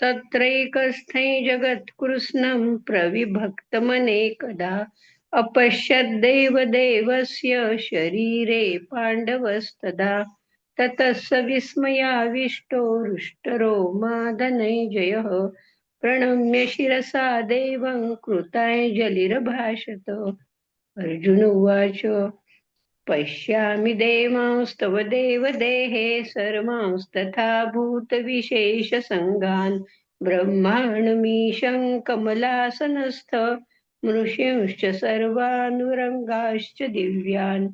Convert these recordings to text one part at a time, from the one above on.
तत्रैकस्थै जगत्कृत्स्नं प्रविभक्तमनेकदा अपश्यद्देव देवस्य शरीरे पाण्डवस्तदा। ततः स विस्मयाविष्टो हृष्टरोमा धनञ्जयः प्रणम्य शिरसा देवं कृताञ्जलिरभाषत। अर्जुन उवाच पश्यामि देवांस्तव देवदेहे सर्वांस्तथा भूतविशेषसङ्गान् ब्रह्माण्डमीशं कमलासनस्थ मृषींश्च सर्वानुरङ्गाश्च दिव्यान्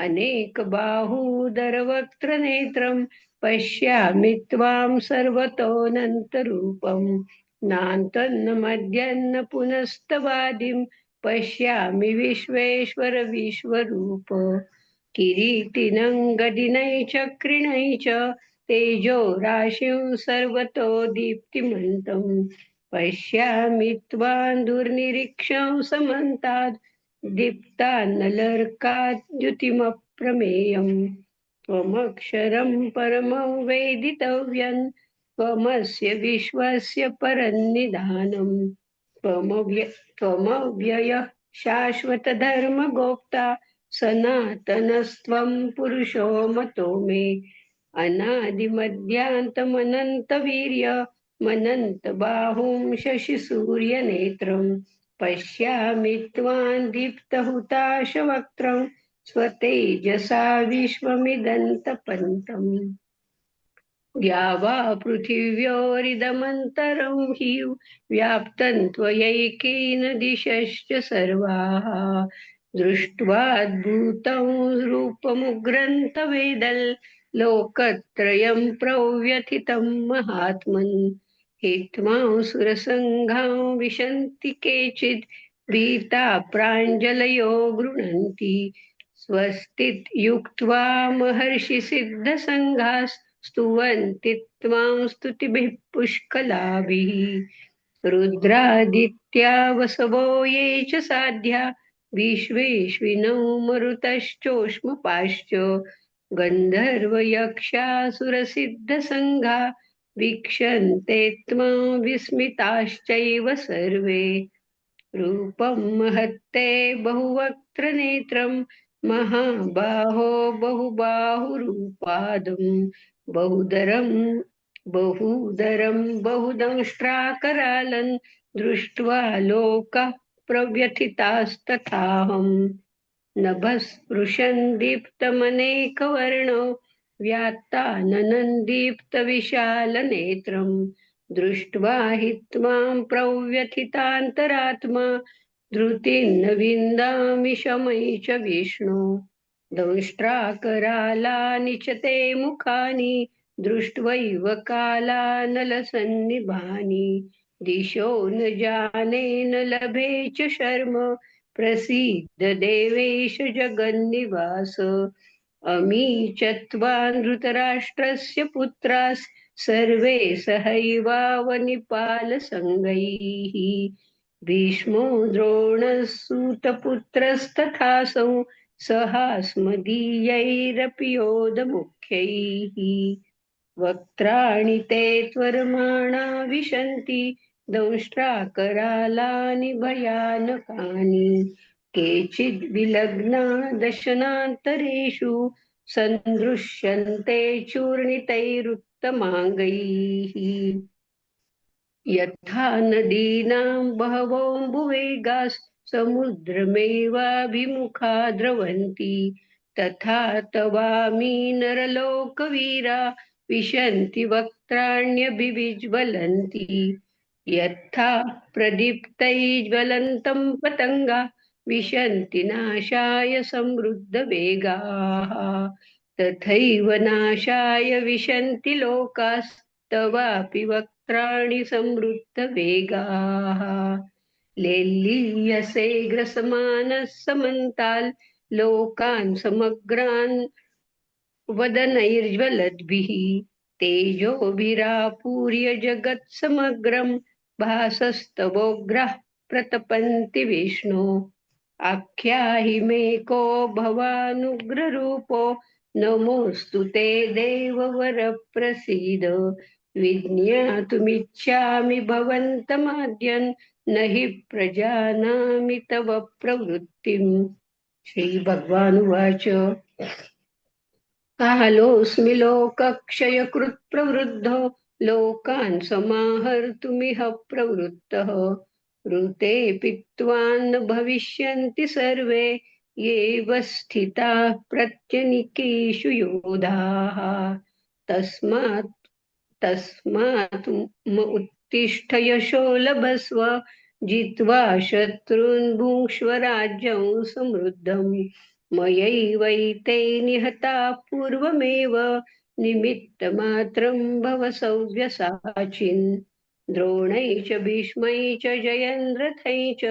अनेकबाहूदरवक्त्रनेत्रं पश्यामि त्वां सर्वतोऽनन्तरूपम् नान्तन्न मध्यन्न पुनस्तवादिं पश्यामि विश्वेश्वर विश्वरूप। किरीटिनं गदिनैः च तेजो राशिं सर्वतो दीप्तिमन्तं पश्यामि त्वां दुर्निरीक्षं समन्ताद् दीप्तानलर्काद्युतिमप्रमेयम् त्वमक्षरं परमं वेदितव्यं त्वमस्य विश्वस्य परन्निधानम् त्वमव्ययः शाश्वतधर्मगोप्ता सनातनस्त्वं पुरुषो मतो मे अनादिमध्यान्तमनन्तवीर्यमनन्तबाहुं शशिसूर्यनेत्रं पश्यामि त्वां दीप्तहुताशवक्त्रं स्वतेजसा विश्वमिदन्तपन्तम्। या वा पृथिव्योरिदमन्तरं हि व्याप्तं त्वयैकेन दिशश्च सर्वाः दृष्ट्वाद्भुतं रूपमुग्रं तवेदं लोकत्रयं प्रव्यथितं महात्मन् हित्वां सुरसङ्घां विशन्ति केचित् भीता प्राञ्जलयो गृह्णन्ति स्वस्तियुक्त्वा महर्षि सिद्धसङ्घास् स्तुवन्ति त्वां स्तुतिभिः पुष्कलाभिः रुद्रादित्या वसवो ये च साध्या विश्वेश्विनौ मरुतश्चोष्मपाश्च गन्धर्वयक्षासुरसिद्धसङ्घा वीक्षन्ते त्वां विस्मिताश्चैव सर्वे रूपं महत्ते बहुवक्त्रनेत्रं महाबाहो बहुबाहुरूपादं बहुदरं बहुदंष्ट्राकरालं दृष्ट्वा लोकाः प्रव्यथितास्तथाहम् नभःस्पृशन् दीप्तमनेकवर्णो व्यात्ताननं दीप्तविशालनेत्रं दृष्ट्वा हि त्वां प्रव्यथितान्तरात्मा धृतिं न विन्दामि शमैः च विष्णु दंष्ट्राकरालानि च ते मुखानि दृष्ट्वैव कालानलसन्निभानि दिशो न जाने न लभे च शर्म प्रसीद देवेश जगन्निवास अमी च त्वां धृतराष्ट्रस्य पुत्रास् सर्वे सहैवावनिपालसङ्गैः भीष्मो द्रोणसूतपुत्रस्तथासौ सहास्मदीयैरपि योधमुख्यैः वक्त्राणि ते त्वरमाणा विशन्ति दंष्ट्राकरालानि भयानकानि केचिद् विलग्ना दशनान्तरेषु सन्दृश्यन्ते चूर्णितैरुत्तमाङ्गैः यथा नदीनां बहवोऽम्बुवेगाः समुद्रमेवाभिमुखा द्रवन्ति तथा तवामि नरलोकवीरा विशन्ति वक्त्राण्यभिविज्वलन्ति यथा प्रदीप्तैज्वलन्तं पतङ्गा विशन्ति नाशाय समृद्धवेगाः तथैव नाशाय विशन्ति लोकास्तवापि वक्त्राणि समृद्धवेगाः लेलीयसे ग्रसमानः समन्ताल् लोकान् समग्रान् वदनैर्ज्वलद्भिः तेजोभिरापूर्य जगत्समग्रं भासस्तवोग्राः प्रतपन्ति विष्णो आख्याहि मे को भवानुग्ररूपो नमोऽस्तु ते देववर प्रसीद विज्ञातुमिच्छामि भवन्तमाद्यन् न हि प्रजानामि तव प्रवृत्तिम् श्रीभगवानुवाच कालोऽस्मि लोकक्षयकृत् प्रवृद्धो लोकान् समाहर्तुमिह प्रवृत्तः ऋते पीत्वान् भविष्यन्ति सर्वे येव स्थिताः प्रत्यनीकेषु योधाः तस्मात् तस्मात् उत्तिष्ठ यशो लभस्व जित्वा शत्रून् भुङ्क्ष्व राज्यं समृद्धम् मयैवैते निहताः पूर्वमेव निमित्तमात्रं भव सव्यसाचिन् द्रोणै च भीष्मै च जयन्द्रथै च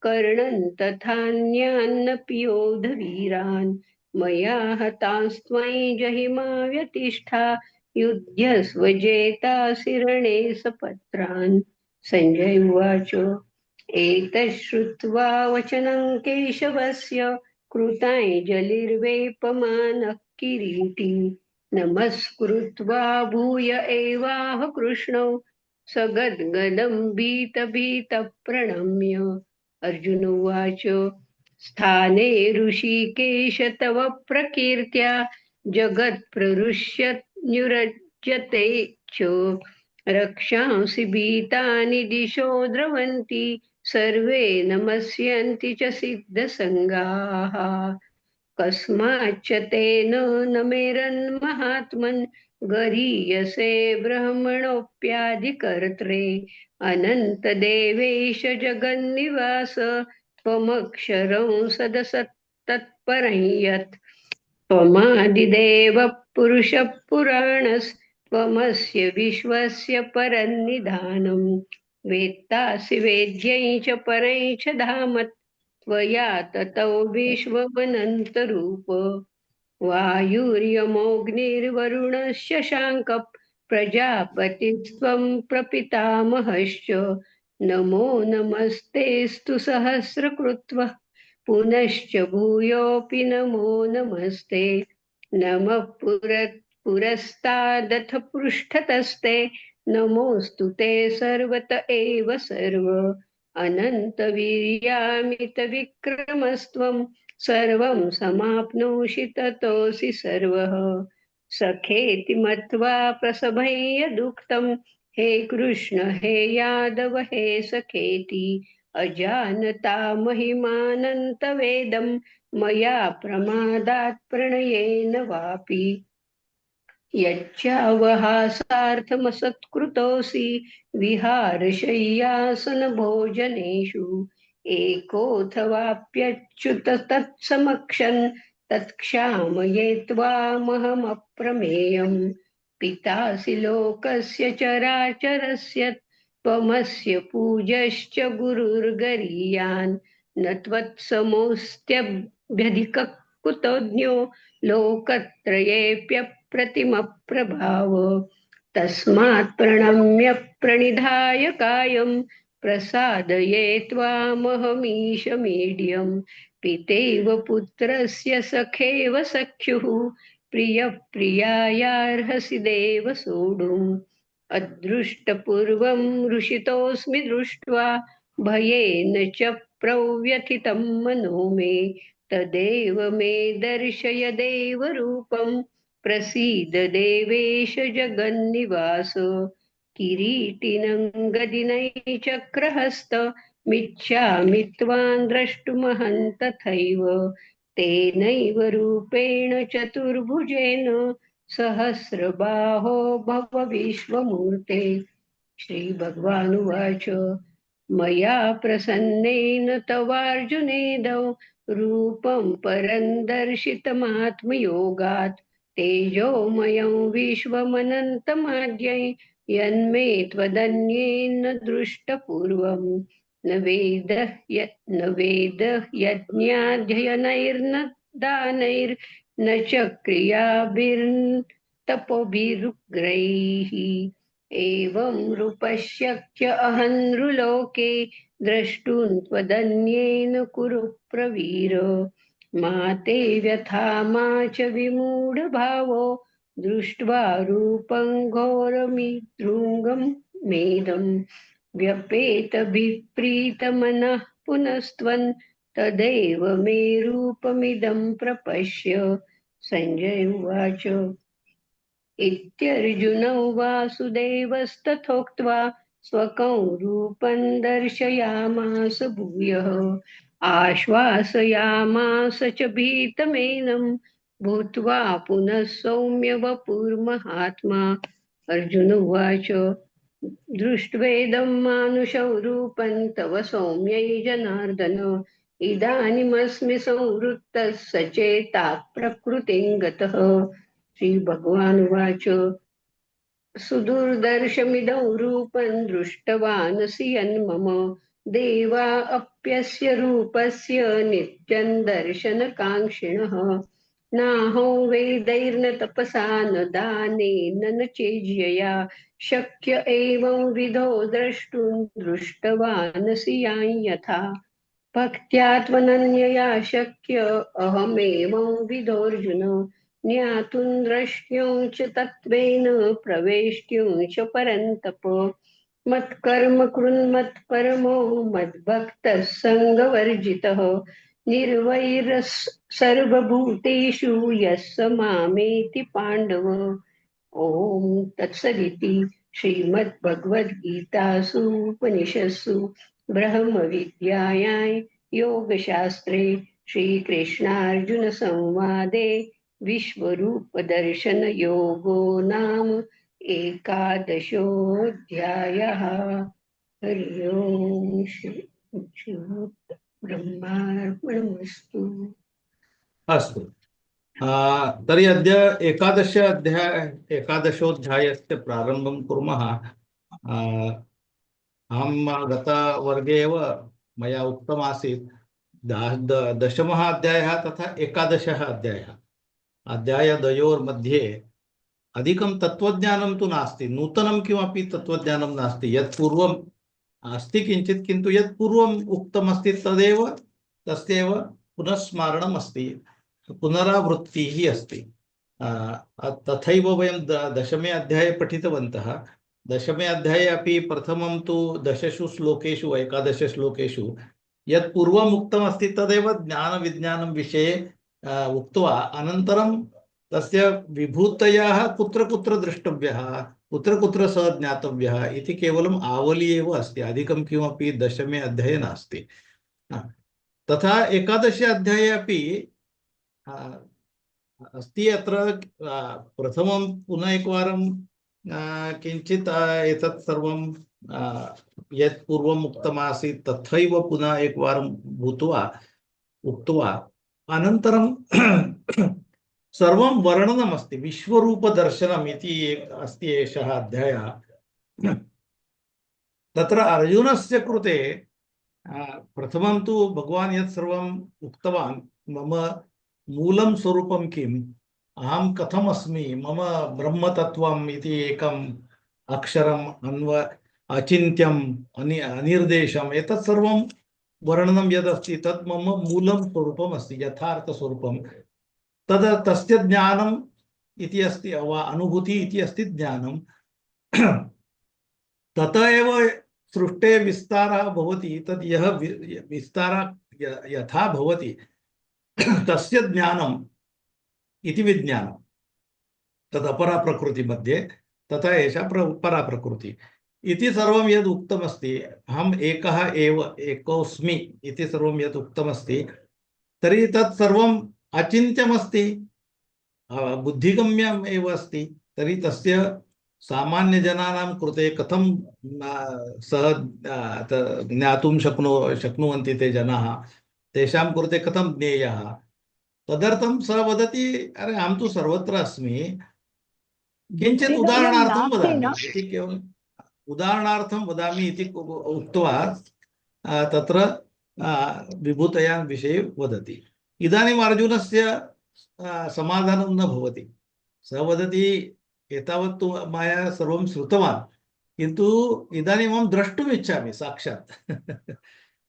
कर्णन् तथान्यान्नपि योधवीरान् मया हतास्त्वयि जहिमा व्यतिष्ठा युध्यस्व जेतासि रणे सपत्रान् सञ्जय उवाच एतत् श्रुत्वा वचनं केशवस्य कृताञ्जलिर्वेपमानः किरीटी नमस्कृत्वा भूय एवाह कृष्णौ सगद्गदं भीतभीतः प्रणम्य अर्जुन उवाच स्थाने ऋषिकेश तव प्रकीर्त्या जगत्प्रहृष्यन्युरज्यते च रक्षांसि भीतानि दिशो द्रवन्ति सर्वे नमस्यन्ति च सिद्धसङ्गाः कस्माच्च तेन न मेरन्महात्मन् गरीयसे ब्रह्मणोऽप्याधिकर्त्रे अनन्तदेवेश जगन्निवास त्वमक्षरं सदसत्तत्परं यत् त्वमादिदेवः पुरुषः पुराणस्त्वमस्य विश्वस्य परन्निधानम् वेत्तासि वेद्यै च परै च धाम त्वया ततो विश्वमनन्तरूप वायुर्यमोऽग्निर्वरुणस्य शाङ्कः प्रजापतिस्त्वं प्रपितामहश्च नमो नमस्तेऽस्तु सहस्रकृत्वः पुनश्च भूयोऽपि नमो नमस्ते नमः पुरस्तादथ पृष्ठतस्ते नमोऽस्तु ते सर्वत एव सर्व अनन्तवीर्यामितविक्रमस्त्वं सर्वं समाप्नोषि ततोऽसि सर्वः सखेति मत्वा प्रसभं यदुक्तं हे कृष्ण हे यादव हे सखेति अजानता महिमानन्तवेदं मया प्रमादात् प्रणयेन वापि यच्चावहासार्थमसत्कृतोऽसि विहारशय्यासनभोजनेषु एकोऽथवाप्यच्युत तत्समक्षन् तत्क्षामये त्वामहमप्रमेयम् पितासि लोकस्य चराचरस्य त्वमस्य पूजश्च गुरुर्गरीयान् न त्वत्समोऽस्त्यभ्यधिकः कुतोऽन्यो लोकत्रयेऽप्यप्रतिमप्रभाव तस्मात् प्रणम्य प्रणिधाय कायं प्रसादये त्वामहमीश मीड्यम् पितेव पुत्रस्य सखेव सख्युः प्रियः प्रियायार्हसि देव सोढुम् अदृष्टपूर्वं हृषितोऽस्मि दृष्ट्वा भयेन च प्रव्यथितं मनो मे तदेव मे दर्शय देवरूपं प्रसीद देवेश जगन्निवास किरीटिनं गदिनैचक्रहस्त मिच्छामि त्वां द्रष्टुमहं तथैव तेनैव रूपेण चतुर्भुजेन सहस्रबाहो भव विश्वमूर्ते श्रीभगवानुवाच मया प्रसन्नेन तवार्जुनेदौ रूपं परं दर्शितमात्मयोगात् तेजोमयं विश्वमनन्तमाद्यै यन्मे त्वदन्येन दृष्टपूर्वम् न वेदः यज्ञाध्ययनैर्न दानैर्न च क्रियाभिर्न तपोभिरुग्रैः एवं रूपश्यक्य अहं नृलोके द्रष्टुं त्वदन्येन कुरु प्रवीर मा ते व्यथा मा च विमूढभावो दृष्ट्वा रूपं घोरमिदृङ्गं मेदम् व्यपेतभिप्रीतमनः पुनस्त्वं तदेव मे रूपमिदं प्रपश्य सञ्जय उवाच इत्यर्जुनौ वासुदेवस्तथोक्त्वा स्वकं रूपं दर्शयामास भूयः आश्वासयामास च भीतमेनं भूत्वा पुनः सौम्य वपुर्महात्मा अर्जुन उवाच दृष्ट्वेदं मानुषं रूपं तव सौम्यै जनार्दन इदानीमस्मि संवृत्तः सचेताः प्रकृतिं गतः श्रीभगवानुवाच सुदुर्दर्शमिदं रूपं दृष्टवानसि यन्मम देवा अप्यस्य रूपस्य नित्यं दर्शनकाङ्क्षिणः नाहं वेदैर्न तपसा न दानेन न चेज्यया शक्य एवं विधो द्रष्टुं दृष्टवानसि यां यथा भक्त्या त्वनन्यया शक्य अहमेवं विधोऽर्जुन ज्ञातुं द्रष्टुं च तत्त्वेन प्रवेष्टुं च परन्तप मत्कर्म कृन्मत्परमो मद्भक्तः सङ्गवर्जितः निर्वैरः सर्वभूतेषु यः स मामेति पाण्डव ॐ तत्सदिति श्रीमद्भगवद्गीतासु उपनिषत्सु ब्रह्मविद्यायां योगशास्त्रे श्रीकृष्णार्जुनसंवादे विश्वरूपदर्शनयोगो नाम एकादशोऽध्यायः। हरि ओम् श्री ब्रह्मार्पणमस्तु। अस्तु। तर्हि अद्य एकादशोऽध्यायस्य प्रारम्भं कुर्मः। अहं गतवर्गे एव मया उक्तमासीत् दशमः अध्यायः तथा एकादशः अध्यायः, अध्यायद्वयोर्मध्ये अधिकं तत्त्वज्ञानं तु नास्ति, नूतनं किमपि तत्त्वज्ञानं नास्ति। यत् पूर्वम् अस्ति किञ्चित्, किन्तु यत् पूर्वम् उक्तमस्ति तदेव तस्यैव पुनस्स्मारणम् अस्ति, पुनरावृत्तिः अस्ति। तथैव वयं दशमे अध्याये पठितवन्तः। दशमे अध्याये अपि प्रथमं तु दशसु श्लोकेषु एकादशश्लोकेषु यत् पूर्वम् उक्तमस्ति तदेव ज्ञानविज्ञानं विषये उक्त्वा अनन्तरं तस्य विभूतयः कुत्र कुत्र द्रष्टव्यः, कुत्र कुत्र सः ज्ञातव्यः इति केवलम् आवली एव अस्ति, अधिकं किमपि दशमे अध्याये नास्ति। तथा एकादशे अध्याये अपि अस्ति। अत्र प्रथमं पुनः एकवारं किञ्चित् एतत् सर्वं यत् पूर्वम् उक्तमासीत् तथैव पुनः एकवारं भूत्वा उक्त्वा अनन्तरं सर्वं वर्णनमस्ति। विश्वरूपदर्शनम् इति अस्ति एषः अध्यायः। तत्र अर्जुनस्य कृते प्रथमं तु भगवान् यत् सर्वम् उक्तवान्, मम मूलं स्वरूपं किम्, अहं कथमस्मि, मम ब्रह्मतत्त्वम् इति एकम् अक्षरम् अचिन्त्यम् अनिर्देशम्, एतत् सर्वं वर्णनं यदस्ति तत् मम मूलं स्वरूपम् अस्ति, यथार्थस्वरूपं। तस्य ज्ञानम् इति अस्ति, वा अनुभूति इति अस्ति ज्ञानं। ततः एव सृष्टे विस्तारः भवति। तद् यः विस्तारः यथा भवति तस्य ज्ञानम् इति विज्ञानं। तद् अपरा प्रकृति मध्ये, तथा एषा परा प्रकृति इति सर्वं यद् उक्तमस्ति, अहम् एकः एव एकोऽस्मि इति सर्वं यद् उक्तमस्ति, तर्हि तत् सर्वम् अचिन्त्यमस्ति, बुद्धिगम्यम् एव अस्ति। तर्हि तस्य सामान्यजनानां कृते कथं सः ज्ञातुं शक्नुवन्ति ते जनाः, तेषां कृते कथं ज्ञेयः। तदर्थं सः वदति, अरे अहं तु सर्वत्र अस्मि, किञ्चित् उदाहरणार्थं वदामि इति, केवलं उदाहरणार्थं वदामि इति उक्त्वा तत्र विभूतयां विषये वदति। इदानीम् अर्जुनस्य समाधानं न भवति। सः वदति, एतावत् तु मया सर्वं श्रुतवान्, किन्तु इदानीम् द्रष्टुम् इच्छामि साक्षात्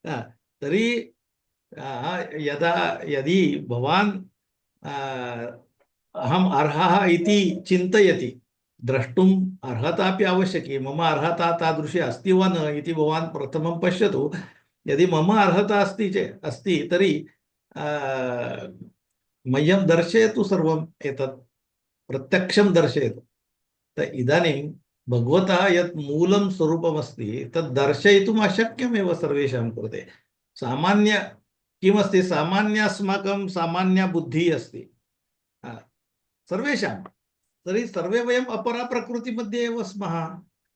हा, तर्हि यदा यदि भवान् अहम् अर्हः इति चिन्तयति, द्रष्टुम् अर्हता अपि आवश्यकी, मम अर्हता तादृशी अस्ति वा न इति भवान् प्रथमं पश्यतु। यदि मम अर्हता अस्ति चेत् अस्ति तर्हि मह्यं दर्शयतु सर्वम् एतत्, प्रत्यक्षं दर्शयतु। इदानीं भगवतः यत् मूलं स्वरूपमस्ति तत् दर्शयितुम् अशक्यमेव सर्वेषां कृते। सामान्य किमस्ति, सामान्य अस्माकं सामान्या बुद्धिः अस्ति सर्वेषां। तर्हि सर्वे वयम् अपरा प्रकृतिमध्ये एव स्मः।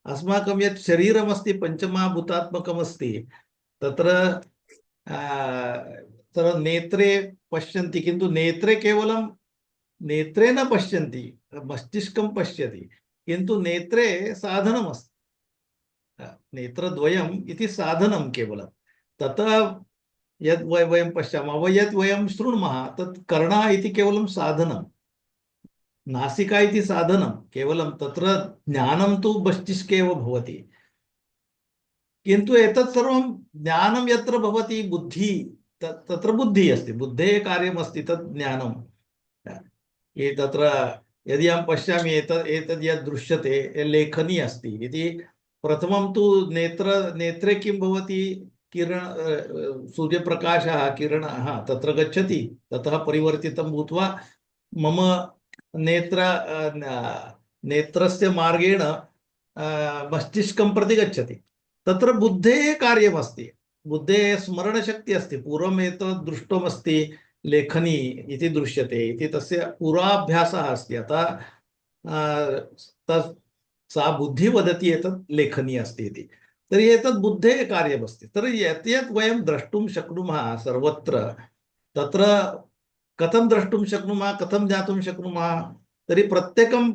अस्माकं यत् शरीरमस्ति पञ्चमहाभूतात्मकमस्ति, तत्र तत्र नेत्रे पश्यन्ति, किन्तु नेत्रे केवलं नेत्रे न पश्यन्ति, मस्तिष्कं पश्यति, किन्तु नेत्रे साधनमस्ति, नेत्रद्वयम् इति साधनं केवलं। ततः यद् वयं पश्यामः, यत् वयं शृणुमः तत् कर्णः इति केवलं साधनं, नासिका इति साधनं केवलं। तत्र ज्ञानं तु मस्तिष्के एव भवति, किन्तु एतत् सर्वं ज्ञानं यत्र भवति बुद्धि, तत्र बुद्धिः अस्ति, बुद्धेः कार्यमस्ति तत् ज्ञानं। तत्र यदि अहं पश्यामि एतद् यद् दृश्यते लेखनी अस्ति इति, प्रथमं तु नेत्रे किं भवति, सूर्यप्रकाशः किरणः तत्र गच्छति, ततः परिवर्तितं भूत्वा मम नेत्रस्य मार्गेण मस्तिष्कं प्रति गच्छति। तत्र बुद्धेः कार्यमस्ति, बुद्धेः स्मरणशक्तिः अस्ति। पूर्वम् एतत् दृष्टमस्ति, लेखनी इति दृश्यते इति तस्य पूर्वाभ्यासः अस्ति, अतः सा बुद्धिः वदति एतत् लेखनी अस्ति इति। तर्हि एतत् बुद्धेः कार्यमस्ति। तर्हि यत् यत् वयं द्रष्टुं शक्नुमः सर्वत्र, तत्र कथं द्रष्टुं शक्नुमः, कथं ज्ञातुं शक्नुमः, तर्हि प्रत्येकं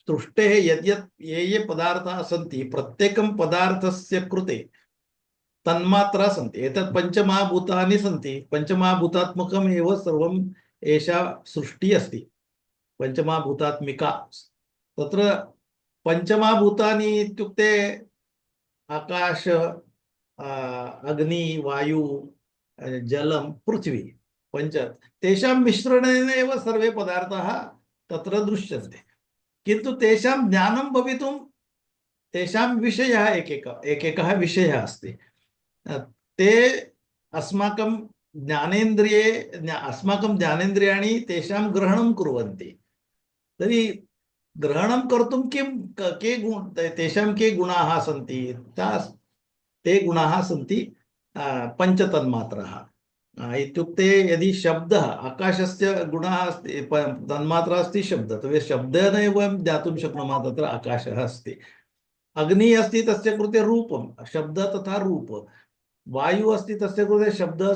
सृष्टेः यद्यत् ये पदार्थाः सन्ति, प्रत्येकं पदार्थस्य कृते तन्मात्रा सन्ति। एतत् पञ्चमहाभूतानि सन्ति, पञ्चमहाभूतात्मकम् एव सर्वम् एषा सृष्टिः अस्ति, पञ्चमहाभूतात्मिका। तत्र पञ्चमहाभूतानि इत्युक्ते आकाश, अग्नि, वायु, जलं, पृथ्वी, पञ्च, तेषां मिश्रणेन एव सर्वे पदार्थाः तत्र दृश्यन्ते। किन्तु तेषां ज्ञानं भवितुं तेषां विषयः एकैकः विषयः अस्ति। ते अस्माकं ज्ञानेन्द्रियाणि तेषां ग्रहणं कुर्वन्ति। तर्हि ग्रहणं कर्तुं तेषां के गुणाः सन्ति, ते गुणाः सन्ति पञ्चतन्मात्राः। इत्युक्ते यदि शब्दः, आकाशस्य गुणः अस्ति, तन्मात्रा अस्ति शब्दः, तर्हि शब्देन एव वयं ज्ञातुं शक्नुमः तत्र आकाशः अस्ति। अग्निः अस्ति, तस्य कृते रूपं, शब्दः तथा रूप। वायु अस्ति, तस्य कृते शब्दः,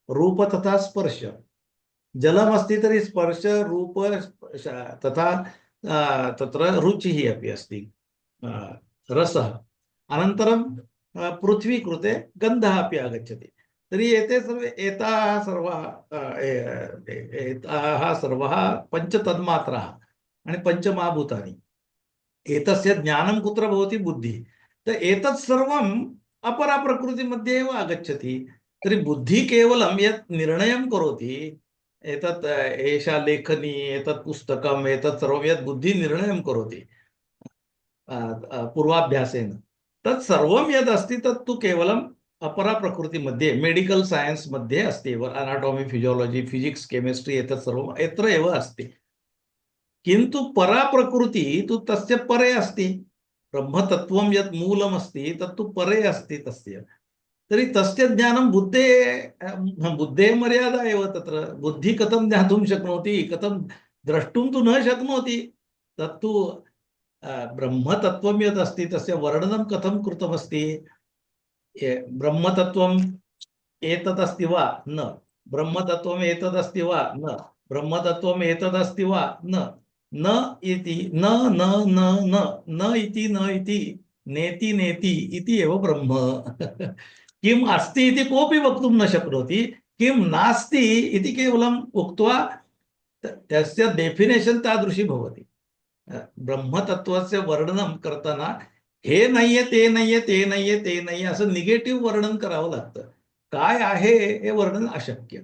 रूप तथा स्पर्श। जलम् अस्ति, तर्हि स्पर्श, रूप तथा तत्र रुचिः अपि अस्ति, रसः। अनन्तरं पृथ्वी कृते गन्धः अपि आगच्छति। तर्हि एताः सर्वाः पञ्चतन्मात्राः आणि पञ्चमहाभूतानि। एतस्य ज्ञानं कुत्र भवति, बुद्धिः। एतत् सर्वम् अपरा प्रकृतिमध्ये एव आगच्छति। तर्हि बुद्धिः केवलं यत् निर्णयं करोति, एतत् एषा लेखनी, एतत् पुस्तकम्, एतत् सर्वं यत् बुद्धिः निर्णयं करोति पूर्वाभ्यासेन, तत् सर्वं यद् अस्ति तत्तु केवलम् अपरा प्रकृतिमध्ये, मेडिकल सायन्स् मध्ये अस्ति एव। अनाटॉमी, फिजियोलॉजी, फिजिक्स, केमिस्ट्री एतत् सर्वम् यत्र एव अस्ति। किन्तु परा प्रकृतिः तु तस्य परे अस्ति। ब्रह्मतत्त्वं यत् मूलमस्ति तत्तु परे अस्ति तस्य। तर्हि तस्य ज्ञानं बुद्धेः मर्यादा एव। तत्र बुद्धिः कथं ज्ञातुं शक्नोति, कथं द्रष्टुं तु न शक्नोति। तत्तु ब्रह्मतत्त्वं यत् अस्ति तस्य वर्णनं कथं कृतमस्ति। ब्रह्मतत्त्वम् एतदस्ति वा न, ब्रह्मतत्त्वम् एतदस्ति वा न, ब्रह्मतत्त्वम् एतदस्ति वा न इति, न न न न न इति, न इति, नेति नेति इति एव ब्रह्म। किम् अस्ति इति कोऽपि वक्तुं न शक्नोति, किं नास्ति इति केवलम् उक्त्वा तस्य डेफिनेशन् तादृशी भवति। ब्रह्मतत्त्वस्य वर्णनं कर्तना हे नाहीये, ते नाहीये, ते नाहीये, ते नाहीये, असं निगेटिव्ह वर्णन करावं लागतं. काय आहे हे वर्णन अशक्य.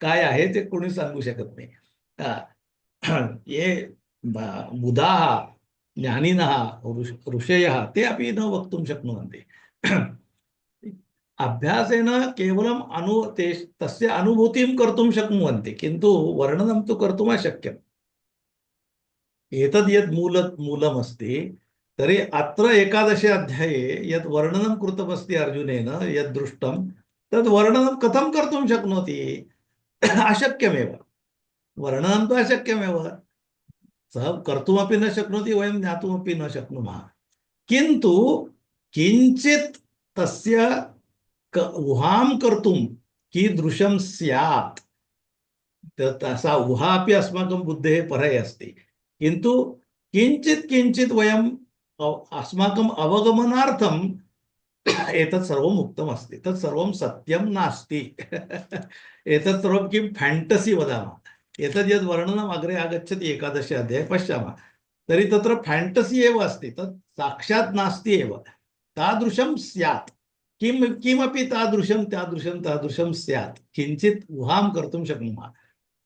काय आहे ते कोणी सांगू शकत नाही. हा. ये बुधाः ज्ञानिनः ऋषयः ते अपि न वक्तुं शक्नुवन्ति. अभ्यासेन केवलम् तस्य अनुभूतिं कर्तुं शक्नुवन्ति, किन्तु वर्णनं तु कर्तुम् अशक्यम्. एतद् यद् मूलमस्ति, तर्हि अत्र एकादशे अध्याये यत् वर्णनं कृतमस्ति अर्जुनेन यद् दृष्टं तद् वर्णनं कथं कर्तुं शक्नोति? अशक्यमेव. वर्णनं तु अशक्यमेव. सः कर्तुमपि न शक्नोति, वयं ज्ञातुमपि न शक्नुमः. किन्तु किञ्चित् तस्य ऊहां कर्तुं कीदृशं स्यात्, सा ऊहा अपि अस्माकं बुद्धेः परहे अस्ति. किन्तु किञ्चित् किञ्चित् वयम् अस्माकम् अवगमनार्थम् एतत् सर्वम् उक्तमस्ति. तत् सर्वं सत्यं नास्ति. एतत् सर्वं किं फैण्टसि वदामः. एतद् यद् वर्णनम् अग्रे आगच्छति एकादशे अध्याये पश्यामः, तर्हि तत्र फैण्टसि एव अस्ति. तत् साक्षात् नास्ति एव. तादृशं स्यात्, किमपि तादृशं तादृशं तादृशं स्यात्, किञ्चित् ऊहां कर्तुं शक्नुमः.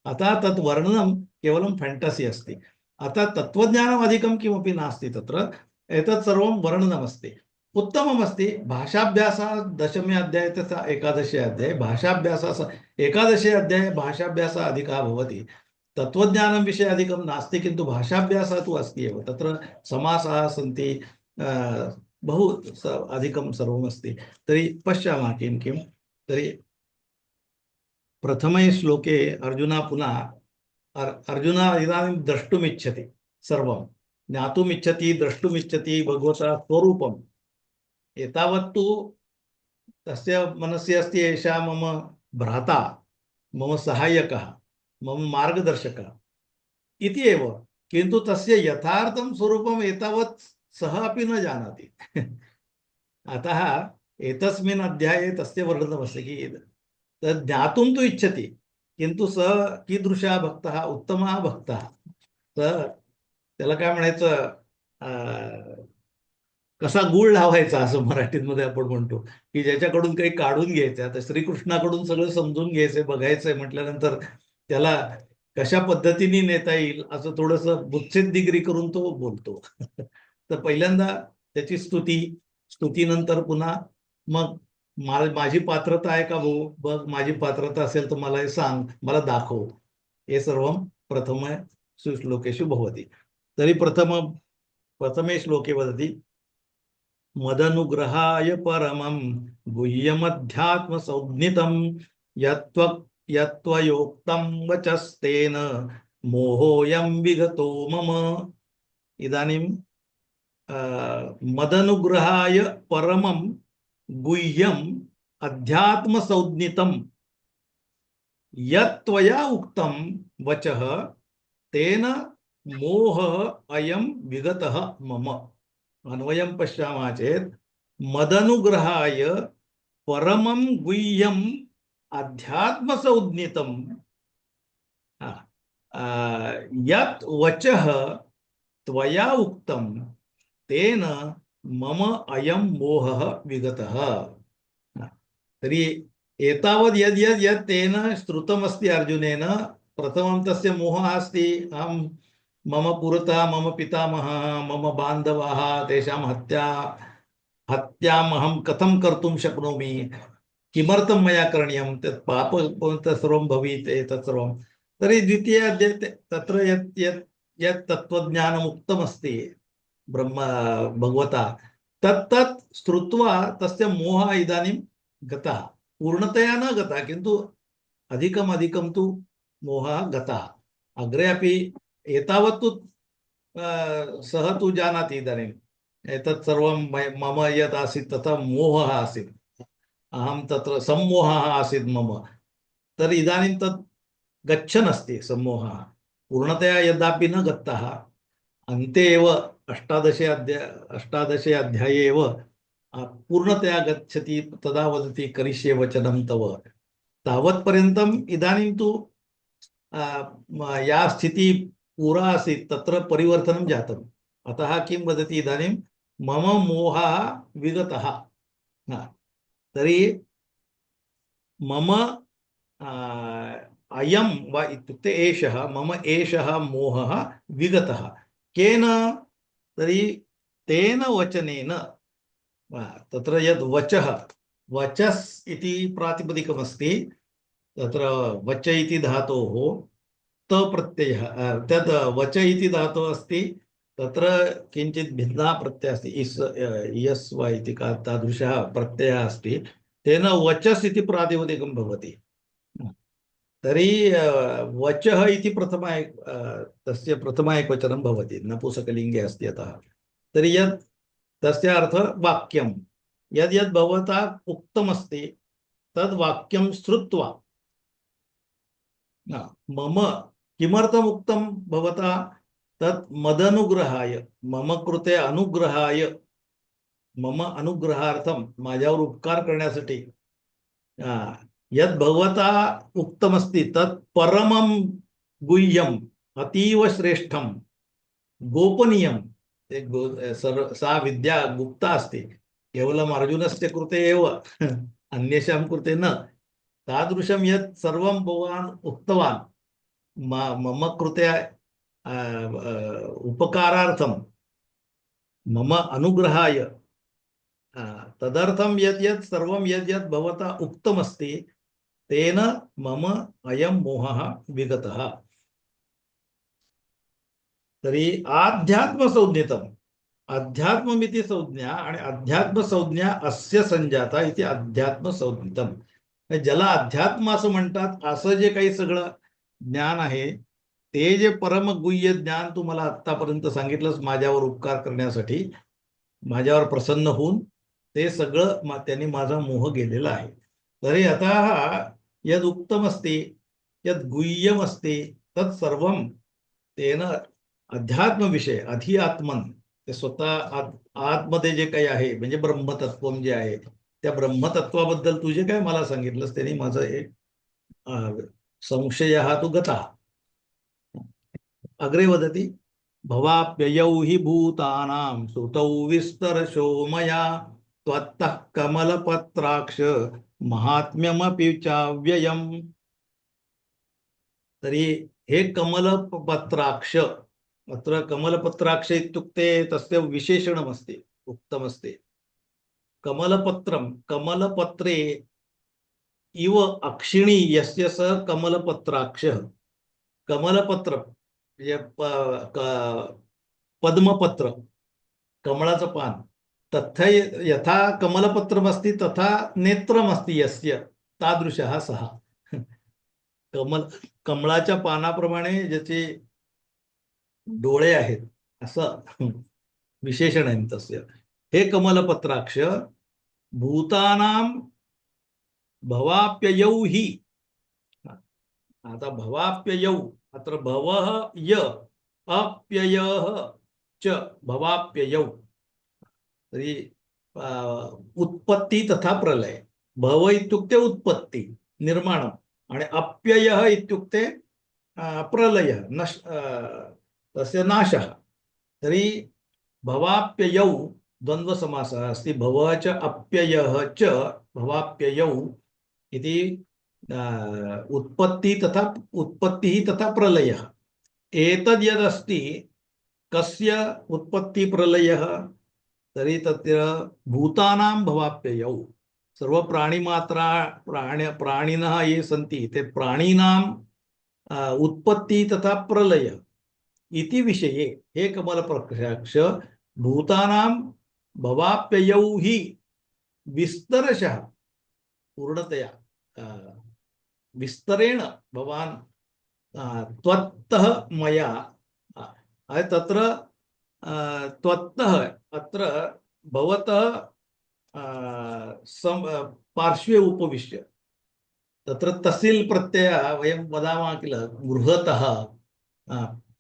अतः तत् वर्णनं केवलं फैण्टसि अस्ति. अतः तत्त्वज्ञानम् अधिकं किमपि नास्ति तत्र. एतत् सर्वं वर्णनमस्ति. उत्तममस्ति. भाषाभ्यासः दशमे अध्याये तथा एकादशे अध्याये एकादशे अध्याये भाषाभ्यासः अधिकः भवति. तत्त्वज्ञानं विषये अधिकं नास्ति, किन्तु भाषाभ्यासः तु अस्ति एव. तत्र समासाः सन्ति, बहु अधिकं सर्वमस्ति. तर्हि पश्यामः किं किं. तर्हि प्रथमे श्लोके अर्जुन पुनः अर्जुन इदानीं द्रष्टुमिच्छति, सर्वं ज्ञातुमिच्छति, द्रष्टुमिच्छति भगवतः स्वरूपम्. एतावत्तु तस्य मनसि अस्ति, एषः मम भ्राता, मम सहायकः, मम मार्गदर्शकः इति एव. किन्तु तस्य यथार्थं स्वरूपम् एतावत् सः अपि न जानाति. अतः एतस्मिन् अध्याये तस्य वर्णनमस्ति की तद् ज्ञातुं तु इच्छति, किन्तु सः कीदृशः भक्तः, उत्तमः भक्तः. सः त्याला काय म्हणायचं, कसा गुळ लावायचा असं मराठीमध्ये आपण म्हणतो, की ज्याच्याकडून काही काढून घ्यायचं. आता श्रीकृष्णाकडून सगळं समजून घ्यायचंय, बघायचंय म्हटल्यानंतर त्याला कशा पद्धतीने नेता येईल असं थोडंसं बुच्छेदगिरी करून तो बोलतो. तर पहिल्यांदा त्याची स्तुतीनंतर पुन्हा मग माझी पात्रता आहे का भाऊ, बघ माझी पात्रता असेल तर मला हे सांग, मला दाखव. हे सर्व प्रथम श्लोकेषु भवति. तर्हि प्रथमे श्लोके वदति मदनुग्रहाय परमं गुह्यमध्यात्मसंज्ञितं यत्त्वयोक्तं वचस्तेन मोहोऽयं विगतो मम. इदानीं मदनुग्रहाय परमं गुह्यम् अध्यात्मसंज्ञितं यत्त्वया उक्तं वचः तेन मोहः अयं विगतः मम. अन्वयं पश्यामः चेत् मदनुग्रहाय परमं गुह्यम् अध्यात्मसंज्ञितं यत् वचः त्वया उक्तं तेन मम अयं मोहः विगतः. तर्हि एतावद् यद् तेन श्रुतमस्ति अर्जुनेन, प्रथमं तस्य मोहः अस्ति. अहं मम पुरतः मम पितामहः, मम बान्धवाः, तेषां हत्यामहं कथं कर्तुं शक्नोमि, किमर्थं मया करणीयं, तत् पापं सर्वं भवेत् एतत् सर्वं. तर्हि द्वितीय अध्याये तत्र यत् तत्त्वज्ञानम् उक्तमस्ति भगवता, तत् श्रुत्वा तस्य मोहः इदानीं गतः. पूर्णतया न गतः, किन्तु अधिकं तु मोहः गतः. अग्रे अपि एतावत्तु सः तु जानाति इदानीम् एतत् सर्वं मम यत् आसीत् तथा मोहः आसीत्, अहं तत्र सम्मोहः आसीत् मम. तर्हि इदानीं तत् गच्छन् अस्ति सम्मोहः. पूर्णतया यदापि न गतः, अन्ते एव अष्टादशे अध्याये एव पूर्णतया गच्छति. तदा वदति करिष्ये वचनं तव. तावत्पर्यन्तम् इदानीं तु या स्थितिः पुरा आसीत् तत्र परिवर्तनं जातम्. अतः किं वदति इदानीं मम मोहः विगतः। हा, तर्हि मम अयं वा इत्युक्ते एषः मम एषः मोहः विगतः केन, तर्हि तेन वचनेन तत्र यद् वचः वचस् इति प्रातिपदिकमस्ति, तत्र वच इति धातोः तप्रत्ययः तद् वच इति धातुः अस्ति, तत्र किञ्चित् भिन्नः प्रत्ययः अस्ति, इस् यस् वा इति तादृशः प्रत्ययः अस्ति, तेन वचस् इति प्रातिपदिकं भवति। तर्हि वचः इति तस्य प्रथमा एकवचनं भवति, नपुंसकलिङ्गे अस्ति अतः। तर्हि यत् तस्य अर्थः वाक्यं यद् यद् भवता उक्तमस्ति तद् वाक्यं श्रुत्वा मम किमर्थम् उक्तं भवता, तत् मदनुग्रहाय, मम कृते अनुग्रहाय, मम अनुग्रहार्थं माझ्यावर उपकार करण्यासाठी यद् भवता उक्तमस्ति तत् परमं गुह्यम् अतीव श्रेष्ठं गोपनीयं, सा विद्या गुप्ता अस्ति, केवलम् अर्जुनस्य कृते एव अन्येषां कृते न। तादृशं यत् सर्वं भवान् उक्तवान् मम कृते उपकारार्थं मम अनुग्रहाय, तदर्थं यद् यत् सर्वं यद् यद् भवता उक्तमस्ति तेन मम अयं मोहः विगतः। तर्हि आध्यात्मसंज्ञितम्, अध्यात्ममिति संज्ञा आणि अध्यात्मसंज्ञा अस्य संजाता इति अध्यात्मसंज्ञितम्। ज्याला अध्यात्म असं म्हणतात, असं जे काही सगळं ज्ञान आहे ते जे परमगुह्य ज्ञान तू मला आत्तापर्यंत सांगितलंस माझ्यावर उपकार करण्यासाठी, माझ्यावर प्रसन्न होऊन, ते सगळं त्यांनी माझा मोह गेलेला आहे। तरी आता यद उत्तमस्ति यद गुह्यमस्ति तत् सर्वं तेन अध्यात्म विषय अधिआत्मन, ते स्वतः आतमध्ये जे काही आहे म्हणजे ब्रह्मतत्वम जे आहे, त्या ब्रह्मतत्वाबद्दल तू जे काय मला सांगितलंस त्यांनी माझा एक संशयः तु गतः। अग्रे वदति भवाप्ययौ हि भूतानां सुतौ विस्तरशो मया त्वत्तः कमलपत्राक्ष महात्म्यमपि चाव्ययम्। तर्हि हे कमलपत्राक्ष, अत्र कमलपत्राक्ष इत्युक्ते तस्य विशेषणमस्ति, उक्तमस्ति। कमलपत्रं कमलपत्रे इव अक्षिणी यस्य स कमलपत्राक्षः। कमलपत्र पद्मपत्र कमळाचं पान, तथा यथा कमलपत्रमस्ति तथा नेत्रमस्ति यस्य तादृशः सः। कमळाच्या पानाप्रमाणे ज्याचे डोळे आहेत असं विशेषण आहे तस्य। हे कमलपत्राक्ष भूतानां भवाप्ययौ हि, आता भवाप्ययौ अत्र भवः य अप्ययः च भवाप्ययौ, तर्हि उत्पत्ति तथा प्रलय। भव इत्युक्ते उत्पत्ति निर्माणम् आणि अप्ययः इत्युक्ते प्रलयः तस्य नाशः। तर्हि भवाप्ययौ द्वन्द्वसमासः अस्ति, भवः च अप्ययः च भवाप्ययौ इति उत्पत्तिः तथा प्रलयः। एतद् यदस्ति कस्य उत्पत्ति प्रलयः, तर्हि तत्र भूतानां भवाप्ययौ, सर्व प्राणिनः ये सन्ति ते प्राणिनां उत्पत्ति तथा प्रलय इति विषये हे कमलपत्राक्ष भूतानां भवाप्ययौ हि विस्तरशः, पूर्णतया विस्तरेण भवान् त्वत्तः मया, तत्र त्वत्तः अत्र भवतः पार्श्वे उपविश्य, तत्र तसिल् प्रत्ययः वयं वदामः किल, गृहतः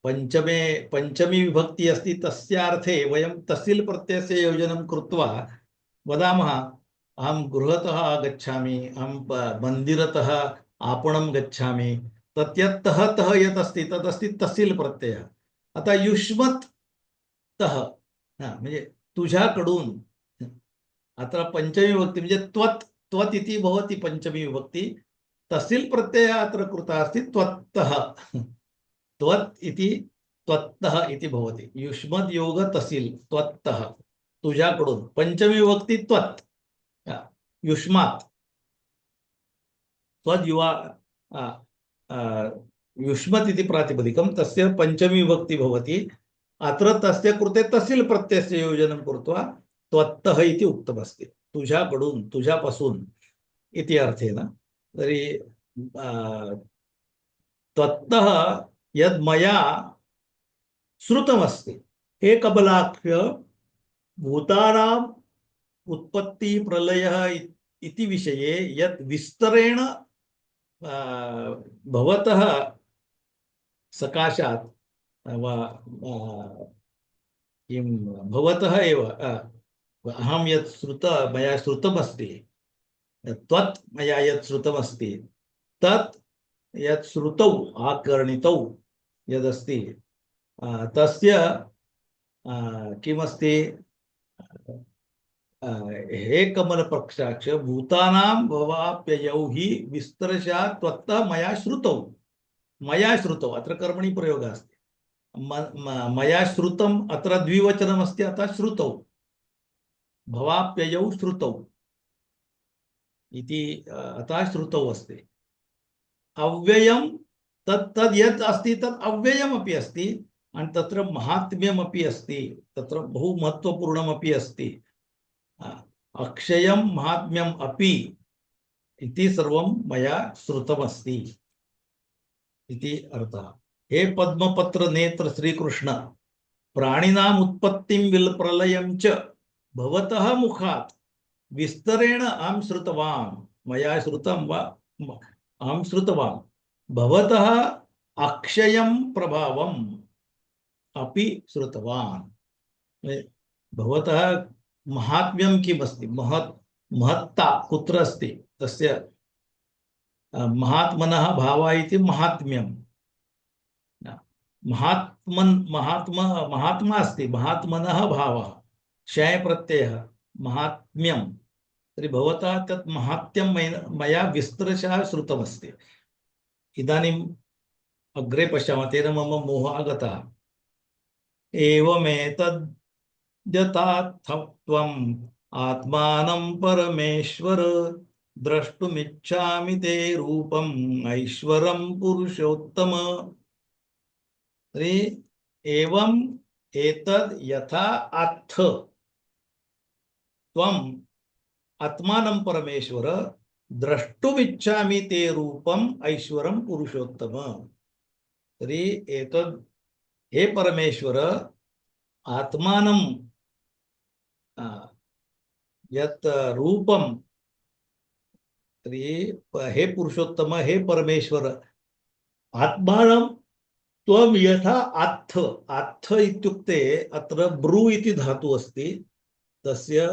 पंचमी विभक्ति अस्ति, तस्यार्थे वयं तसिल् प्रत्ययस्य योजनं कृत्वा वदामः अहं गृहतः आगच्छामि, अहं मन्दिरतः आपणं गच्छामि, तत्यत्तः तः यत् अस्ति तदस्ति तसिल् प्रत्ययः। आता युष्मत् तः म्हणजे तुझ्याकडून. अत्र पंचमी विभक्ती म्हणजे त्वत् त्वत् इति भवति पंचमी विभक्ती. तसिल् प्रत्ययः अत्र कृतः अस्ति त्वत्तः. त्वत् इति त्वत्तः इति भवति. युष्मद् योग तसिल् त्वत्तः तुझ्याकडून. पंचमी विभक्ती त्वत् युष्मात्. त्वद् युवा युष्मत् इति प्रातिपदिकं तस्य पंचमी विभक्ति भवति. अत्र तस्य कृते तसिल् प्रत्ययस्य योजनं कृत्वा त्वत्तः इति उक्तमस्ति. तुझ्याकडून तुझ्यापासून इति अर्थेन. तर्हि त्वत्तः यद् मया श्रुतमस्ति हे कमलाख्य भूतानाम् उत्पत्ति प्रलयः इति विषये यत् विस्तरेण भवतः सकाशात् वा किं भवतः एव अहं यत् मया श्रुतमस्ति त्वत् मया यत् श्रुतमस्ति तत् यत् श्रुतौ आकर्णितौ यदस्ति तस्य किमस्ति हे कमलपक्षाक्ष भूतानां भवाप्ययौ हि विस्तरशः त्वत्तः मया श्रुतौ. मया श्रुतौ अत्र कर्मणि प्रयोगः अस्ति. मया श्रुतम् अत्र द्विवचनमस्ति अतः श्रुतौ. भवाप्ययौ श्रुतौ इति अतः श्रुतौ अस्ति. अव्ययं तद् यत् अस्ति तत् अव्ययमपि अस्ति आणि तत्र महात्म्यमपि अस्ति. तत्र बहु महत्त्वपूर्णमपि अस्ति. अक्षयं महात्म्यम् अपि इति सर्वं मया श्रुतमस्ति इति अर्थः. हे पद्मपत्र नेत्र श्रीकृष्ण प्राणिनाम् उत्पत्तिं विप्रलयं च भवतः मुखात् विस्तरेण अहं श्रुतवान्. मया श्रुतं वा अहं श्रुतवान्. भवतः अक्षयं प्रभावम् अपि श्रुतवान्. भवतः महात्म्यं किमस्ति महत्ता कुत्र अस्ति तस्य महात्मनः भावः इति महात्म्यं. महात्मा अस्ति महात्मनः भावः शय प्रत्ययः महात्म्यं. तर्हि भवतः तत् महात्म्यं मया विस्तरशः श्रुतमस्ति. इदानीम् अग्रे पश्यामः. तेन मम मोहः आगतः. एवमेतद् यथार्थत्वम् आत्मानं परमेश्वर द्रष्टुमिच्छामि ते रूपम् ऐश्वरं पुरुषोत्तम. तर्हि एवम् एतद् यथा अर्थ त्वम् आत्मानं परमेश्वर द्रष्टुमिच्छामि ते रूपम् ऐश्वरं पुरुषोत्तम. तर्हि एतद् हे परमेश्वर आत्मानं यत् रूपं. तर्हि हे पुरुषोत्तम हे परमेश्वर आत्मानं त्वं यथा आत्थ. आत्थ इत्युक्ते अत्र ब्रू इति धातु अस्ति. तस्य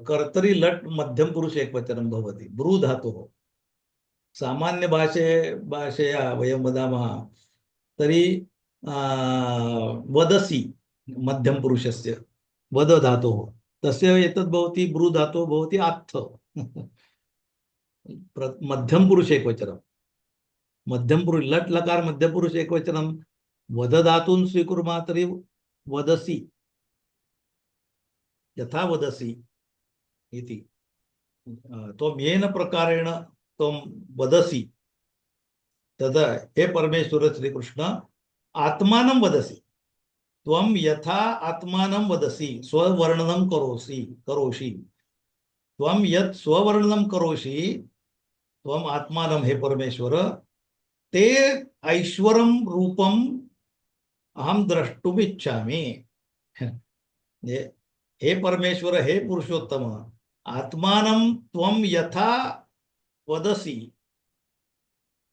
कर्तरि लट् मध्यम पुरुष एकवचनं भवति. ब्रू धातुः. सामान्य भाषया वयं वदामः तर्हि वदसि मध्यम पुरुषस्य वद धातुः तस्य एतद् भवति ब्रू धातुः भवति आत्थ. मध्यम पुरुष एकवचनं. मध्यम पुरुष लट् लकार मध्यम पुरुष एकवचनं वद धातून् स्वीकुर्मः तर्हि वदसि यथा वदसि इति. त्वं येन प्रकारेण त्वं वदसि तदा हे परमेश्वर श्रीकृष्ण आत्मानं वदसि. त्वं यथा आत्मानं वदसि स्ववर्णनं करोषि. त्वं यत् स्ववर्णनं करोषि त्वम् आत्मानं हे परमेश्वर ते ऐश्वरं रूपम् अहं द्रष्टुमिच्छामि. हे परमेश्वर हे पुरुषोत्तम आत्मानं त्वं यथा वदसि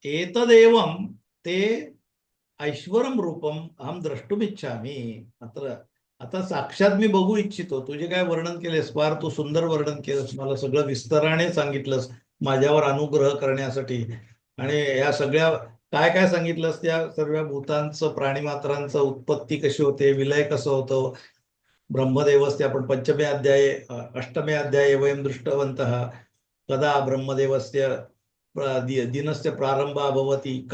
एतदेवं ते ऐश्वरं रूपम् अहं द्रष्टुमिच्छामि. आता साक्षात मी बघू इच्छितो. तुझे काय वर्णन केलेस फार तू सुंदर वर्णन केलंस. मला सगळं विस्ताराने सांगितलंस माझ्यावर अनुग्रह करण्यासाठी आणि या सगळ्या काय काय सांगितलंस त्या सर्व भूतांचं प्राणीमात्रांचं उत्पत्ती कशी होते, विलय कसं होतं, ब्रह्मदेवस्य आपण पंचमे अध्याये अष्टमे अध्याये वयं दृष्टवन्तः कदा ब्रह्मदेवस्य दिनस्य प्रारम्भः भवति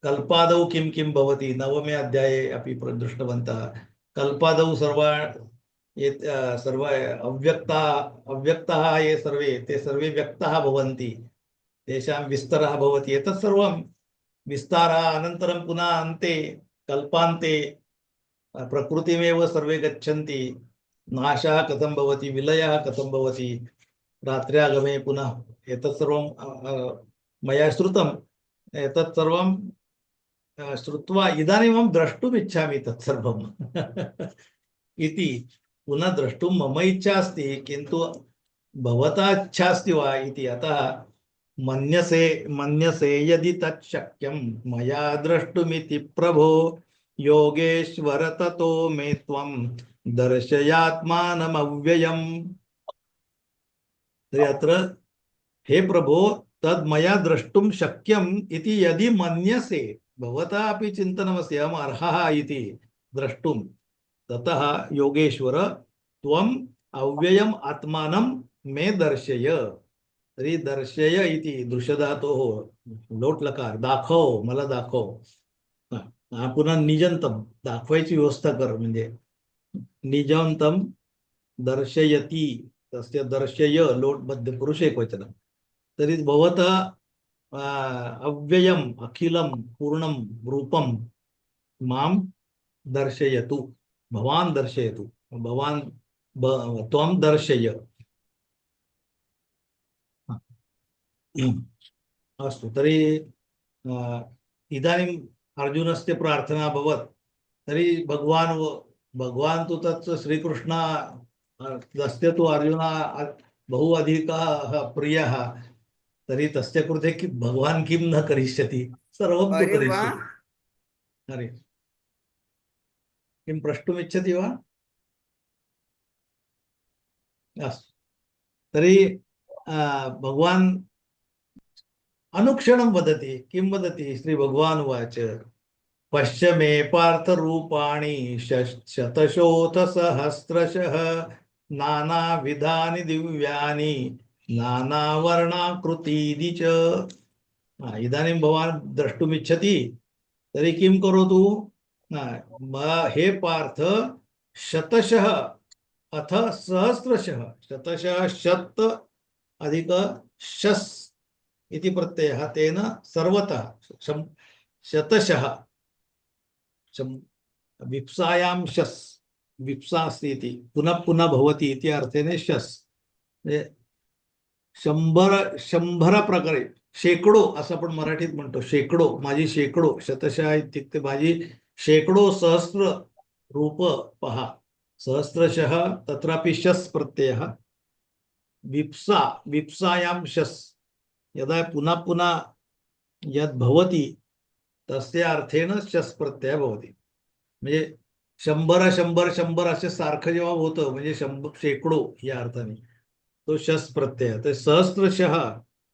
कल्पादौ किं किं भवति नवमे अध्याये अपि दृष्टवन्तः कल्पादौ सर्व अव्यक्ताः ये सर्वे ते सर्वे व्यक्ताः भवन्ति तेषां विस्तरः भवति एतत् सर्वं विस्तारः अनन्तरं पुनः अन्ते कल्पान्ते प्रकृतिमेव सर्वे गच्छन्ति नाशः कथं भवति विलयः कथं भवति रात्र्यागमे पुनः एतत् सर्वं मया श्रुतम् एतत् सर्वं श्रुत्वा इदानीमहं द्रष्टुम् इच्छामि तत्सर्वम् इति पुनः द्रष्टुं मम इच्छा अस्ति किन्तु भवता इच्छा अस्ति वा इति अतः मन्यसे यदि तत् शक्यं मया द्रष्टुमिति प्रभो योगेश्वर ततो मे त्वं दर्शयात्मानमव्ययम्। तर्हि अत्र हे प्रभो तद् मया द्रष्टुं शक्यम् इति यदि मन्यसे भवता अपि चिन्तनमस्ति अहम् अर्हः इति द्रष्टुं ततः योगेश्वर त्वम् अव्ययम् आत्मानं मे दर्शय। तरी दर्शय इति दृश्यधातोः लोट लकार दाखव मला दाखव पुन्हा निजंतम दाखवायची व्यवस्था कर म्हणजे निजंतम दर्शयती तस्य दर्शय लोट मध्य पुरुष एकवचन तरी भवतः अव्ययम् अखिलं पूर्णं रूपं मां दर्शयतु भवान् दर्शयतु भवान् त्वं दर्शय। अस्तु तर्हि इदानीम् अर्जुनस्य प्रार्थना अभवत् तर्हि भगवान् तु तत् श्रीकृष्ण तस्य तु अर्जुन बहु अधिकः प्रियः तर्हि तस्य कृते भगवान् किं न करिष्यति सर्वं तु करिष्यति। अरे किं प्रष्टुमिच्छति वा? अस्तु तर्हि भगवान् अनुक्षणं वदति किं वदति श्रीभगवान् उवाच पश्य मे पार्थरूपाणि शतशोऽथ सहस्रशः नानाविधानि दिव्यानि नानावर्णाकृतीनि च। इदानीं भवान् द्रष्टुमिच्छति तर्हि किं करोतु हे पार्थ शतशः अथ सहस्रशः शतशः शत अधिक शस् इति प्रत्ययः तेन सर्वतः शतशः विप्सायां शस् विप्सा अस्ति इति पुनः पुनः भवति इति अर्थेन शस् शंभर प्रकारे शेकडो असं आपण मराठीत म्हणतो शेकडो माझी शेकडो शतशः इत्युक्ते माझी शेकडो सहस्र रूप पहा सहस्रशः तत्रापि शस् प्रत्ययः विप्सा विप्सायां शस् यदा पुनः पुनः यद् भवति तस्य अर्थेन शस् प्रत्यय भवति म्हणजे शंभर शंभर शंभर असे सारखं जेव्हा होतं म्हणजे शेकडो या अर्थाने तो शस् प्रत्यय तर सहस्रशः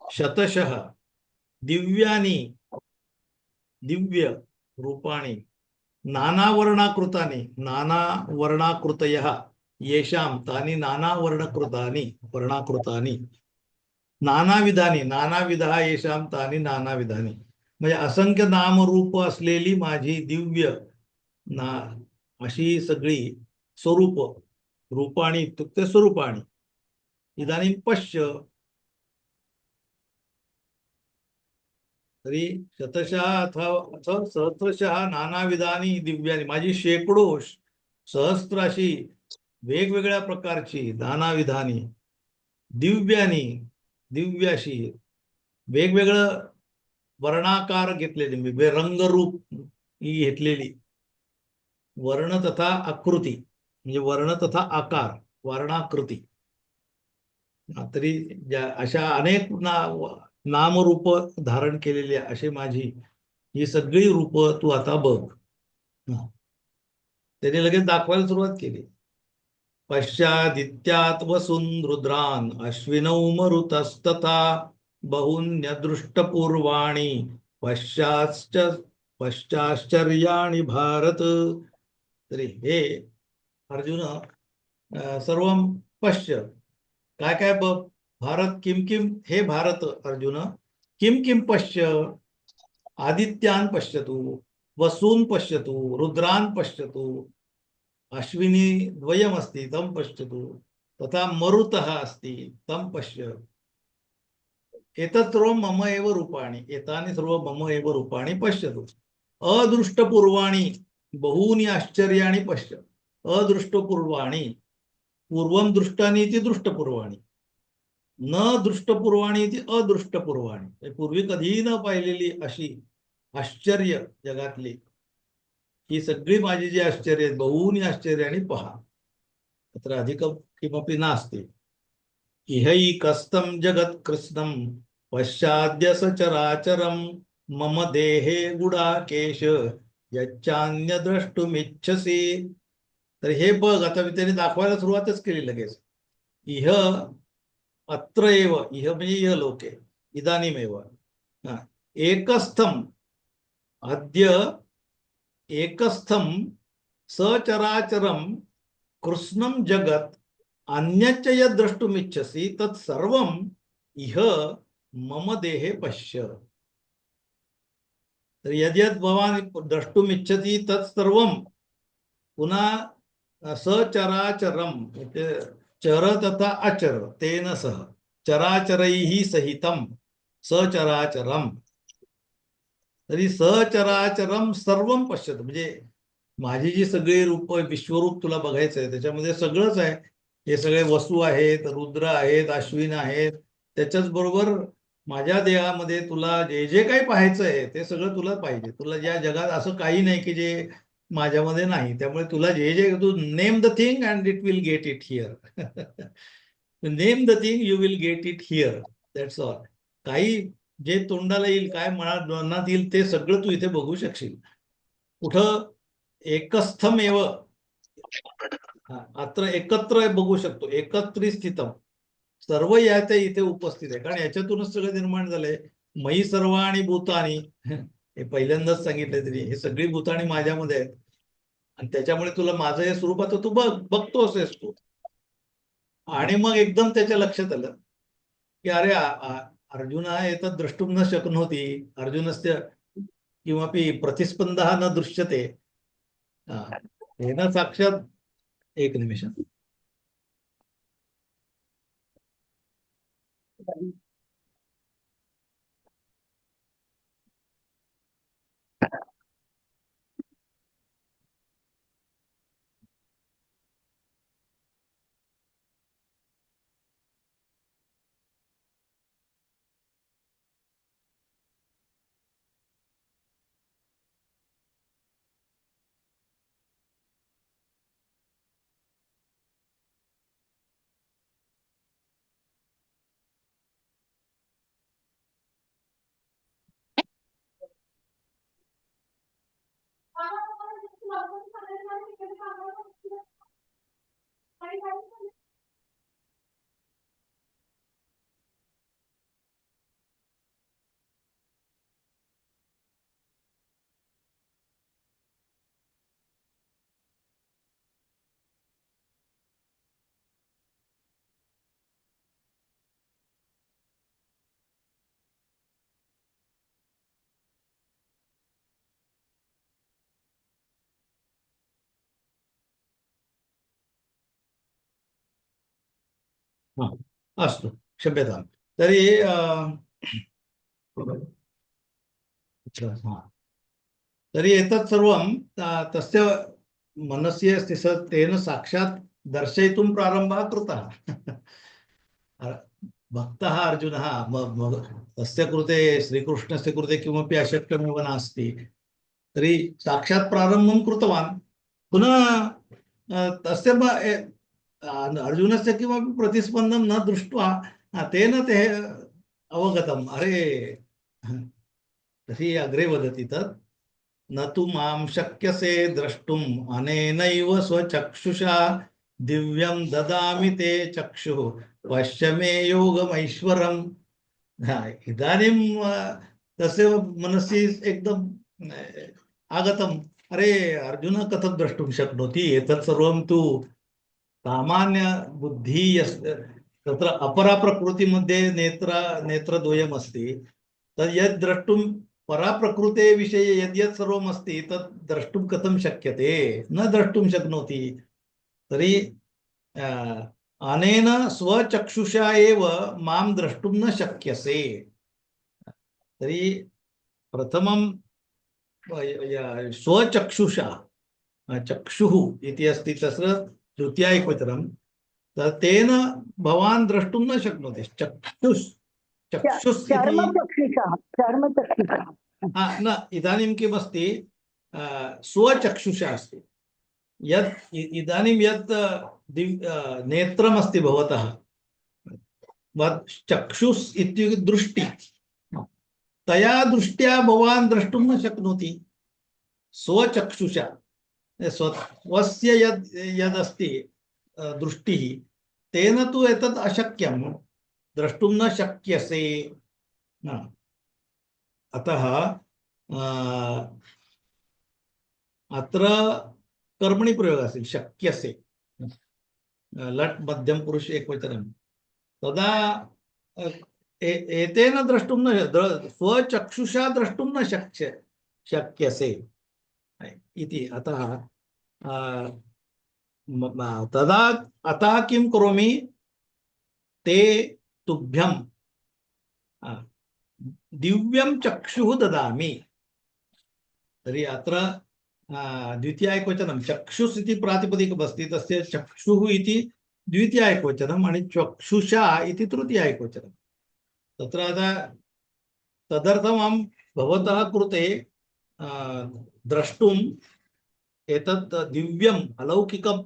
शतशः दिव्यानि दिव्य रूपाणि नानावर्णाकृतानि नानावर्णाकृतयः येषां तानि नानावर्णकृतानि वर्णाकृतानि नानाविधानी नानाविधा येषां तानि नानाविधानी म्हणजे असंख्य नामरूप असलेली माझी दिव्य अशी सगळी स्वरूप रूपाणी इत्युक्ते स्वरूपाणी इदानीं पश्य तरी शतशः अथवा सहस्रशः नानाविधानी दिव्यानी माझी शेकडो सहस्र अशी वेगवेगळ्या प्रकारची नानाविधानी दिव्यानी दिव्याशी वेगवेगळं वर्णाकार घेतलेली रंगरूप ही घेतलेली वर्ण तथा आकृती म्हणजे वर्ण तथा आकार वर्णाकृती तरी अशा अनेक नामरूप धारण केलेली अशी माझी ही सगळी रूप तू आता बघ। त्याने लगेच दाखवायला सुरुवात केली पश्चादित्यात् वसून् रुद्रान् अश्विनौ मरुतस्तथा बहुन्यदृष्टपूर्वाणि पश्चाश्च पश्चाश्चर्याणि भारत. तरी हे अर्जुन सर्वं पश्य, काय काय बघ भारत, किम किम, हे भारत अर्जुन, किम किम पश्य, आदित्यान पश्यतु, वसून पश्यतु, रुद्रान पश्यतु, अश्विनी द्वयमस्ति तं पश्यतु, तथा मरुतः अस्ति तं पश्य. एतत् सर्वं मम एव रूपाणि, एतानि सर्व मम एव रूपाणि पश्यतु. अदृष्टपूर्वाणि बहूनि आश्चर्याणि पश्य. अदृष्टपूर्वाणि, पूर्वं दृष्टानि इति दृष्टपूर्वाणि, न दृष्टपूर्वाणि इति अदृष्टपूर्वाणि. पूर्वी कधीही न पाहिलेली अशी आश्चर्य जगातली ही सगळी माझी जी आश्चर्य आहेत, बहूनि आश्चर्याणि पहा. तत्र अधिकं किमपि नास्ति. इहैकस्तं जगत्कृत्स्नं पश्चाद्य सचराचरं मम देहे गुडाकेश यच्चान्य द्रष्टुमिच्छसि. तर हे बघ, आता मी त्याने दाखवायला सुरुवातच केली लगेच. इह अत्र एव, इह म्हणजे इह लोके, इदानीमेव, एकस्थम अद्य एकस्थम सचराचरम कृष्णम जगत अन्यच्च यद् द्रष्टुमिच्छसि तत्सर्वम् इह मम देहे पश्य. तर यद्यद् भवान् द्रष्टुमिच्छति तत्सर्वं, पुन्हा सचराचरम, चर तथा अचर तेन सह, चराचरैः सहितं सचराचरम. तरी सहचराचरम सर्वम पश्यत, म्हणजे माझी जी सगळी रूप विश्वरूप तुला बघायचं आहे, त्याच्यामध्ये सगळंच आहे. हे सगळे वसू आहेत, रुद्र आहेत, अश्विन आहेत, त्याच्याच बरोबर माझ्या देहामध्ये तुला जे जे काही पाहायचं आहे ते सगळं तुला पाहिजे. तुला या जगात असं काही नाही की जे माझ्यामध्ये नाही. त्यामुळे तुला जे जे, तू name the thing and it will get it here. Name the thing you will get it here, that's all. काही जे तोंडाला येईल, काय मनात येईल ते सगळं तू इथे बघू शकशील. कुठं एकस्थमेव, अत्र एकत्र बघू शकतो, एकत्रित स्थितम, सर्व याच्या इथे उपस्थित आहे. कारण याच्यातूनच सगळं निर्माण झालंय. मयी सर्वाणि भूतानि, हे पहिल्यांदाच सांगितलंय तरी, हे सगळी भूतानी माझ्यामध्ये आहेत. आणि त्याच्यामुळे तुला माझं हे स्वरूप आता तू बघतोस तू. आणि मग एकदम त्याच्या लक्षात आलं की अरे अर्जुना एतत् द्रष्टुं न शक्नोति, अर्जुनस्य किमपि प्रतिस्पन्दः न दृश्यते. येन साक्षात, एक निमिषं. अस्तु, क्षम्यतां. तर्हि तर्हि एतत् सर्वं तस्य मनसि अस्ति, तेन साक्षात् दर्शयितुं प्रारम्भः कृतः. भक्तः अर्जुनः, तस्य कृते, श्रीकृष्णस्य कृते किमपि अशक्यमेव नास्ति. तर्हि साक्षात् प्रारम्भं कृतवान्. पुनः तस्य अर्जुनस्य किमपि प्रतिस्पन्दं न दृष्ट्वा तेन ते अवगतम्, अरे, तर्हि अग्रे वदति तत्, न तु मां शक्यसे द्रष्टुम् अनेनैव स्वचक्षुषा दिव्यं ददामि ते चक्षुः पश्य मे योगमैश्वरम्. इदानीं तस्य मनसि एकदम आगतम्, अरे अर्जुन कथं द्रष्टुं शक्नोति, एतत् सर्वं तु सामान्य बुद्धिः तत्र अपरा प्रकृतिमध्ये नेत्रद्वयमस्ति, तद् यद् द्रष्टुं परा प्रकृते विषये यद्यत् सर्वम् अस्ति तत् द्रष्टुं कथं शक्यते, न द्रष्टुं शक्नोति। तर्हि अनेन स्वचक्षुषा एव मां द्रष्टुं न शक्यसे। तर्हि प्रथमं स्वचक्षुषा, चक्षुः इति अस्ति तस्य तृतीया एकवचनं, तेन भवान् द्रष्टुं न शक्नोति। चक्षुष चक्षुष इति चर्मचक्षुषः चर्मचक्षुषः न, इदानीं किमस्ति, स्वचक्षुषा अस्ति। यत् इदानीं यत् नेत्रमस्ति भवतः, चक्षुष इत्युक्ते दृष्टि, तया दृष्ट्या भवान् द्रष्टुं न शक्नोति। स्वचक्षुषा स्वस्य यदस्ति दृष्टिः, तेन तु एतत् अशक्यं, द्रष्टुं न शक्यसे। अतः अत्र कर्मणि प्रयोगः अस्ति, शक्यसे, लट् मध्यम पुरुष एकवचनं। तदा एतेन द्रष्टुं न, स्वचक्षुषा द्रष्टुं न शक्यसे इति। अतः तदा अतः किं करोमि, ते तुभ्यं दिव्यं चक्षुः ददामि। तर्हि अत्र द्वितीया एकवचनं चक्षुष इति प्रातिपदिकमस्ति, तस्य चक्षुः इति द्वितीया एकवचनम् आणि चक्षुषा इति तृतीया एकवचनं। तत्र तदर्थम् अहं भवतः कृते द्रष्टुम् एतत् दिव्यम् अलौकिकं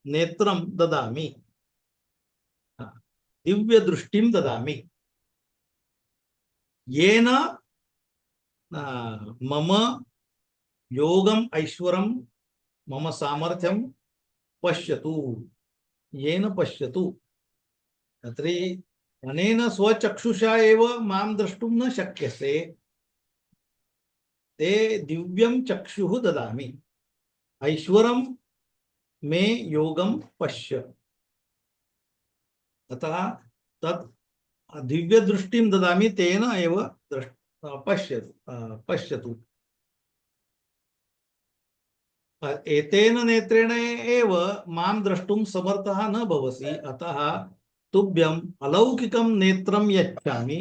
नेत्रं ददामि, दिव्यदृष्टिं ददामि, येन मम योगम् ऐश्वरं मम सामर्थ्यं पश्यतु, येन पश्यतु। तर्हि अनेन स्वचक्षुषा एव मां द्रष्टुं न शक्यसे, ते दिव्यं चक्षुः ददामि, ऐश्वरं मे योगं पश्य। अतः तत् दिव्यदृष्टिं ददामि, तेन एव पश्यतु। एतेन नेत्रेण एव मां द्रष्टुं समर्थः न भवसि, अतः तुभ्यम् अलौकिकं नेत्रं यच्छामि,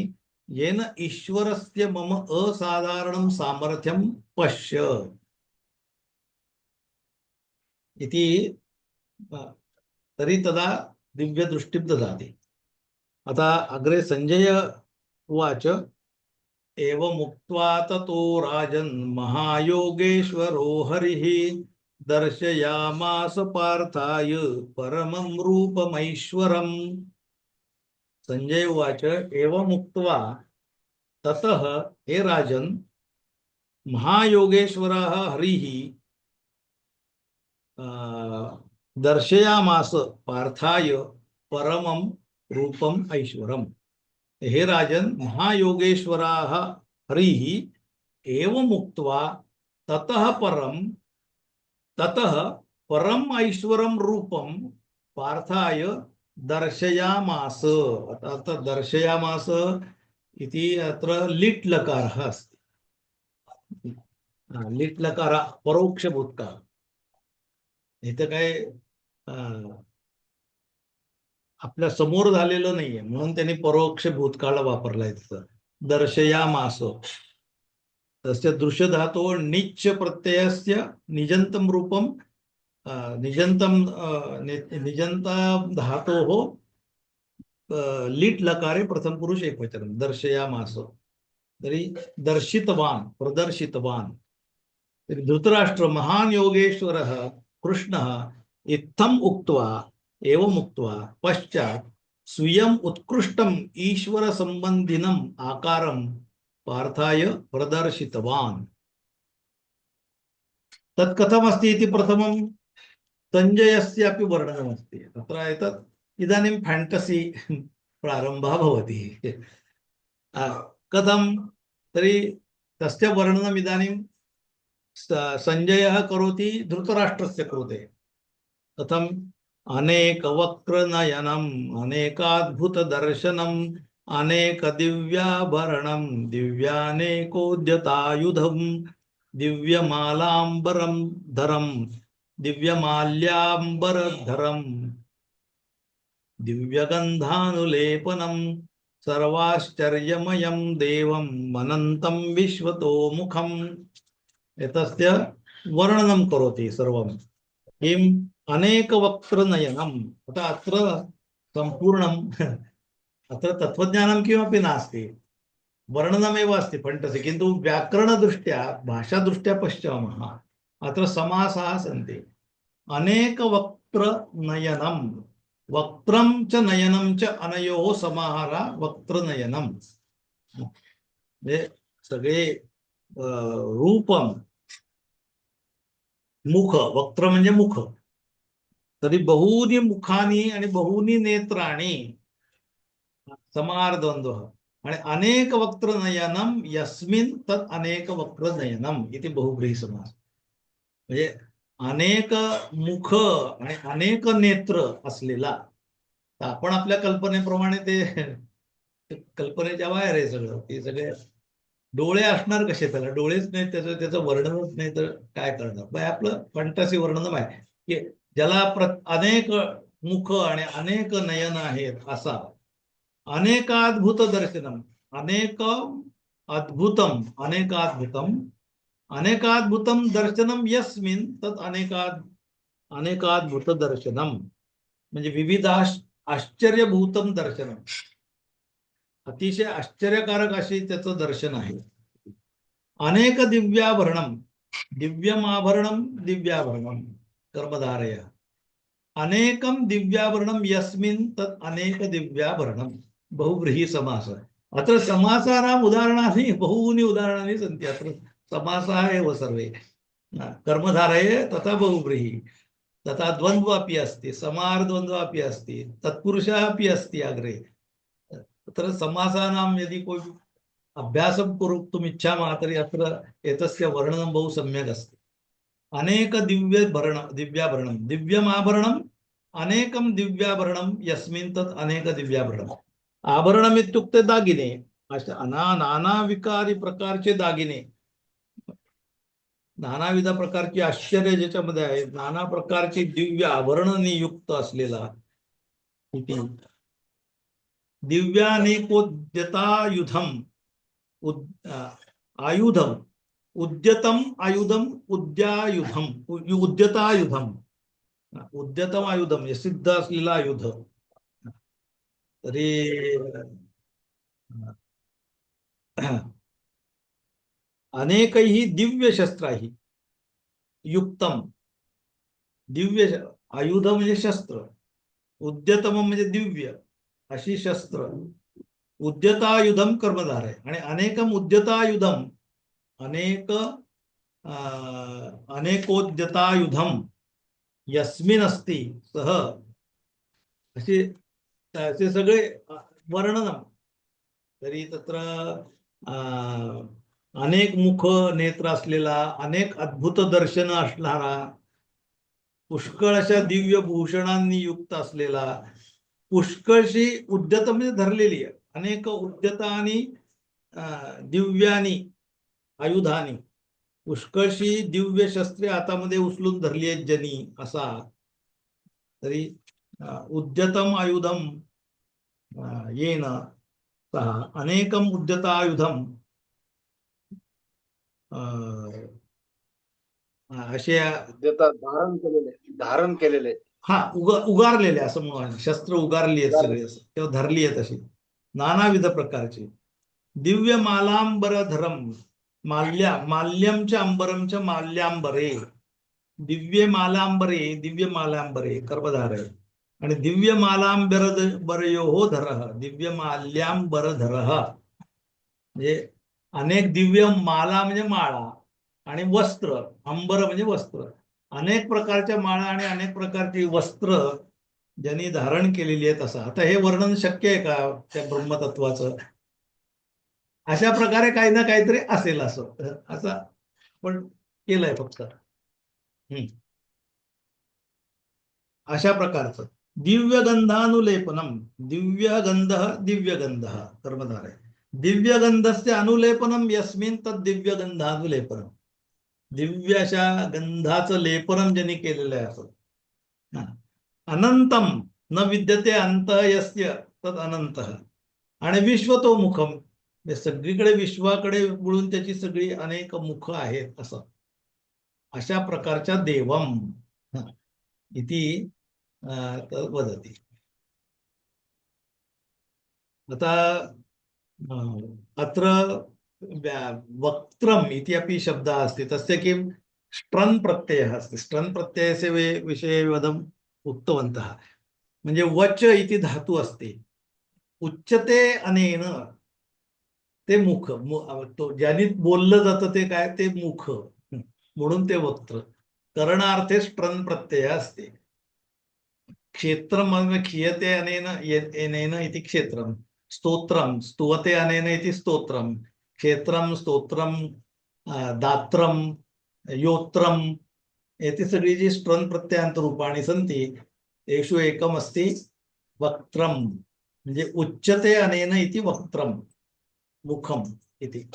येन ईश्वरस्य मम असाधारणं सामर्थ्यं पश्य इति। तर्हि तदा दिव्यदृष्टिं ददाति। अतः अग्रे संजय उवाच, एवमुक्त्वा ततो राजन् महायोगेश्वरो हरिः दर्शयामास पार्थाय परमं रूपमैश्वरम्। संजय उवाच, एवमुक्त्वा ततः हे राजन् महायोगेश्वरः हरिः दर्शयामास पार्थाय परमं रूपम ऐश्वरम। हे राजन, महायोगेश्वराः हरिः एवं उक्त्वा ततः परम ऐश्वरम रूपम पार्थाय दर्शयामास। अतः दर्शयामास इति अत्र लिट् लकारः अस्ति। लिट् लकार परोक्ष भूतकाळ, इथं काय आपल्या समोर झालेलं नाहीये, म्हणून त्यांनी परोक्ष भूतकाळ वापरलाय तिथं। दर्शयामास तस्य दृश्य धातो निच्च प्रत्ययस्य निजंतम रूपम, निजंता धातोः लिट् लकारे प्रथम पुरुष एकवचनं दर्शयामास। तर्हि दर्शितवान्, प्रदर्शितवान्। तर्हि धृतराष्ट्र महान् योगेश्वरः कृष्णः इत्थम् उक्त्वा एवम् उक्त्वा पश्चात् स्वीयम् उत्कृष्टम् ईश्वर संबंधिनम् आकारं पार्थाय प्रदर्शितवान्। तत् कथमस्ति इति प्रथमं संजयस्यापि वर्णनमस्ति। तत्र एतत् इदानीं फैंटसी प्रारम्भः भवति। कथं तरी तस्य वर्णनम् इदानीं संजयः करोति धृतराष्ट्रस्य कृते कथम् अनेकवक्त्रनयनम् अनेकाद्भुतदर्शनम् अनेकदिव्याभरणं दिव्यानेकोद्यतायुधं दिव्यमालाम्बरं धरं दिव्यमाल्याम्बरधरं दिव्यगन्धानुलेपनं सर्वाश्चर्यमयं देवम् अनन्तं विश्वतोमुखम् एतस्य वर्णनं करोति सर्वं किम् अनेकवक्त्रनयनम् अतः अत्र सम्पूर्णम् अत्र तत्त्वज्ञानं किमपि नास्ति वर्णनमेव अस्ति फण्टसि किन्तु व्याकरणदृष्ट्या भाषादृष्ट्या पश्यामः अत्र समासाः सन्ति अनेकवक्त्रनयनं वक्त्रं च नयनं च अनयोः समाहारः वक्त्रनयनं हे सगळे रूपम मुख वक्त्र म्हणजे मुख तरी बहूनी मुखानी आणि बहूनी नेत्राणी समाहारद्वन्द्वः आणि अनेक वक्त्रनयनं यस्मिन् तत् अनेक वक्त्रनयनम् इति बहुव्रीहि समास म्हणजे अनेक मुख आणि अनेक नेत्र असलेला तर आपण आपल्या कल्पनेप्रमाणे ते कल्पनेच्या बाहेर आहे सगळं ते सगळे डोळे असणार कसे त्याला डोळेच नाही त्याचं वर्णनच नाही तर काय करणार बाय आपलं फंटासी वर्णन आहे की ज्याला अनेक मुख आणि अनेक नयन आहेत असा अनेकाद्भुत दर्शनम अनेक अद्भुतम अनेकाद्भुतम दर्शनम यस्मिन तत् अनेकाद्भुत दर्शनम म्हणजे विविध आश्चर्यभूतम दर्शनम अतिशय आश्चर्यकारक अशी त्याचं दर्शन आहे अनेक दिव्याभरणम दिव्याभरणम कर्मधारय अनेकम दिव्याभरणम यस्मिन् तत् अनेक दिव्याभरणम बहुव्रीहि समास अत्र समासानाम् उदाहरणानि बहूनि उदाहरणानि सन्ति अत्र समासाः एव सर्वे कर्मधारये तथा बहुव्रीहि तथा द्वन्द्व अपि अस्ति समाहारद्वन्द्व अपि अस्ति तत्पुरुषः अपि अस्ति अग्रे तत्र समासानां यदि कोई अभ्यासं कर्तुम् इच्छामः तर्हि अत्र एतस्य वर्णनं बहु सम्यक् अस्ति अनेक दिव्याभरणं दिव्यमाभरणम् अनेकं दिव्याभरणं यस्मिन् तत् अनेक दिव्याभरणम् आभरणम् इत्युक्ते दागिने नाना विकारी प्रकारचे दागिने नानाविध प्रकारची आश्चर्य ज्याच्यामध्ये आहेत नाना प्रकारची दिव्य आभरणांनी युक्त असलेला दिव्यानेकोद्यतायुधम आयुधम उद्यतम आयुधम उद्यतायुधम उद्यतम आयुधम हे सिद्ध असलेला आयुध तरी अनेकैहि दिव्य शस्त्राहि युक्तम दिव्य आयुध म्हणजे शस्त्र उद्यतम म्हणजे दिव्य अशी शस्त्र उद्यतायुधम कर्मधार आहे आणि अनेकम उद्यतायुधम अनेकोद्यतायुधम यस्मिन अस्ति सह असे त्याचे सगळे वर्णन तरी तत्र अनेक मुख नेत्र असलेला अनेक अद्भुत दर्शन असणारा पुष्कळ अशा दिव्य भूषणांनी युक्त असलेला पुष्कळशी उद्यत म्हणजे धरलेली आहे अनेक उद्यता आणि दिव्यानी आयुधानी पुष्कळशी दिव्य शस्त्रे हातामध्ये उचलून धरली आहेत जनी असा तरी उद्यतम आयुधम येन सह अनेकम उद्यतायुधम असे धारण केलेले हा उगारलेले असं म्हणून शस्त्र उगारली आहेत सगळे तेव्हा धरली आहेत अशी नानाविध प्रकारची दिव्य मालांबरधरम माल्यमच्या अंबरमच्या माल्यांबरे दिव्य मालांबरे कर्मधार आहे आणि दिव्य मालांबरयोः धरः दिव्य माल्यांबरधरः म्हणजे अनेक दिव्य माला म्हणजे माळा आणि वस्त्र अंबर म्हणजे वस्त्र अनेक प्रकारच्या माळा आणि अनेक प्रकारची वस्त्र ज्यांनी धारण केलेली आहेत असं आता हे वर्णन शक्य आहे का त्या ब्रह्मतत्वाचं अशा प्रकारे काही ना काहीतरी असेल असं पण केलंय फक्त. अशा प्रकारचं दिव्यगंधानुलेपनम. दिव्यगंध दिव्यगंध कर्मधार आहे. दिव्यगंधस्य अनुलेपनम यस्मिन तद दिव्यगंधानुलेपनम. दिव्य अशा गंधाचं लेपनम ज्यांनी केलेलं आहे असं. अनंतम न विद्यते अंत यस्य तद अनंत. आणि विश्वतोमुखम, सगळीकडे विश्वाकडे मिळून त्याची सगळी अनेक मुख आहेत असं. अशा प्रकारच्या देवम इति वदति. आता अत्र वक्त्रम इति अपि शब्दः अस्ति. तस्य किं स्ट्रन् प्रत्ययः अस्ति. स्ट्रन् प्रत्ययस्य विषये वदम् उक्तवन्तः. म्हणजे वच इति धातु अस्ति. उच्चते अनेन, ते मुख, तो ज्याने बोललं जातं ते काय, ते मुख, म्हणून ते वक्त्र. करणार्थे स्ट्रन् प्रत्यय असते. क्षेत्रम क्षीयते अनेन येनेन इति क्षेत्रम. स्तोत्रम स्तुवते अनेन इति स्तोत्रम. क्षेत्रम स्तोत्रम दात्रम योत्रम एते सगळी जी स्ट्रन् प्रत्ययान्त रूपाणि सन्ति तेषु एकम् अस्ति वक्त्रम. म्हणजे उच्यते अनेन इति वक्त्रम मुखम इति.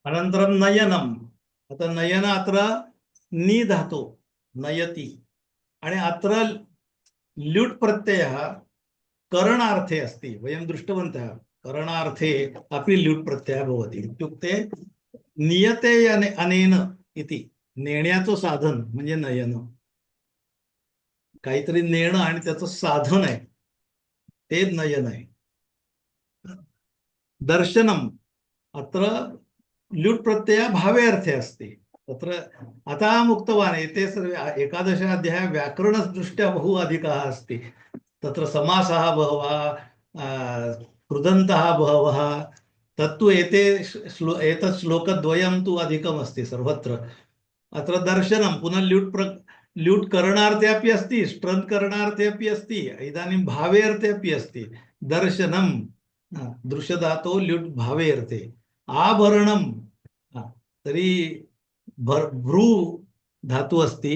अनन्तरं नयनम. आता नयन अत्र नि धातु नयति, आणि अत्र ल्युट् प्रत्ययः करणार्थे अस्ति. वयं दृष्टवन्तः करणार्थे अपि ल्युट् प्रत्ययः भवति. इत्युक्ते नियते अनेन इति, नेण्याचं साधन म्हणजे नयन. काहीतरी नेणं आणि त्याचं साधन आहे ते नयन आहे. दर्शनम अत्र ल्युट् प्रत्यय भावे अर्थे अस्ति. तत्र अतः मुक्तवान् एते सर्वे 11 अध्याय व्याकरणदृष्ट्या बहु अधिकः अस्ति. तत्र समासः बहवः, कृदन्तः बहवः. तत्तु एतत् श्लोकद्वयं तु अधिकमस्ति सर्वत्र. अत्र दर्शनं पुनः ल्युट् करणार्थे अपि अस्ति, स्ट्रन् करणार्थे अपि अस्ति, इदानीं भावे अर्थे अपि अस्ति. दर्शनं दृश्यधातौ ल्युट् भावे अर्थे. आभरणं तर्हि भ्रू धातु अस्ति.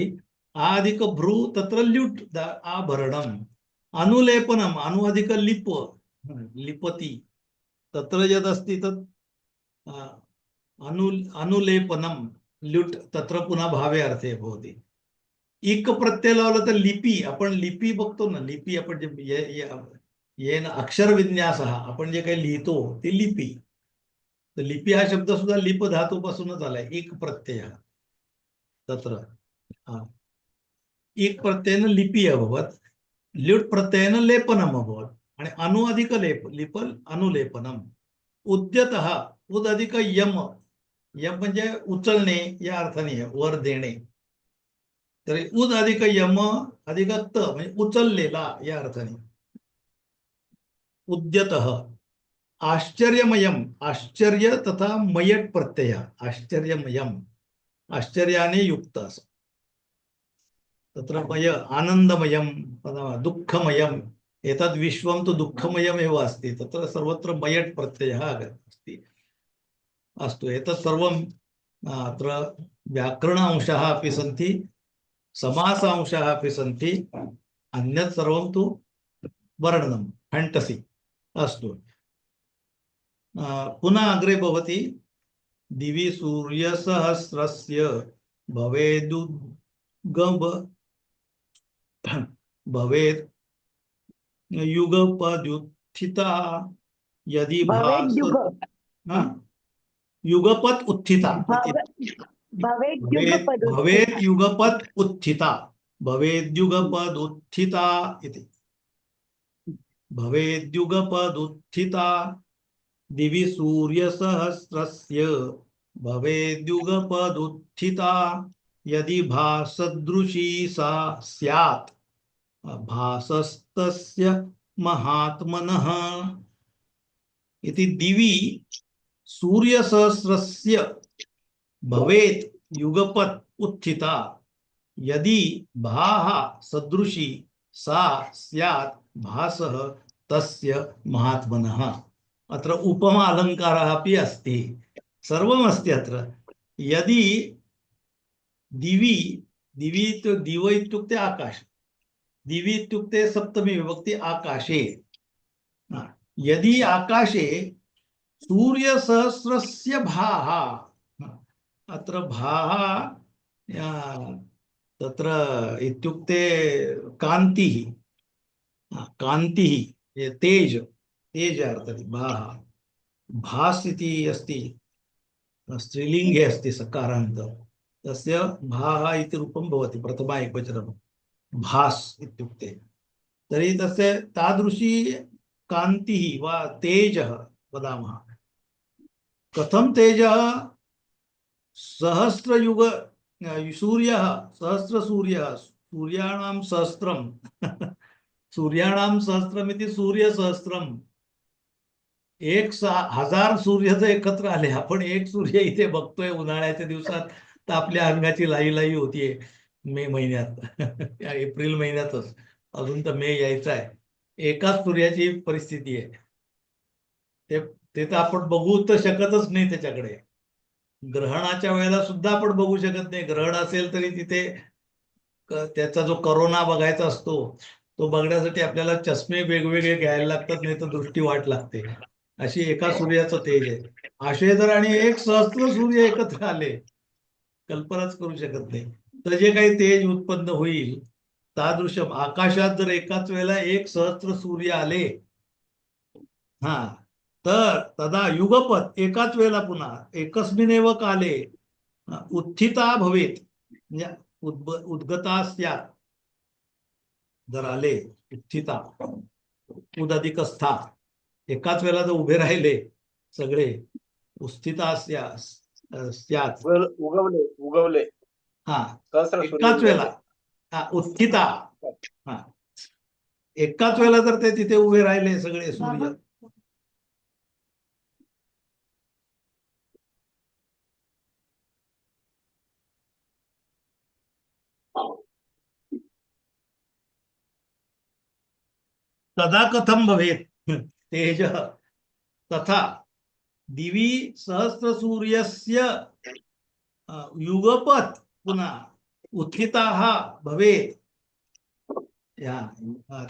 आदिक भ्रू तत्र ल्युट् आभरणम्. अनुलेपनम् अनु अधिक लिप लिपति, तत्र यदस्ति तत् अनुलेपनं ल्युट् तत्र पुन्हा भावे अर्थे भवति. इक प्रत्यय लावला तर लिपी, आपण लिपी बघतो ना, लिपी आपण जे येन अक्षर विन्यासः आपण जे काही लिहितो ते लिपी. तर लिपी हा शब्द सुद्धा लिप धातूपासूनच आलाय. एक प्रत्यय तत्र एक प्रत्ययनं लिपी अभवत्, ल्युट् प्रत्ययनं लेपनम अभवत्, आणि अनु अधिक लिप अनुलेपनम. उद्यतः उद अधिक यम, यम म्हणजे उचलणे या अर्थाने, वर देणे. तर उद अधिक यम अधिक त म्हणजे उचललेला या अर्थाने. उद्यतः. आश्चर्यमयम, आश्चर्य तथा मयट प्रत्यय, आश्चर्यमयम आश्चर्याने युक्त असं. तत्र मय आनंदमयम दुःखमयम, एतद् विश्वं तु दुःखमयमेव अस्ति. तत्र सर्वत्र मयट प्रत्ययः अस्ति. अस्तु, एतत् सर्वं अत्र व्याकरण अंशाः अपि सन्ति, समास अंशाः अपि सन्ति, अन्यत् सर्वं तु वर्णनं फैंटसी. अस्तु, पुनः अग्रे भवति. दिवि सूर्यसहस्रस्य भवेत् युगपदुत्थिता यदि युगपत् उत्थिता. भवेत् युगपत् उत्थिता, भवेद्युगपद उत्थिता इति. भवेद्युगपद उत्थिता दिवि सूर्यसहस्रस्य भवेद्युगपदुत्थिता यदि भासदृशी सा स्यात् भासस्तस्य महात्मनः इति दिवि सूर्यसहस्रस्य भवेत् युगपत् उत्थिता यदि भाः सदृशी सा स्यात् भासः तस्य महात्मनः। अत्र उपमा अलङ्कारः अपि अस्ति, सर्वमस्ति अत्र। यदि दिवि दिवि दिव इत्युक्ते आकाश, दिवि इत्युक्ते सप्तमी विभक्ति आकाशे। यदि आकाशे सूर्यसहस्रस्य भाः, अत्र भाः तत्र इत्युक्ते कान्तिः, कान्तिः तेज अर्थात् भाः। भास् इति अस्ति, स्त्रीलिङ्गे अस्ति सकारान्त, तस्य भाः इति रूपं भवति प्रथमा एकवचनं भास् इत्युक्ते। तर्हि तस्य तादृशी कान्तिः वा तेजः वदामः। कथं तेजः? सहस्रयुग सूर्यः, सहस्रसूर्यः, सूर्याणां सहस्रं सूर्याणां सहस्रम इति सूर्यसहस्रम। 1000 सूर्य जर एकत्र आले, आपण एक सूर्य इथे बघतोय उन्हाळ्याच्या दिवसात, तर आपल्या अंगाची लाई होतीये मे महिन्यात या एप्रिल महिन्यातच, अजून तर मे यायचा आहे, एकाच सूर्याची परिस्थिती आहे। ते तर आपण बघू तर शकतच नाही त्याच्याकडे। ग्रहणाच्या वेळेला सुद्धा आपण बघू शकत नाही। ग्रहण असेल तरी तिथे त्याचा जो करोना बघायचा असतो, तो बघण्यासाठी आपल्याला चष्मे वेगवेगळे घ्यायला लागतात, नाही तर दृष्टी वाट लागते। अशी एका सूर्याचं तेज आहे। असे जर आणि 1 सहस्त्र सूर्य एकत्र आले, कल्पनाच करू शकत नाही। तर जे काही तेज उत्पन्न होईल तादृशम आकाशात जर एकाच वेळेला 1 सहस्त्र सूर्य आले, तर तदा युगपत एकाच वेळेला पुन्हा एकस्मिनेव काले उत्थिता भवेत, म्हणजे उद्गता स्यात् जर आले, उत्थिता उदधिकस्था, एकाच वेळेला जर उभे राहिले सगळे, उत्थिता स्यात् उगवले एकाच वेळेला उत्थिता, एकाच वेळेला जर ते तिथे उभे राहिले सगळे सूर्य, तदा कथं भवेत् तेज तथा दिवि सहस्रसूर्यस्य युगपत् पुनः उत्थिताः भवेत्।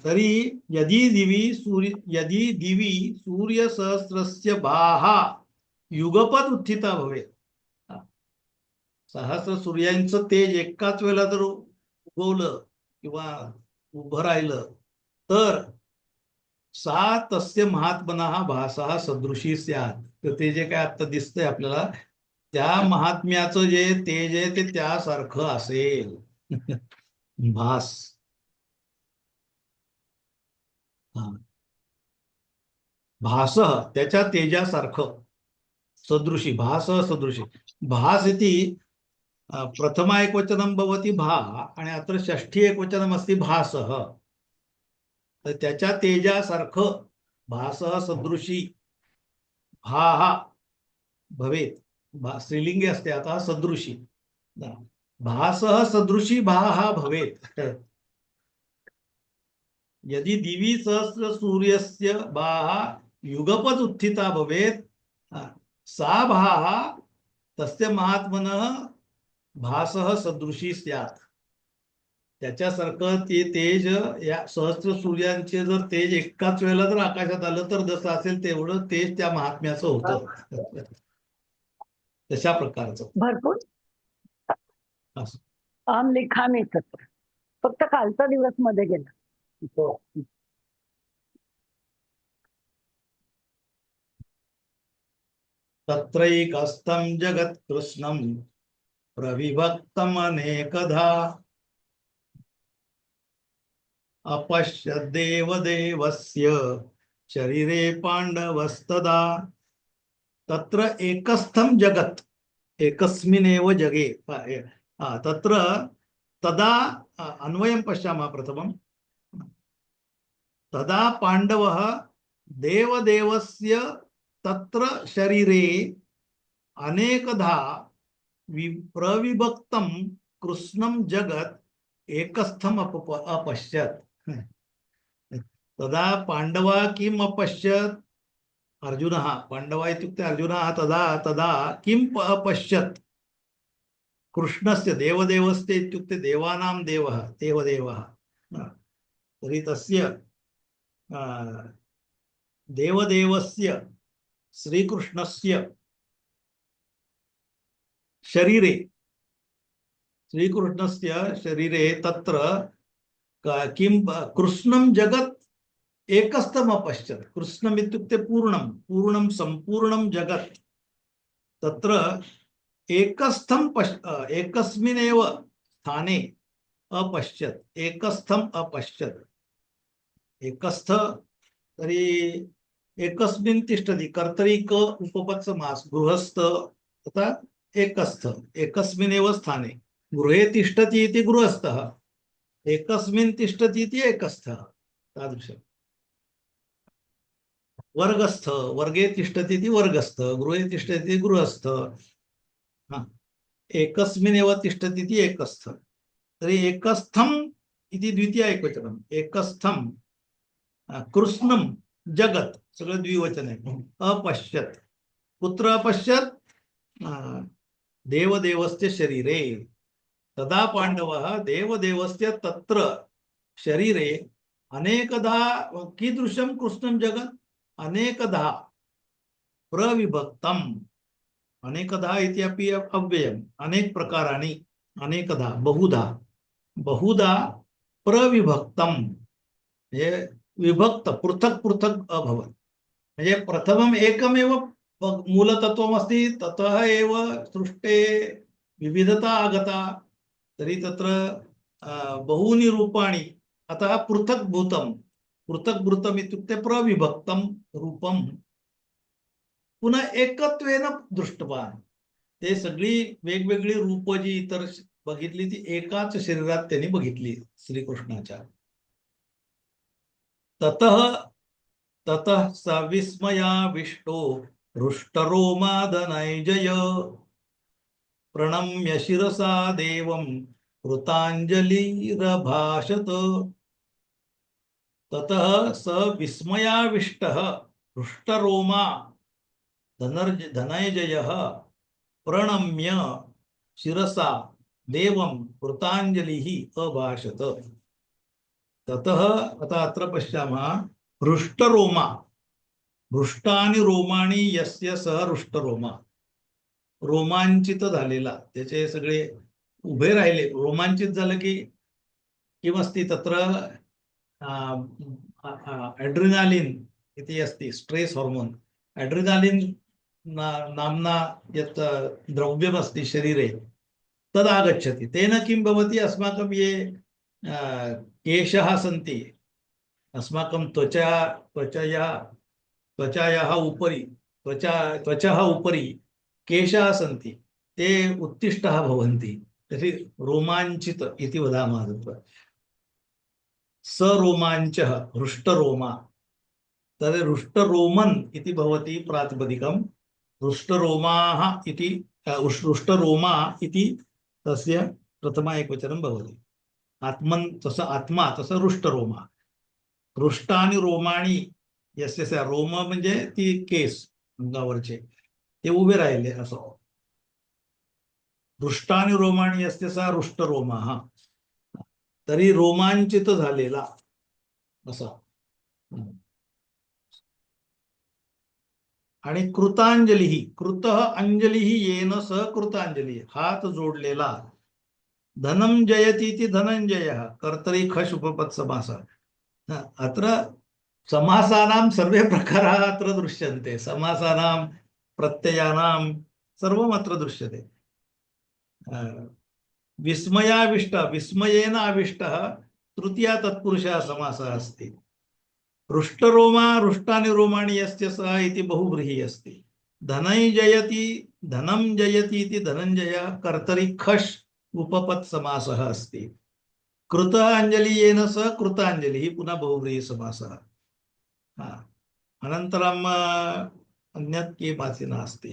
तर्हि यदि दिवि सूर्यसहस्रस्य भाः युगपत् उत्थिता भवेत्, सहस्र सूर्यांचं तेज एकाच वेळेला जर उगवलं किंवा उभं राहिलं, तर सा तस्य महात्मनः भासः सदृशी स्यात्। तर ते जे काय आता दिसतंय आपल्याला, त्या महात्म्याचं जे तेज आहे ते त्यासारखं असेल। भास, भासः त्याच्या तेजासारखं, सदृशी, भासः सदृशी। भास इति प्रथमा एकवचनं भवति भा, आणि अत्र षष्ठी एकवचनम् अस्ति भासः। तर त्याच्या तेजासारखं भासः सदृशी भाः भवेत्, स्त्रीलिंगे असते आता सदृशी, भासः सदृशी भाः भवेत्। यदि दिवि सहस्र सूर्यस्य भाः युगपत् उत्थिता भवेत्, सा भाः तस्य महात्मनः भासः सदृशी स्यात्। त्याच्यासारखं ते तेज, या सहस्र सूर्यांचे जर तेज एकाच वेळेला जर आकाशात आलं, तर जसं असेल तेवढं तेज त्या महात्म्याचं होतं, तशा प्रकारचं भरपूर असं लिखाणीच, फक्त कालचा दिवस मध्ये गेला। तत्रैकस्थं जगत्कृष्णं प्रविभक्तमनेकधा अपश्यद्देवदेवस्य शरीरे पाण्डवस्तदा तत्र एकस्थं जगत् एकस्मिन्नेव जगे तत्र तदा अन्वयं पश्यामः प्रथमं तदा पाण्डवः देवदेवस्य तत्र शरीरे अनेकधा प्रविभक्तं कृष्णं जगत् एकस्थम् अपश्यत् तदा पाण्डवा किम् अपश्यत् अर्जुनः पाण्डवा इत्युक्ते अर्जुनः तदा किम् अपश्यत् कृष्णस्य देवदेवस्य इत्युक्ते देवानां देवः देवदेवः तर्हि तस्य देवदेवस्य श्रीकृष्णस्य शरीरे तत्र किं कृष्णं जगत् एकस्थम् अपश्यत् कृष्णम् इत्युक्ते पूर्णं सम्पूर्णं जगत् तत्र एकस्मिन्नेव स्थाने अपश्यत् एकस्थम् अपश्यत् एकस्थ तर्हि एकस्मिन् तिष्ठति कर्तरि क उपपद समास गृहस्थ तथा एकस्थ एकस्मिन्नेव स्थाने गृहे तिष्ठति इति गृहस्थः एकस्मिन् तिष्ठति इति एकस्थः तादृशम् वर्गस्थ वर्गे तिष्ठति इति वर्गस्थ गृहे तिष्ठति इति गृहस्थ एकस्मिन्नेव तिष्ठति इति एकस्थ तर्हि एकस्थम् इति द्वितीय एकवचनम् एकस्थं कृष्णं जगत् सगळं द्विवचन आहे अपश्यत् कुत्र अपश्यत् देवदेवस्य शरीरे तदा पाण्डवः देवदेवस्य तत्र शरीरे अनेकधा कीदृशं कृष्णं जगत् अनेकधा प्रविभक्तम् अनेकधा इति अपि अव्ययम् अनेक प्रकाराणि अनेकधा बहुधा प्रविभक्तम् हे विभक्त पृथक् पृथक् अभवत् म्हणजे प्रथमम् एकमेव मूलतत्त्वमस्ति ततः एव सृष्टे विविधता आगता तर्हि तत्र बहूनि रूपाणि अतः पृथक् इत्युक्ते प्रविभक्तं रूपं पुनः एकत्वेन दृष्टवान् ते सगळी वेगवेगळी रूप जी इतर बघितली ती एकाच शरीरात त्यांनी बघितली श्रीकृष्णाच्या ततः सविस्मयाविष्टो हृष्टरोमा धनञ्जय प्रणम्य शिरसा देवं कृताञ्जलिरभाषत ततः स विस्मयाविष्टः हृष्टरोमा धनञ्जयः प्रणम्य शिरसा देवं कृताञ्जलिः अभाषत ततः अत्र पश्यामः हृष्टरोमा हृष्टानि रोमाणी यस्य सह हृष्टरोमा रोमांचित झालेला त्याचे सगळे उभे राहिले रोमांचित झालं की किमस्ति तत्र एड्रिनालिन इति अस्ति स्ट्रेस हार्मोन एड्रिनालिन नाम्ना यत् द्रव्यमस्ति शरीरे तदागच्छति तेन किं भवति अस्माकं ये केशः सन्ति अस्माकं त्वचायाः उपरि केशाः सन्ति ते उत्तिष्ठाः भवन्ति तर्हि रोमाञ्चित इति वदामः तत्र सरोमाञ्चः हृष्टरोमा तर्हि हृष्टरोमन् इति भवति प्रातिपदिकं हृष्टरोमाः इति हृष्टरोमा इति तस्य प्रथमा एकवचनं भवति आत्मन तसं आत्मा तसं हृष्टरोमा हृष्टानि रोमाणी यस्य रोम म्हणजे ती केस अंगावरचे ते उभे राहिले असं हृष्टानि रोमाणी यस्य सा हृष्टरोमाः तरी रोमांचित झालेला असा आणि कृतांजली कृतः अंजली येन सह कृतांजली हात जोडलेला धनंजयती धनंजयः कर्तरी खश उपपद समास अत्र समासानां सर्वे प्रकाराः अत्र दृश्यन्ते समासानां प्रत्ययानां सर्वम् अत्र दृश्यते विस्मयाविष्ट विस्मयेन आविष्टः तृतीया तत्पुरुषः समासः अस्ति हृष्टरोमा हृष्टानि रोमाणि यस्य सः इति बहुव्रीहि अस्ति धनै जयति धनं जयति इति धनञ्जय कर्तरि खश् उपपत् समासः अस्ति। कृत अंजलि येन सह कृतांजलिः पुनः बहुव्रीहि समासः। अनन्तरं अन्यत् किमपि नास्ति।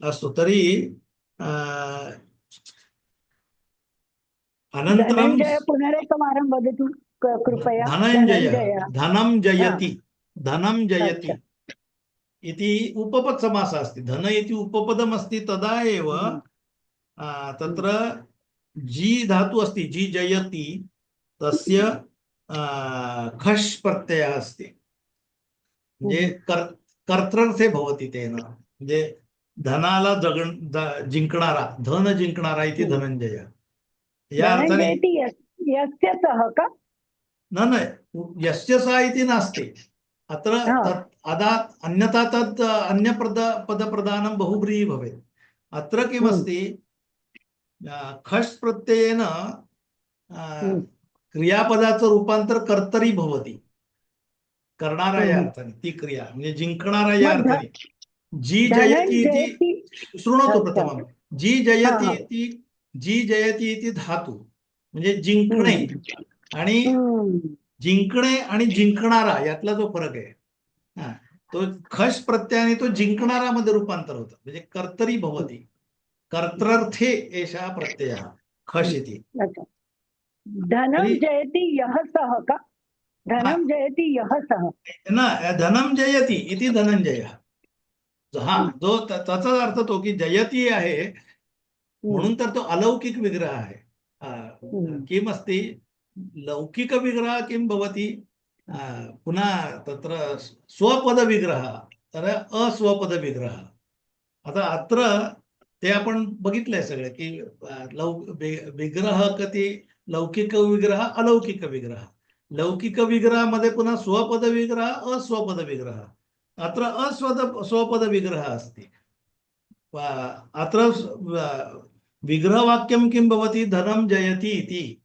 अस्तु तर्हि अनन्तरं धनञ्जय पुनरेकवारं वदतु कृपया। धनञ्जय धनञ्जय। धनं जयति धनं जयति अच्छा। इति उपपत् समासः अस्ति। धन इति उपपदमस्ति तदा एव तत्र जी धातु अस्ति जी जयति तस्य खश् प्रत्ययः अस्ति म्हणजे कर्तृर्थे भवति तेन म्हणजे धनाला जिंकणारा धन जिंकणारा इति धनंजय या अर्थाने धनञ्जयति यस्य सः का न यस्य सः इति नास्ति अत्र अदा अन्यथा तत् पदप्रधानं बहुव्रीहि भवेत्। अत्र किमस्ति खश् प्रत्ययेन क्रियापदाचं रूपांतर कर्तरी भवति करणारा या अर्थाने ती क्रिया म्हणजे जिंकणारा या अर्थाने जी जयति इति शृणोतु प्रथमं जी जयति इति धातु म्हणजे जिंकणे आणि जिंकणारा यातला जो फरक आहे तो खश प्रत्ययाने तो जिंकणारा मध्ये रूपांतर होतं म्हणजे कर्तरी भवति कर्तृर्थे एषः प्रत्ययः खश इति। धनं जयति यः सः का धनं जयति यः सः न धनं जयति इति धनंजयः जो त्याचा अर्थ तो की जयती आहे म्हणून तर तो अलौकिक विग्रह आहे। किम अस्ति लौकिक विग्रह किं भवति पुनः तत्र स्वपद विग्रह तर अस्वपद विग्रह। आता अत्र ते आपण बघितलंय सगळं की विग्रह कधी लौकिक विग्रह अलौकिक विग्रह लौकिक विग्रहामध्ये पुन्हा स्वपद विग्रह अस्वपद विग्रह अत्र स्वपद विग्रह अस्ति। अत्र विग्रहवाक्यं किं भवति धनं जयति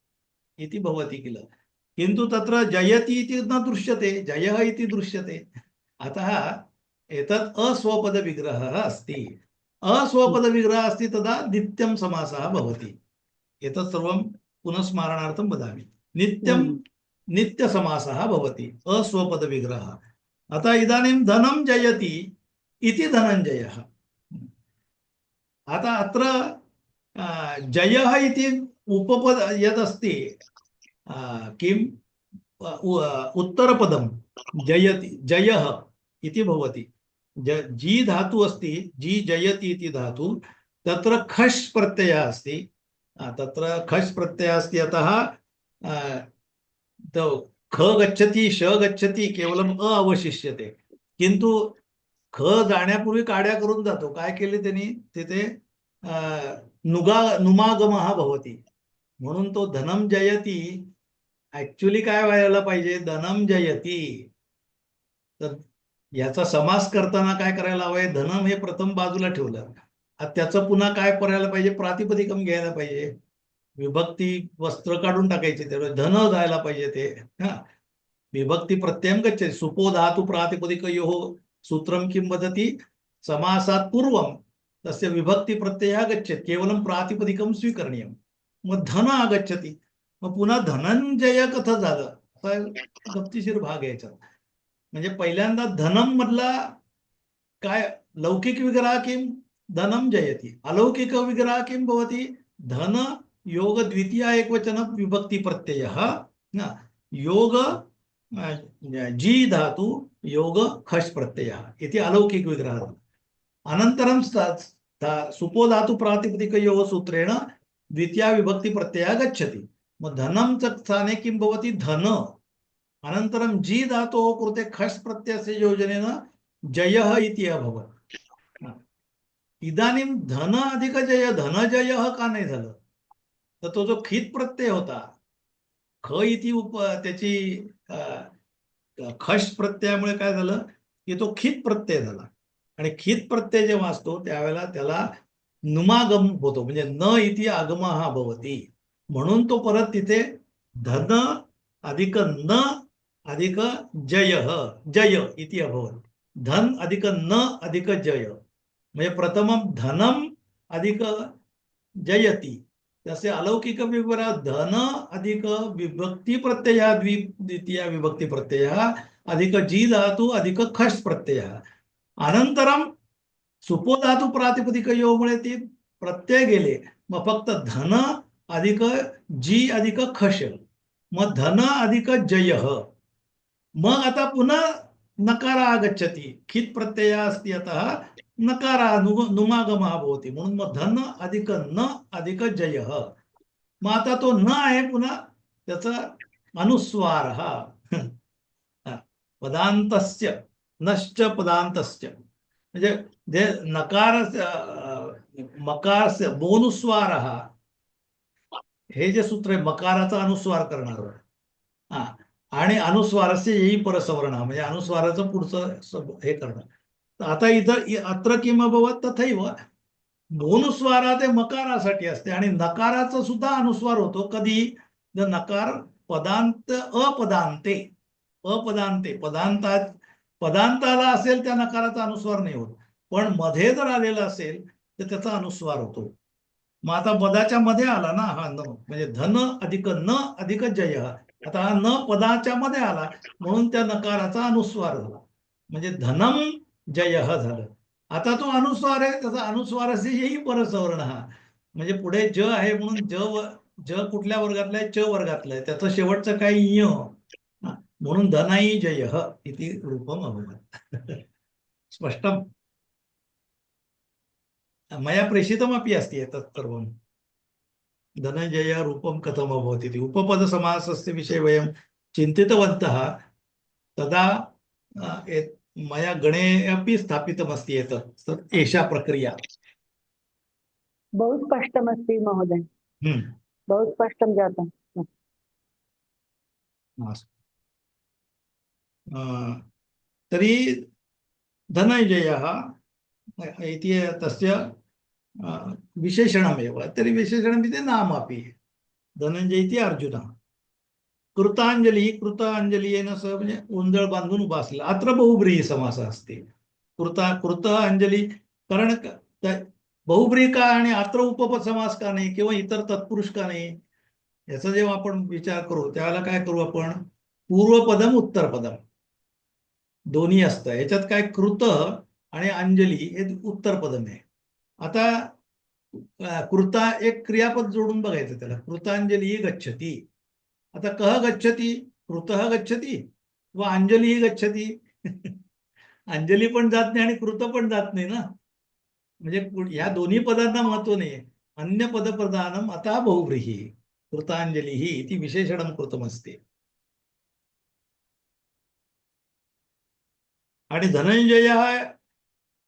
इति भवति किल किन्तु तत्र जयति इति न दृश्यते जयः इति दृश्यते अतः एतत् अस्वपद विग्रहः अस्ति। अस्वपद विग्रहः अस्ति तदा नित्यं समासः भवति। एतत् सर्वं पुनः स्मरणार्थं वदामि नित्यं नित्यसमासः भवति अस्वपद विग्रहः। अतः इदानीं धनं जयति इति धनञ्जयः। अतः अत्र जयः इति उपपद यदस्ति किम् उत्तरपदं जयति जयः इति भवति जी धातु अस्ति जी जयति इति धातु तत्र खश् प्रत्ययः अस्ति तत्र खश् प्रत्ययः अस्ति अतः ख गच्छति श गच्छति केवलम अ अवशिष्यते किंतु ख जाण्यापूर्वी काड्या करून जातो काय केले त्यांनी तिथे नुमागमः भवति म्हणून तो धनं जयति ऍक्च्युअली काय व्हायला पाहिजे धनं जयति तर याचा समास करताना काय करायला हवंय धनम हे प्रथम बाजूला ठेवलं त्याचं पुन्हा काय करायला पाहिजे प्रातिपदिकम घ्यायला पाहिजे विभक्ती वस्त्र काढून टाकायचे तेवढे धन जायला पाहिजे ते विभक्ती प्रत्ययं गच्छति सुपो धातु प्रातिपदिकयोः सूत्रं किं वदति समासात् पूर्वं तस्य विभक्ती प्रत्ययः गच्छति केवलं प्रातिपदिकं स्वीकरणीयं मग धन आगच्छति मग पुन्हा धनंजय कथं झालं गप्तीशीर भाग यायचा म्हणजे पहिल्यांदा धनम मधला काय लौकिक विग्रह किं धनं जयति अलौकिक विग्रह किं भवति धन योग द्वितीय एकवचन विभक्ति प्रत्ययः योग जी धातु योग खश प्रत्ययः इति अलौकिक विग्रहः। अनन्तरं सुपो धातु प्रातिपदिकयोः सूत्रेण द्वितीया विभक्ति प्रत्ययः गच्छति मग धनं च स्थाने किं भवति धन अनन्तरं जी धातोः कृते खश प्रत्ययस्य योजनेन जयः इति अभवत्। इदानीं धन अधिक जय धनजयः का नाही झालं तर तो जो खित प्रत्यय होता ख इति त्याची खश प्रत्ययामुळे काय झालं की तो खित प्रत्यय झाला आणि खित प्रत्यय जेव्हा असतो त्यावेळेला त्याला नुमागम होतो म्हणजे न इति आगमः भवति म्हणून तो परत तिथे धन अधिक न अधिक जय इति अभवत् धन अधिक न अधिक जय, म्हणजे प्रथमम धनम अधिक जयती, तसे अलौकिक विवरा धन अधिक विभक्ती प्रत्यय द्वितीय विभक्ती प्रत्यय अधिक जी धातू अधिक खस प्रत्यय अनंतरम सुपो धातू प्रातिपदिक योमुळे ती प्रत्यय गेले, मग फक्त धन अधिक जी अधिक खश, मग धन अधिक जय, मग आता पुन्हा नकार आगच्छति, खित प्रत्यय अस्ति अतः नकारा नुमागम भवति, म्हणून मग धन अधिक न अधिक जय, मग आता तो न आहे पुन्हा त्याचा अनुस्वार हा पदांतस्य नश्च पदांतस्य, म्हणजे जे नकार मकार बोनुस्वार हा, हे जे सूत्र आहे मकाराचा अनुस्वार करणार हा, आणि अनुस्वारस्य येई परसवर्ण, म्हणजे अनुस्वाराचं पुढचं हे करणार. तर आता इथं अत्र किम अभवत तथैव बोनुस्वारा ते मकारासाठी असते, आणि नकाराचा सुद्धा अनुस्वार होतो कधी, जर नकार पदांत अपदांते पदांताला असेल त्या नकाराचा अनुस्वार नाही होत, पण मध्ये जर आलेला असेल तर त्याचा अनुस्वार होतो. मग आता पदाच्या मध्ये आला ना हा न, म्हणजे धन अधिक न अधिक जय, आता हा न पदाच्या मध्ये आला म्हणून त्या नकाराचा अनुस्वार झाला, म्हणजे धनम जय झालं. आता तो अनुस्वार आहे, त्याचा अनुस्वार असे येई परसवर्ण हा, म्हणजे पुढे ज आहे म्हणून ज कुठल्या वर्गातला आहे, च वर्गातलं आहे, त्याचं शेवटचं काही य, म्हणून धनाई जय इति रूपम अभवत्. स्पष्टम मया प्रेषितमपि अस्ति एतत् सर्वं. धनञ्जय रूपं कथम् अभवत् इति उपपदसमासस्य विषये वयं चिन्तितवन्तः, तदा मया गणे अपि स्थापितमस्ति एतत्, एषा प्रक्रिया. बहु स्पष्टमस्ति महोदय, बहु स्पष्टं जातम्. तर्हि धनञ्जयः इति तस्य विशेषणमेव, तर्हि विशेषणमिति नाम अपि धनंजय इति अर्जुनः. कृतांजलीयेन सह, म्हणजे उंजळ बांधून उभा असलेला. अत्र बहुब्रीही समास असते. कृत अंजली, कारण बहुब्रीही का आणि अत्र उपपद समास का नाही, किंवा इतर तत्पुरुष का नाही, याचा जेव्हा आपण विचार करू त्यावेळेला काय करू आपण, पूर्वपदम उत्तरपदम दोन्ही असतं. याच्यात काय कृत आणि अंजली हे उत्तरपदम आहे. आता कृता एक क्रियापद जोडून बघायचं त्याला, कृतांजली गच्छती. आता कह गच्छती, कृतः गच्छती व अंजली गच्छती. अंजली पण जात नाही आणि कृत पण जात नाही ना, म्हणजे या दोन्ही पदांना महत्व नाही. अन्य पदप्रधानम आता बहुव्रीही कृतांजली ही इति विशेषणं कृतमस्ति. आणि धनंजयः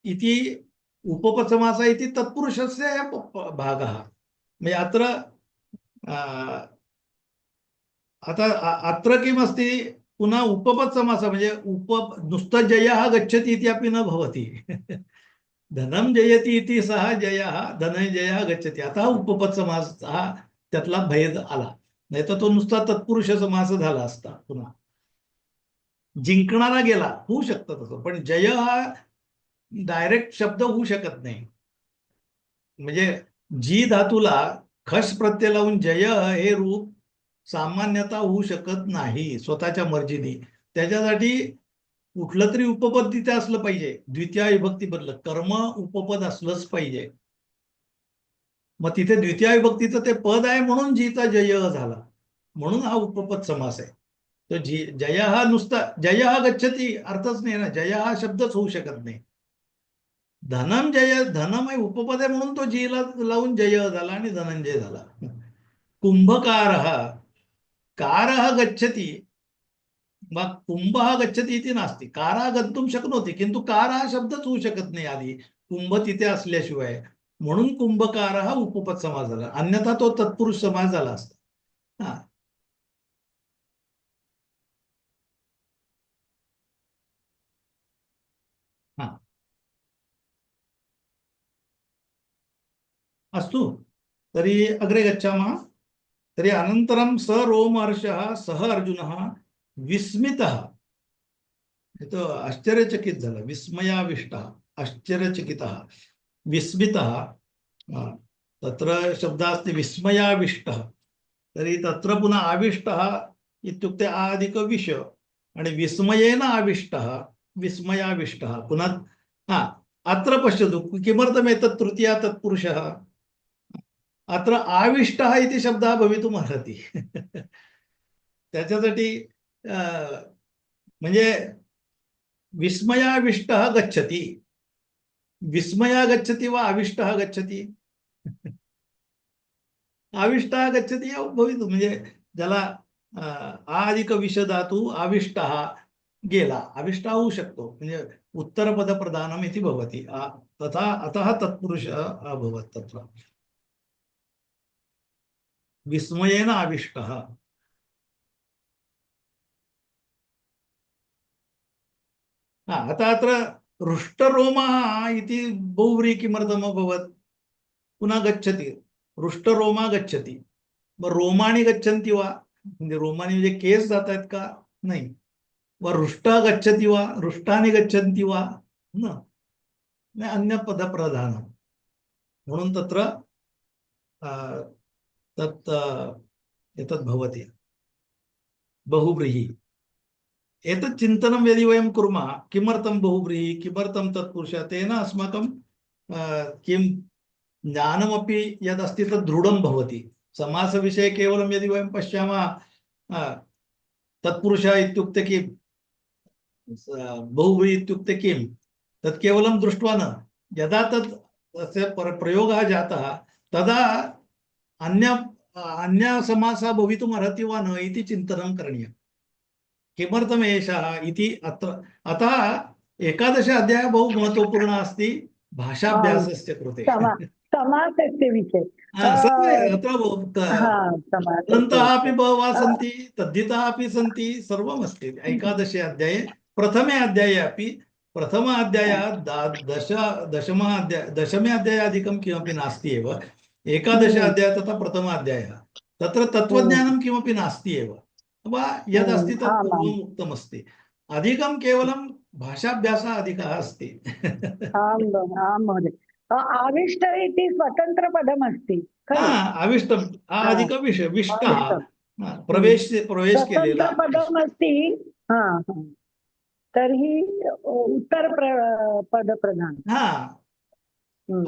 इति उपपदसमासः इति तत्पुरुषस्य भागः, म्हणजे अत्र आता अत्र किमस्ति, पुन्हा उपपदसमासः, म्हणजे नुसतं जयः गच्छति इति अपि न भवति. धनं जयति इति सह जयः धनंजयः गच्छति, आता उपपदसमास हा त्यातला भेद आला, नाही तर तो नुसता तत्पुरुष समास झाला असता. पुन्हा जिंकणारा गेला होऊ शकतं तसं, पण जय हा डायरेक्ट शब्द होऊ शकत नाही. म्हणजे जी धातूला खस प्रत्यय लावून जय हे रूप सामान्यतः होऊ शकत नाही स्वतःच्या मर्जीने. त्याच्यासाठी कुठलं तरी उपपद तिथे असलं पाहिजे, द्वितीय विभक्ती बदल कर्म उपपद असलंच पाहिजे. मग तिथे द्वितीय विभक्तीचं ते पद आहे म्हणून जीचा जय झाला, म्हणून हा उपपद समास आहे. तो जय हा नुसता जय हा गच्छती अर्थच नाही ना, जय हा शब्दच होऊ शकत नाही. धनम जय, धनम आहे उपपद आहे म्हणून तो जीला लावून जय झाला आणि धनंजय झाला. कुंभकारः कारः गच्छति, मग कुंभ हा गच्छति इति नास्ति, कारः गन्तुं शक्नोति, किंतु कार हा शब्दच होऊ शकत नाही आधी कुंभ तिथे असल्याशिवाय, म्हणून कुंभकार हा उपपद समास झाला, अन्यथा तो तत्पुरुष समास झाला असता. हा हा अस्तु, तर्हि अग्रे गच्छामः. तर्हि अनन्तरं स रोमहर्षः सः अर्जुनः विस्मितः, तो आश्चर्यचकित झाला, विस्मयाविष्ट, आश्चर्यचकित, विस्मित, तत्र शब्दः अस्ति विस्मयाविष्ट, तर्हि तत्र पुनः आविष्टः इत्युक्ते आदिक विष आणि विस्मयेन आविष्टः विस्मयाविष्टः पुनः हा अत्र पश्यतु किमर्थम् एतत् तृतीया तत्पुरुषः अत्र आविष्टः इति शब्दः भवितुम् अर्हति त्याच्यासाठी म्हणजे विस्मयाविष्टः गच्छति, विस्मया गच्छति वा आविष्टः गच्छति आविष्टः गच्छति भवितुं म्हणजे ज्याला आदिक विष धातू आविष्टः गेला, आविष्टः होऊ शकतो म्हणजे उत्तरपदप्रधानम् इति भवति तथा अतः तत्पुरुषः अभवत् तत्र विस्मयेन आविष्टः। अतः अत्र रुष्टरोमः इति बहुव्रीहि किमर्थम् अभवत्, पुनः गच्छति, रुष्टरोमा गच्छति, मग रोमाणी गच्छन्ति वा, म्हणजे रोमाणी म्हणजे केस जात आहेत का, नाही, व रुष्ट गच्छति वा, रुष्टानि गच्छन्ति वा, न अन्य पदप्रधान म्हणून तत्र तत् एतत् भवति बहुव्रीहि। एतत् चिन्तनं यदि वयं कुर्मः किमर्थं बहुव्रीहि किमर्थं तत्पुरुषः, तेन अस्माकं किं ज्ञानमपि यदस्ति तद् दृढं भवति। समासविषये केवलं यदि वयं पश्यामः तत्पुरुषः इत्युक्ते किं, बहुव्रीहि इत्युक्ते किं, तत् केवलं दृष्ट्वा न, यदा तत् तस्य प्रयोगः जातः तदा अन्य समासः भवितुम् अर्हति वा न इति चिन्तनं करणीयम्। किमर्थम् एषः इति अत्र, अतः 11 अध्यायः बहु महत्त्वपूर्णः अस्ति भाषाभ्यासस्य कृते। समासस्य विषये तन्तः अपि बहवः सन्ति, तद्धितः अपि सन्ति, सर्वमस्ति 11 अध्याये। प्रथमे अध्याये अपि प्रथम अध्यायः दशमे अध्यायादिकं किमपि नास्ति एव, 11 अध्यायः तथा प्रथम अध्यायः, तत्र तत्त्वज्ञानं किमपि नास्ति एव, वा यदस्ति तत् पूर्वम् उक्तमस्ति, अधिकं केवलं भाषाभ्यासः अधिकः अस्ति। आम् महोदय, आविष्ट इति स्वतन्त्रपदमस्ति खलु, आविष्टम् अधिकविष्टः प्रवेश केलेला पदमस्ति, तर्हि उत्तरपदप्रधान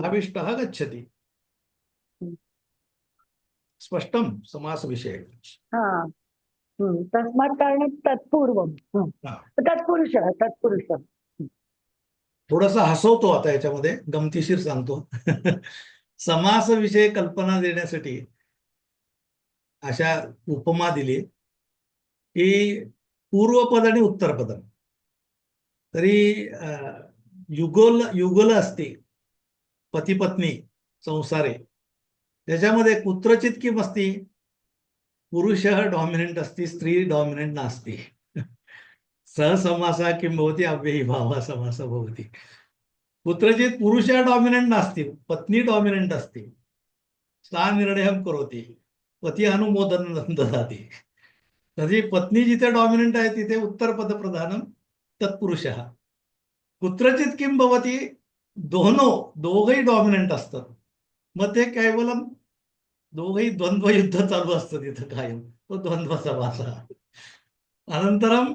आविष्टः गच्छति, स्पष्टं समासविषये। तस्मात् कारणात् तत्पूर्वं तत्पुरुषः थोडासा हसवतो आता याच्यामध्ये, गमतीशीर सांगतो समासविषयी कल्पना देण्यासाठी अशा उपमा दिली की पूर्वपद आणि उत्तरपद, तरी युगल असते पती पत्नी संसारे, त्याच्यामध्ये कुत्रचित किम अस्ति, पुरुषः डॉमिनेंट अस्ति, स्त्री डॉमिनेंट नास्ति, सहसमासः किं भवति, अव्ययीभावः समासः भवति। कुत्रचित् पुरुषः डॉमिनेंट नास्ति, पत्नी डॉमिनेंट अस्ति, सा निर्णयं करोति, पतिः अनुमोदनं ददाति, तर्हि पत्नी जिथे डॉमिनेंट आहे तिथे उत्तरपदप्रधानं तत्पुरुषः। कुत्रचित् किं भवति, दोघंही डॉमिनेंट असतात, मग ते केवलं दोघंही द्वंद्वयुद्ध चालू असतं तिथं कायम, तो द्वंद्व समासः। अनंतरम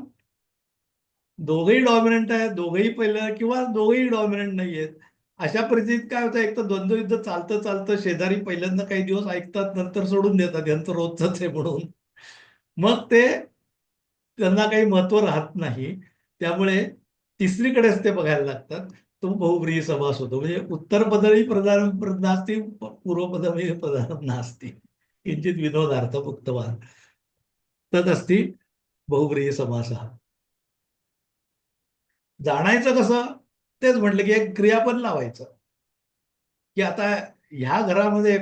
दोघंही डॉमिनेंट आहे, दोघंही पहिलं किंवा दोघंही डॉमिनेंट नाही आहेत, अशा परिस्थितीत काय होतं, एक तर द्वंद्वयुद्ध चालतं चालतं, शेजारी पहिल्यांदा काही दिवस ऐकतात, नंतर सोडून देतात, यांचं रोजचंच आहे म्हणून, मग ते त्यांना काही महत्व राहत नाही, त्यामुळे तिसरीकडेच ते बघायला लागतात, तो बहुव्रीहि समास होतो। म्हणजे उत्तरपदही प्रधानं नास्ति, पूर्वपदमपि प्रधानं नास्ति, किंचित विनोदार्थम् उक्तवान्, तदस्ति बहुव्रीहि समासः। जाणायचं कसं, तेच म्हटलं की एक क्रियापद लावायचं की आता ह्या घरामध्ये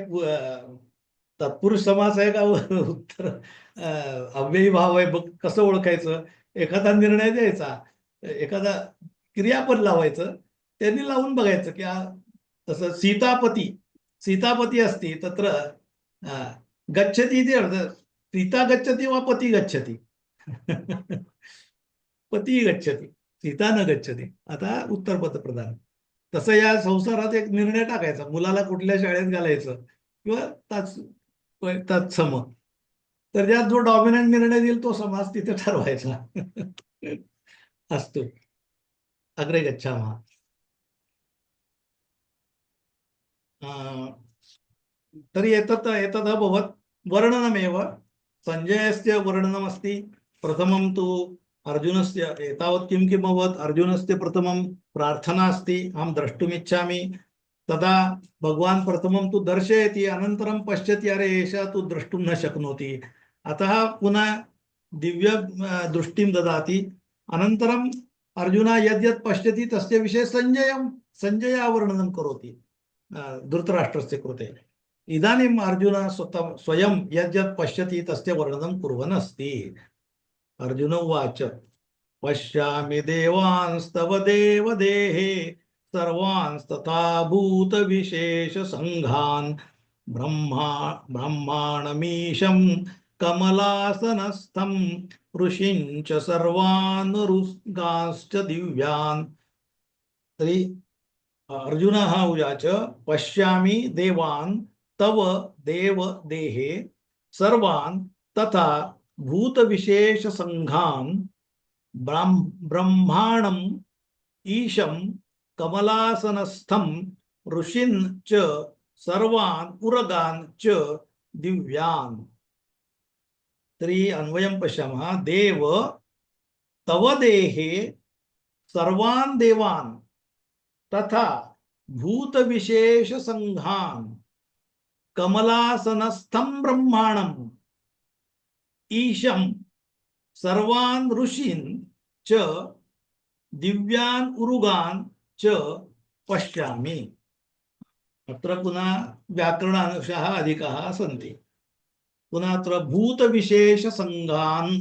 तत्पुरुष समास आहे का उत्तर अव्ययी भाव आहे, बघ कसं ओळखायचं, एखादा निर्णय द्यायचा, एखादा क्रियापद लावायचं, त्यांनी लावून बघायचं की तसं सीतापती अस्ति, तत्र गच्छति इति अर्थ, सीता गच्छति वा पती गच्छति पती गच्छति, सीता न गच्छति. आता उत्तरपदप्रधान. तसं या संसारात एक निर्णय टाकायचा, मुलाला कुठल्या शाळेत घालायचं किंवा तत्सम. तर ज्यात जो डॉमिनंट निर्णय देईल तो समाज तिथे ठरवायचा. अस्तु, अग्रे गच्छामः. तर्हि एतदभवत् वर्णनमेव. सञ्जयस्य वर्णनमस्ति. प्रथमं तु अर्जुनस्य एतावत् किं किम् अभवत्. अर्जुनस्य प्रथमं प्रार्थना अस्ति, अहं द्रष्टुमिच्छामि. तदा भगवान् प्रथमं तु दर्शयति, अनन्तरं पश्यति अरे एषः तु द्रष्टुं न शक्नोति. अतः पुनः दिव्य दृष्टिं ददाति. अनन्तरम् अर्जुनः यद्यत् पश्यति तस्य विषये सञ्जयः वर्णनं करोति धृतराष्ट्रस्य कृते. इदानीम् अर्जुनः स्वयं यद्यत् पश्यति तस्य वर्णनं कुर्वन् अस्ति. अर्जुन उवाच पश्यामि देवांस्तव देवदेहे सर्वांस्तथा भूतविशेषसङ्घान् ब्रह्माणमीशं कमलासनस्थं ऋषींच सर्वान् ऋगांश्च दिव्यान्. तर्हि अर्जुनः उवाच पश्यामि देवान् तव देवदेहे सर्वान् तथा भूतविशेषसङ्घान् ब्रह्माणम् ईशं कमलासनस्थं ऋषीन् च सर्वान् उरगान् च दिव्यान्. तर्हि अन्वयं पश्यामः. देव तव देहे सर्वान् देवान् तथा भूतविशेषसङ्घान् कमलासनस्थं ब्रह्माणम् ईशं सर्वान् ऋषीन् च दिव्यान् उरुगान् च पश्यामि. अत्र पुनः व्याकरणांशाः अधिकाः सन्ति. पुनः अत्र भूतविशेषसङ्घान्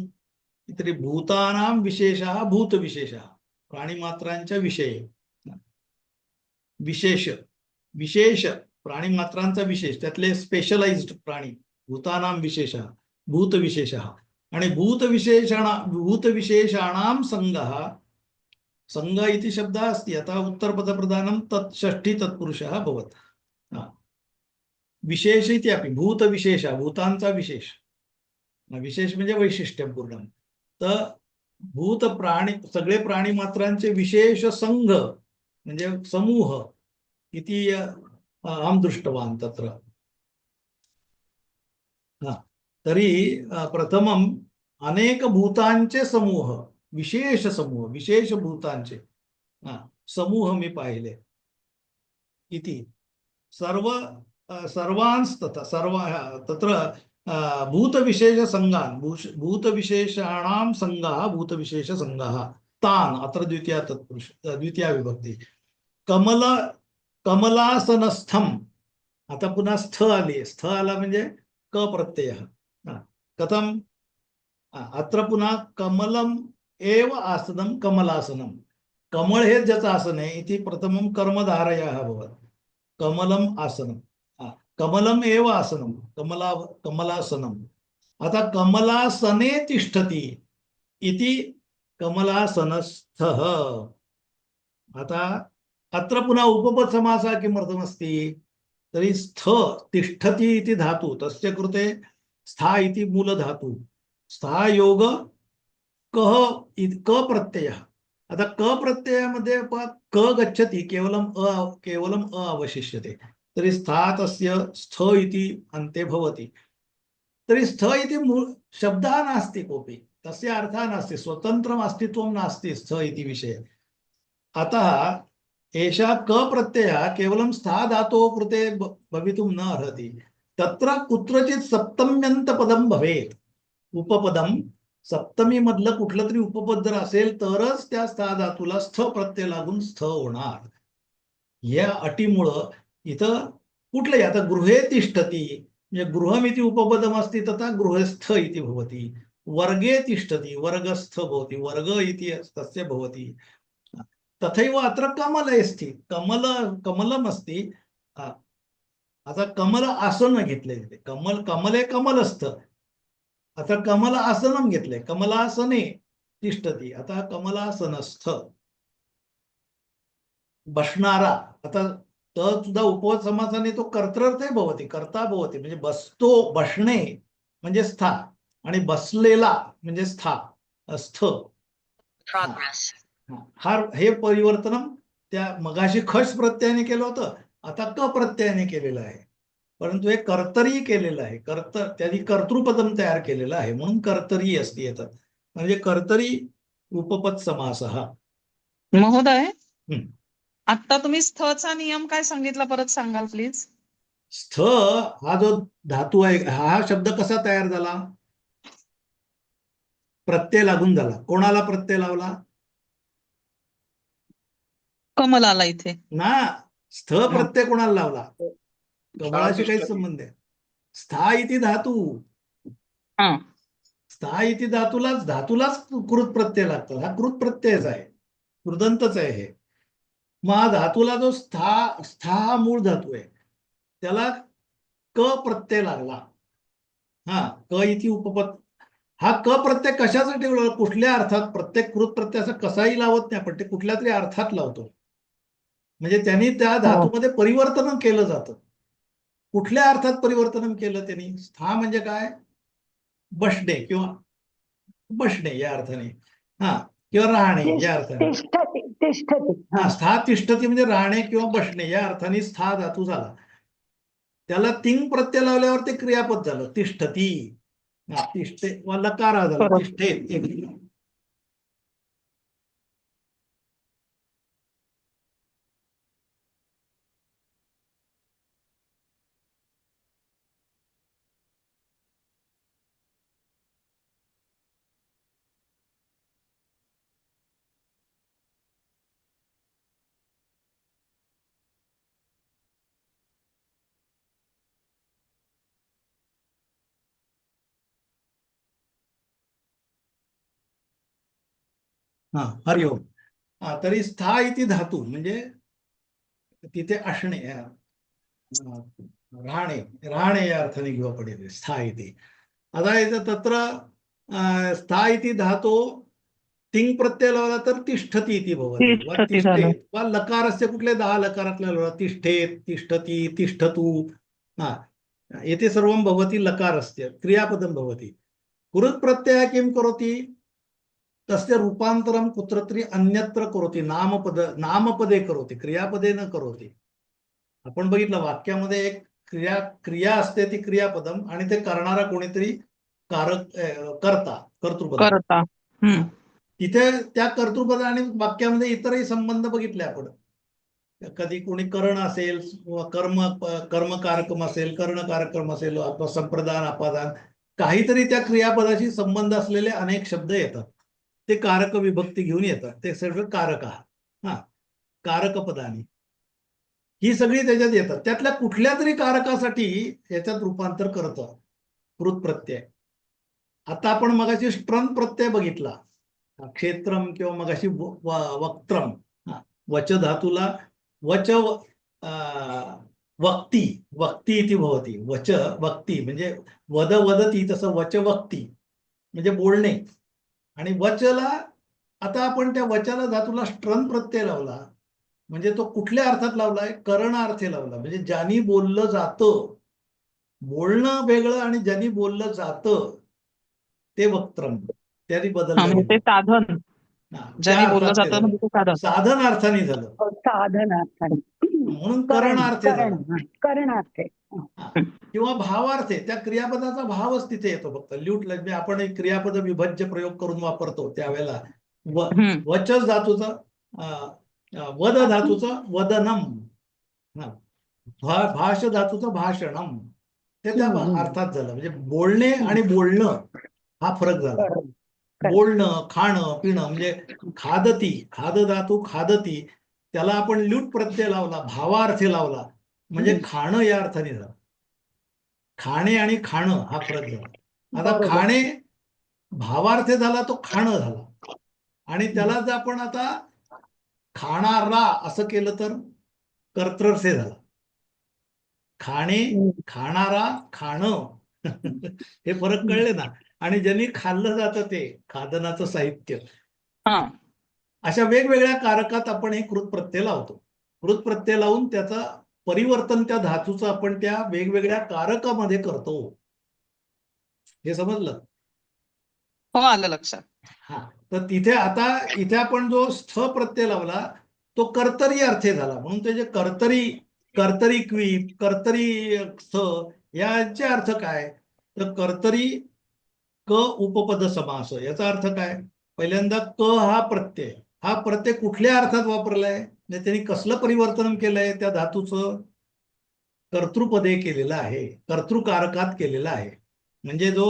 इति भूतानां विशेषः भूतविशेषः प्राणिमात्रांच्या विषये. विशेष प्राणिमात्रांचा विशेष त्यातले स्पेशलाइज्ड प्राणी भूतानां विशेषः भूतविशेषः. आणि भूतविशेषाणां संघः. संघ इति शब्दः अस्ति. अतः उत्तरपदप्रधानं तत् षष्ठी तत्पुरुषः भवति. विशेष इति अपि भूतविशेष भूतांचा विशेष. विशेष म्हणजे वैशिष्ट्यपूर्ण. तर भूत प्राणी सगळे प्राणिमात्रांचे विशेष संघ म्हणजे समूह इति अहं दृष्टवान् तत्र. तर्हि प्रथमम् अनेक भूतांचे समूह विशेष भूतांचे समूह मी पाहिले इति. तत्र भूतविशेषसङ्घान् भूतविशेषाणां सङ्घः भूतविशेषसङ्घः तान्. अत्र द्वितीया विभक्ती. कमलासनस्थम्. आता पुन्हा स्थ आली. स्थ आला म्हणजे क प्रत्ययः. कथम अत्र पुन्हा कमलम एव आसनं कमलासनं. कमळ हे ज्याचं आसन आहे इति प्रथमं कर्मधारयः भवति. कमलम आसनं कमलम एव आसनं कमलासनं. आता कमलासने तिष्ठति इति कमलासनस्थः. आता अत्र पुनः उपपद समासः किमर्थमस्ति. तर्हि स्थ तिष्ठति इति धातु तस्य कृते स्था इति मूलधातु. स्था योग कः क प्रत्ययः. आता क प्रत्ययामध्ये क गच्छति केवलम् अ अवशिष्यते. तर्हि स्था तस्य स्थ इति अन्ते भवति. तर्हि स्थ इति शब्दः नास्ति कोऽपि. तस्य अर्थः नास्ति. स्वतन्त्रम् अस्तित्वं नास्ति स्थ इति विषये. अतः एषः क प्रत्ययः केवलं स्था धातोः कृते भवितुं न अर्हति. तत्र कुत्रचित् सप्तम्यन्तपदं भवेत्. उपपदं सप्तमी मधलं कुठलं तरी उपपद जर असेल तरच त्या स्था धातूला स्थ प्रत्यय लागून स्थ होणार. या अटीमुळं इथं कुठलंही आता गृहे तिष्ठति म्हणजे गृहमिति उपपदमस्ति तथा गृहस्थ इति भवति. वर्गे तिष्ठति वर्गस्थ भवति. वर्ग इति तस्य भवति. तथैव अत्र कमले अस्ति. कमलमस्ति. आता कमल आसन घेतले. कमले कमलस्थ. आता कमल आसनं घेतले. कमलासने तिष्ठती. आता कमलासनस्थ बसणारा, आता त सुद्धा उपवद समासाने तो कर्तृर्थ भवती, कर्ता भवती, म्हणजे बसतो, बसणे म्हणजे स्था, आणि बसलेला म्हणजे स्था, स्थ. हा हे परिवर्तन त्या मगाशी खश प्रत्ययाने केलं होतं, आता क प्रत्ययाने केलेलं आहे. परंतु हे कर्तरी केलेलं आहे. त्यांनी कर्तृपदम तयार केलेलं आहे, म्हणून कर्तरी असते येतात. म्हणजे कर्तरी उपपद समास हा. महोदय, हम्म. आता तुम्ही स्थचा नियम काय सांगितला, परत सांगाल प्लीज? स्थ हा जो धातू आहे, हा शब्द कसा तयार झाला? प्रत्यय लागून झाला. कोणाला प्रत्यय लावला? कमलाला इथे ना, स्थ प्रत्यय कोणाला लावला? कमळाशी काही संबंध आहे. स्था इति धातू, हा स्था इति धातूलाच कृत प्रत्यय लागतात. हा कृत प्रत्ययच आहे, कृदंतच आहे हे. मग हा धातूला जो स्था हा मूळ धातू आहे, त्याला क प्रत्यय लागला. हा, क इति उपपद. हा क प्रत्यय कशासाठी, कुठल्या अर्थात? प्रत्येक कृत प्रत्यय असं कसाही लावत नाही आपण, ते कुठल्या तरी अर्थात लावतो. म्हणजे त्यांनी त्या धातूमध्ये परिवर्तन केलं जातं. कुठल्या अर्थात परिवर्तन केलं त्यांनी? स्था म्हणजे काय? बसणे किंवा बसणे या अर्थाने, हा, किंवा राहणे या अर्थाने. तिष्ठती. हा, स्था तिष्ठती म्हणजे राहणे किंवा बसणे या अर्थाने स्था धातू झाला. त्याला तिंग प्रत्यय लावल्यावर ते क्रियापद झालं, तिष्ठती. तिष्ठे वा लकार झाला, तिष्ठे. हा, हरिओम. तरी स्था इति धातू म्हणजे तिथे असणे, राहणे या अर्थाने घेऊ आपण स्था इति. आता इथं तत्र स्था इति धातो तिंग प्रत्यय लावला तर तिष्ठती इति भवति, वा तिष्ठती झालं. तिष्ठेत, वा लकारस्य कुठले 10 लकारातल्या लावला, तिष्ठेत, तिष्ठती, तिष्ठतु. हा, येथे सर्व भवती लकारस्य क्रियापदम भवति. कृत प्रत्यय किं करोति? तस्य रूपांतरम कुत्रतरी अन्यत्र करोति, नामपदे करोति, क्रियापदे न करोति. आपण बघितलं वाक्यामध्ये एक क्रिया असते, ती क्रियापदम, आणि ते करणारा कोणीतरी कर्तृपद. तिथे त्या कर्तृपद आणि वाक्यामध्ये इतरही संबंध बघितले आपण. कधी कोणी करण असेल, कर्मकारकम असेल, कर्णकारकम असेल, संप्रदान, अपादान, काहीतरी त्या क्रियापदाशी संबंध असलेले अनेक शब्द येतात. ते कारक विभक्ती घेऊन येतात, ते सर्व कारक. हा, कारकपदानी ही सगळी त्याच्यात येतात. त्यातल्या कुठल्या तरी कारकासाठी याच्यात रूपांतर करतं कृत प्रत्यय. आता आपण मगाशी स्ट्रन प्रत्यय बघितला, क्षेत्रम किंवा मगाशी वक्त्रम. वच धातूला वच वक्ती इति भवति. वच वक्ती म्हणजे वदती, तसं वच वक्ती म्हणजे बोलणे. आणि वचला, आता आपण त्या वचाला धातूला स्ट्रन प्रत्यय लावला, म्हणजे तो कुठल्या अर्थात लावलाय? करणार्थे लावला. म्हणजे ज्यांनी बोललं जातं, बोलणं वेगळं आणि ज्यांनी बोललं जातं ते वक्त्रम, त्याने बदललं. ते साधन, ज्यांनी बोललं जातं म्हणजे ते साधन, साधन अर्थाने झालं, साधन अर्थाने, म्हणून करणार्थे करणार्थे किंवा भावार्थे. त्या क्रियापदाचा भावच तिथे येतो फक्त. ल्यूट आपण एक क्रियापद विभज्य प्रयोग करून वापरतो त्यावेळेला वचस धातूचं, वद धातूचं वदनम, भाष धातूचं भाषणम, ते त्या अर्थात झालं. म्हणजे बोलणे आणि बोलणं हा फरक झाला. बोलणं, खाणं, पिणं, म्हणजे खादती, खाद धातू खादती, त्याला आपण ल्यूट प्रत्यय लावला, भावार्थी लावला, म्हणजे खाणं या अर्थाने झालं. खाणे आणि खाणं हा फरक झाला. आता खाणे भावार्थे झाला, तो खाणं झाला. आणि त्याला जर आपण आता खाणारा असं केलं तर कर्तृसे झाला. खाणे, खाणारा, खाणं हे फरक कळले ना. आणि ज्यांनी खाल्लं जातं ते खादनाचं साहित्य, हा अशा वेगवेगळ्या कारकात आपण हे कृत प्रत्यय लावतो. कृत प्रत्यय लावून त्याचा परिवर्तन त्या धातूचं आपण त्या वेगवेगळ्या कारकामध्ये करतो. हे समजलं? हो आलं लक्षात. हा, तर तिथे आता इथे आपण जो स्थ प्रत्यय लावला तो कर्तरी अर्थे झाला, म्हणून ते जे कर्तरी क्वीप, कर्तरी स्थ याचे अर्थ काय? तर कर्तरी क उपपद समास, याचा अर्थ काय? पहिल्यांदा क हा प्रत्यय कुठल्या अर्थात वापरलाय, म्हणजे त्यांनी कसलं परिवर्तन केलंय त्या धातूचं? कर्तृपदे केलेलं आहे, कर्तृकारकात केलेला आहे. म्हणजे जो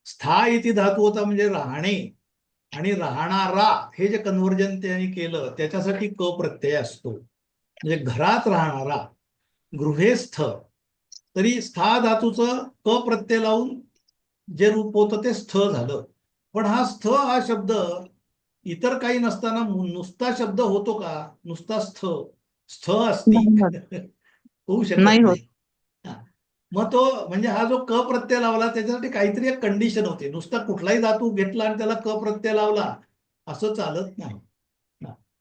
स्था इति धातू होता म्हणजे राहणे आणि राहणारा, हे जे कन्व्हर्जन त्यांनी केलं त्याच्यासाठी क प्रत्यय असतो. म्हणजे घरात राहणारा, गृहेस्थ, तरी स्था धातूचं क प्रत्यय लावून जे रूप होतं ते स्थ झालं. पण हा स्थ हा शब्द इतर काही नसताना नुसता शब्द होतो का? नुसता स्थ अस्ति नाही होत. होऊ शकत नाही होत. नाही. हा. मग तो म्हणजे हा जो क प्रत्यय लावला त्याच्यासाठी काहीतरी एक कंडिशन होती. नुसता कुठलाही धातू घेतला आणि त्याला क प्रत्यय लावला असं चालत नाही.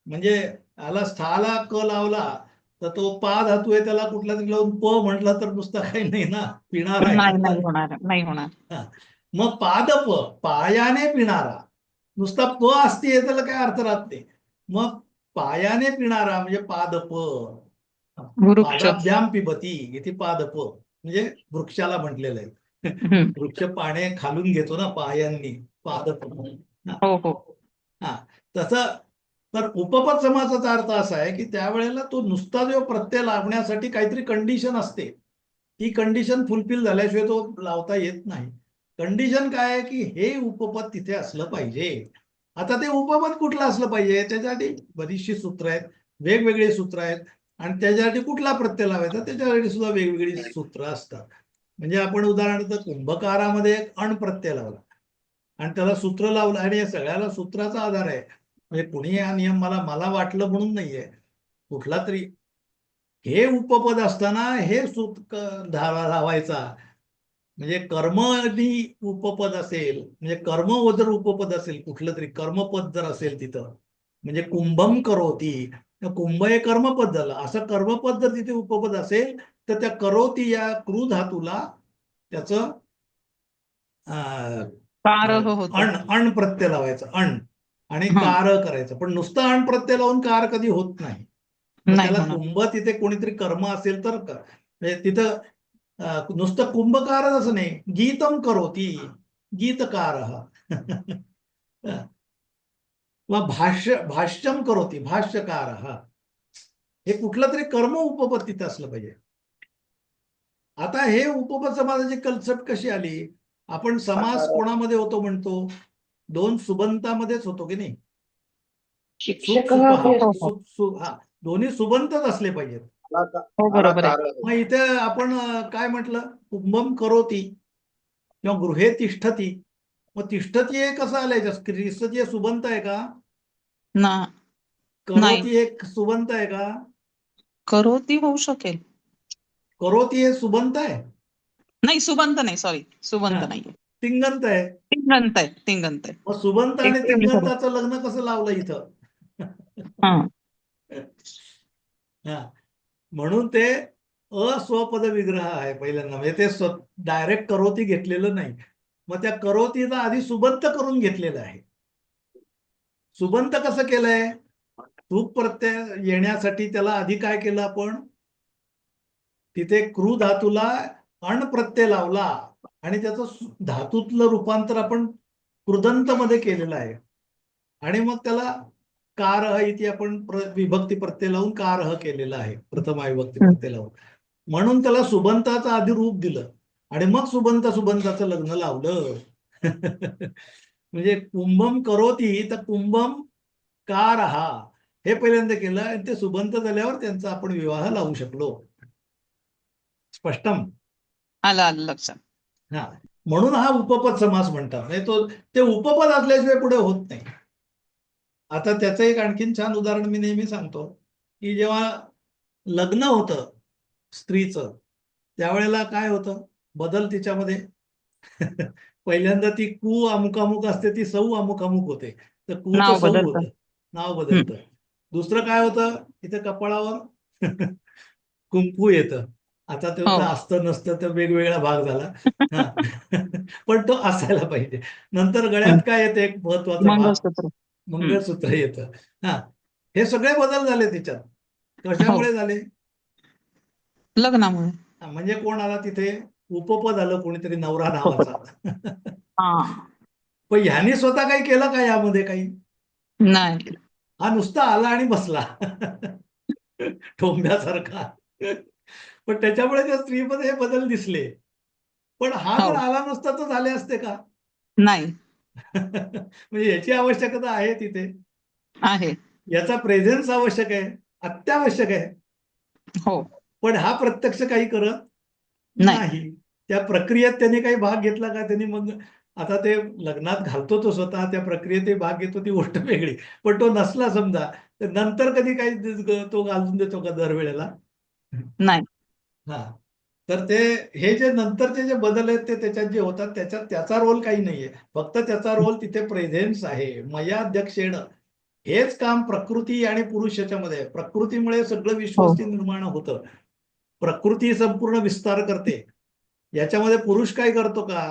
म्हणजे याला स्थाला क लावला तर तो पा धातू आहे, त्याला कुठला तरी लावून प म्हटला तर नुसता काही नाही ना, पिणार आहे. नाही होणार, नाही होणार. हा. मग पादप, पायाने पिणारा, नुसता प असते त्याला काय अर्थ राहत नाही. मग पायाने पिणारा म्हणजे पादप, वृक्ष. पादाभ्याम पिबती, इथे पादप म्हणजे वृक्षाला म्हटलेलं आहे. वृक्ष पाने खालून घेतो ना पायांनी, पादप. हो हो. हा, तसं तर उपपद समासाचा अर्थ असा आहे की त्यावेळेला तो नुसता जो प्रत्यय लावण्यासाठी काहीतरी कंडिशन असते, ती कंडिशन फुलफिल झाल्याशिवाय तो लावता येत नाही. कंडिशन काय आहे की हे उपपद तिथे असलं पाहिजे. आता ते उपपद कुठलं असलं पाहिजे त्याच्यासाठी बरीचशी सूत्र आहेत, वेगवेगळी सूत्र आहेत, आणि त्याच्यासाठी कुठला प्रत्यय लावायचा त्याच्यासाठी सुद्धा वेगवेगळी सूत्र असतात. म्हणजे आपण उदाहरणार्थ कुंभकारामध्ये एक अण प्रत्यय लावला आणि त्याला सूत्र लावलं आणि या सगळ्याला सूत्राचा आधार आहे. म्हणजे कुणी हा नियम मला वाटलं म्हणून नाहीये, कुठला तरी हे उपपद असताना हे लावायचा. म्हणजे कर्मनी उपपद असेल, म्हणजे कर्म जर उपपद असेल, कुठलं तरी कर्मपद जर असेल तिथं, म्हणजे कुंभम करोती, कुंभ हे कर्मपद झालं. असं कर्मपद जर तिथे उपपद असेल तर त्या करोती या क्रू धातूला त्याचं कारह होतं. अण प्रत्यय लावायचं, अण, आणि कार करायचं. पण नुसतं अण प्रत्यय लावून कार कधी होत नाही. मग नाही त्याला होणार. कुंभ तिथे कोणीतरी कर्म असेल तर म्हणजे तिथं नुसतं कुंभकारच असं नाही, गीतम करोती, गीतकार किंवा भाष्यम करोती, भाष्यकार, हे कुठलं तरी कर्म उपपद तिथं असलं पाहिजे. आता हे उपपद समासाची कन्सेप्ट कशी आली? आपण समास कोणामध्ये होतो म्हणतो? दोन सुबंतामध्येच होतो की नाही? शिक्षक हा, दोन्ही सुबंतच असले पाहिजेत. हो बरोबर आहे. मग इथे आपण काय म्हटलं? कुंभम करोती किंवा गृहे तिष्ठती. मग तिष्ठती हे कसं आलंय? स्त्रीचं जे सुबंत आहे का? ना करोती एक सुबंत आहे का? करोती होऊ शकेल. करोती हे सुबंत आहे? नाही सुबंत नाही, सॉरी सुबंत नाहीये, तिंगंत आहे. तिंगंत आहे, तिंगंत आहे. मग सुबंत आणि तिंगंताचं लग्न कसं लावलं इथं? हा, म्हणून ते अस्वपद विग्रह आहे पहिल्यांदा, म्हणजे ते डायरेक्ट करोती घेतलेलं नाही. मग त्या करोतीला आधी सुबंत करून घेतलेलं आहे. सुबंत कसं केलंय? तूप प्रत्यय येण्यासाठी त्याला आधी काय केलं आपण? तिथे क्रू धातूला अण प्रत्यय लावला आणि त्याचं धातूतलं रूपांतर आपण कृदंत मध्ये केलेलं आहे. आणि मग त्याला कारह इथे आपण विभक्ती प्रत्यय लावून कारह केलेला आहे, प्रथमा विभक्ती प्रत्यय लावून. म्हणून त्याला सुबंताचं आधी रूप दिलं आणि मग सुबंताचं लग्न लावलं. म्हणजे कुंभम करोती तर कुंभम कारह हे पहिल्यांदा केलं आणि ते सुबंत झाल्यावर त्यांचा आपण विवाह लावू शकलो. स्पष्टम? आलं लक्षात. हा, म्हणून हा उपपद समास म्हणतात. म्हणजे ते उपपद असल्याशिवाय पुढे होत नाही. आता त्याचं एक आणखीन छान उदाहरण मी नेहमी सांगतो की जेव्हा लग्न होतं स्त्रीचं त्यावेळेला काय होतं बदल तिच्यामध्ये? पहिल्यांदा ती कु अमुक अमुक असते, ती सौ अमुक अमुक होते. तर कुचं नाव सौ बदलतं. होतं, नाव बदलतं. दुसरं काय होतं, इथे कपाळावर कुंकू येतं. आता ते हो. असतं नसतं तर वेगवेगळा भाग झाला. हा. पण तो असायला पाहिजे. नंतर गळ्यात काय येतं, एक महत्वाचा भाग, मंगळसूत्र. मंगळसूत्र येतं. हा, हे सगळे बदल झाले तिच्यात. हो, कशामुळे झाले? लग्नामुळे. म्हणजे कोण आला तिथे, उपपद आलं कोणीतरी नवरा सोबत. नावाचा. हा, पण ह्याने स्वतः काही केलं का यामध्ये काही? नाही. हा नुसता आला आणि बसला ठोंब्यासारखा. पण त्याच्यामुळे त्या स्त्रीमध्ये हे बदल दिसले. पण हा जर हो, आला नसता तर झाले असते का? नाही. म्हणजे याची आवश्यकता आहे तिथे. आहे. याचा प्रेझेन्स आवश्यक आहे, अत्यावश्यक आहे. हो, पण हा प्रत्यक्ष काही करत नाही. नाही. त्या प्रक्रियेत त्याने काही भाग घेतला का? त्यांनी मग आता ते लग्नात घालतो तो स्वतः, त्या प्रक्रियेत भाग घेतो ती गोष्ट वेगळी. पण तो नसला समजा, तर नंतर कधी काही तो घालून देतो का दरवेळेला? नाही. हा. तर ते हे जे नंतरचे जे बदल आहेत ते त्याच्यात जे होतात त्याच्यात त्याचा रोल काही नाहीये. फक्त त्याचा रोल तिथे प्रेझेन्स आहे. मया अध्यक्षेण. हेच काम प्रकृती आणि पुरुष याच्यामध्ये आहे. प्रकृतीमुळे सगळं हो, विश्वस्ती निर्माण होतं. प्रकृती संपूर्ण विस्तार करते. याच्यामध्ये पुरुष काय करतो का?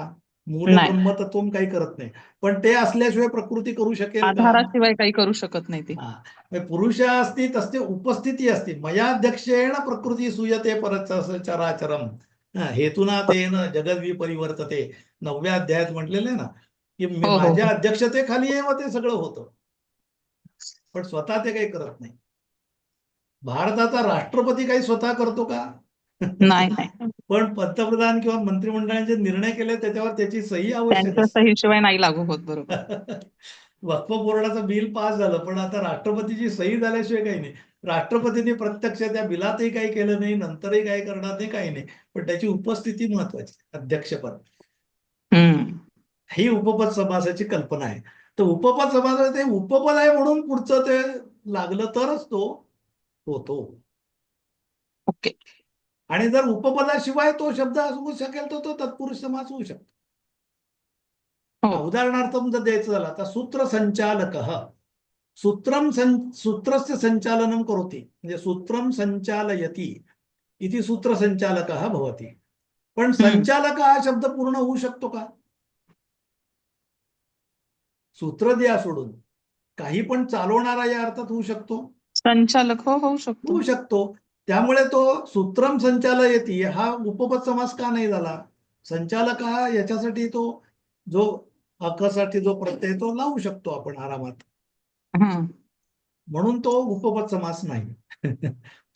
मूल नाही. ब्रह्मतत्वम काही करत नाही. पण ते असल्याशिवाय प्रकृती करू शकेल का? आधाराशिवाय काही करू शकत नाही ती. हा. म्हणजे पुरुष असती तसते उपस्थिती असती. मया अध्यक्षेण प्रकृती सुयते परच चराचरम. हेतुना तेन जगद्वी परिवर्तते. 9व्या अध्यायात म्हटलेलं आहे ना, की हो, हो, माझ्या हो. अध्यक्षतेखाली आहे ते सगळं होतं. पण स्वतः ते काही करत नाही. भारताचा राष्ट्रपती काही स्वतः करतो का? नाही, नाही. पण पंतप्रधान किंवा मंत्रिमंडळाने जे निर्णय केले त्याच्यावर त्याची सही आवश्यक त्यांच्या असते. सहीशिवाय नाही लागू होत. बरोबर. वक्फ बोर्डाचं बिल पास झालं, पण आता राष्ट्रपतीची सही झाल्याशिवाय काही नाही. राष्ट्रपतींनी प्रत्यक्ष त्या बिलातही काही केलं नाही, नंतरही काही करणार नाही, काही नाही. पण त्याची उपस्थिती महत्वाची, अध्यक्षपद. हम्म. ही उपपद समासाची कल्पना आहे. तर उपपद समास ते उपपद आहे म्हणून पुढचं ते लागलं तरच तो होतो. ओके. आणि जर उपपदाशिवाय तो शब्द असू शकेल तर तो तत्पुरुष समास होऊ शकतो. हो. उदाहरणार्थ जर द्यायचं झालं आता सूत्रसंचालक, सूत्रस्य संचालनं करोति, म्हणजे सूत्रं संचालयति इति सूत्रसंचालकः भवति. पण हम्म. संचालक हा शब्द पूर्ण होऊ शकतो का? सूत्र द्या सोडून काही पण चालवणारा या अर्थात होऊ शकतो. संचालक होऊ शकतो. होऊ शकतो. त्यामुळे तो सूत्रम संचालयति हा उपपद समास का नाही झाला? संचालक हा याच्यासाठी तो जो हक्कासाठी जो प्रत्यय तो लावू शकतो आपण आरामात. हम्म. म्हणून तो उपपद समास नाही.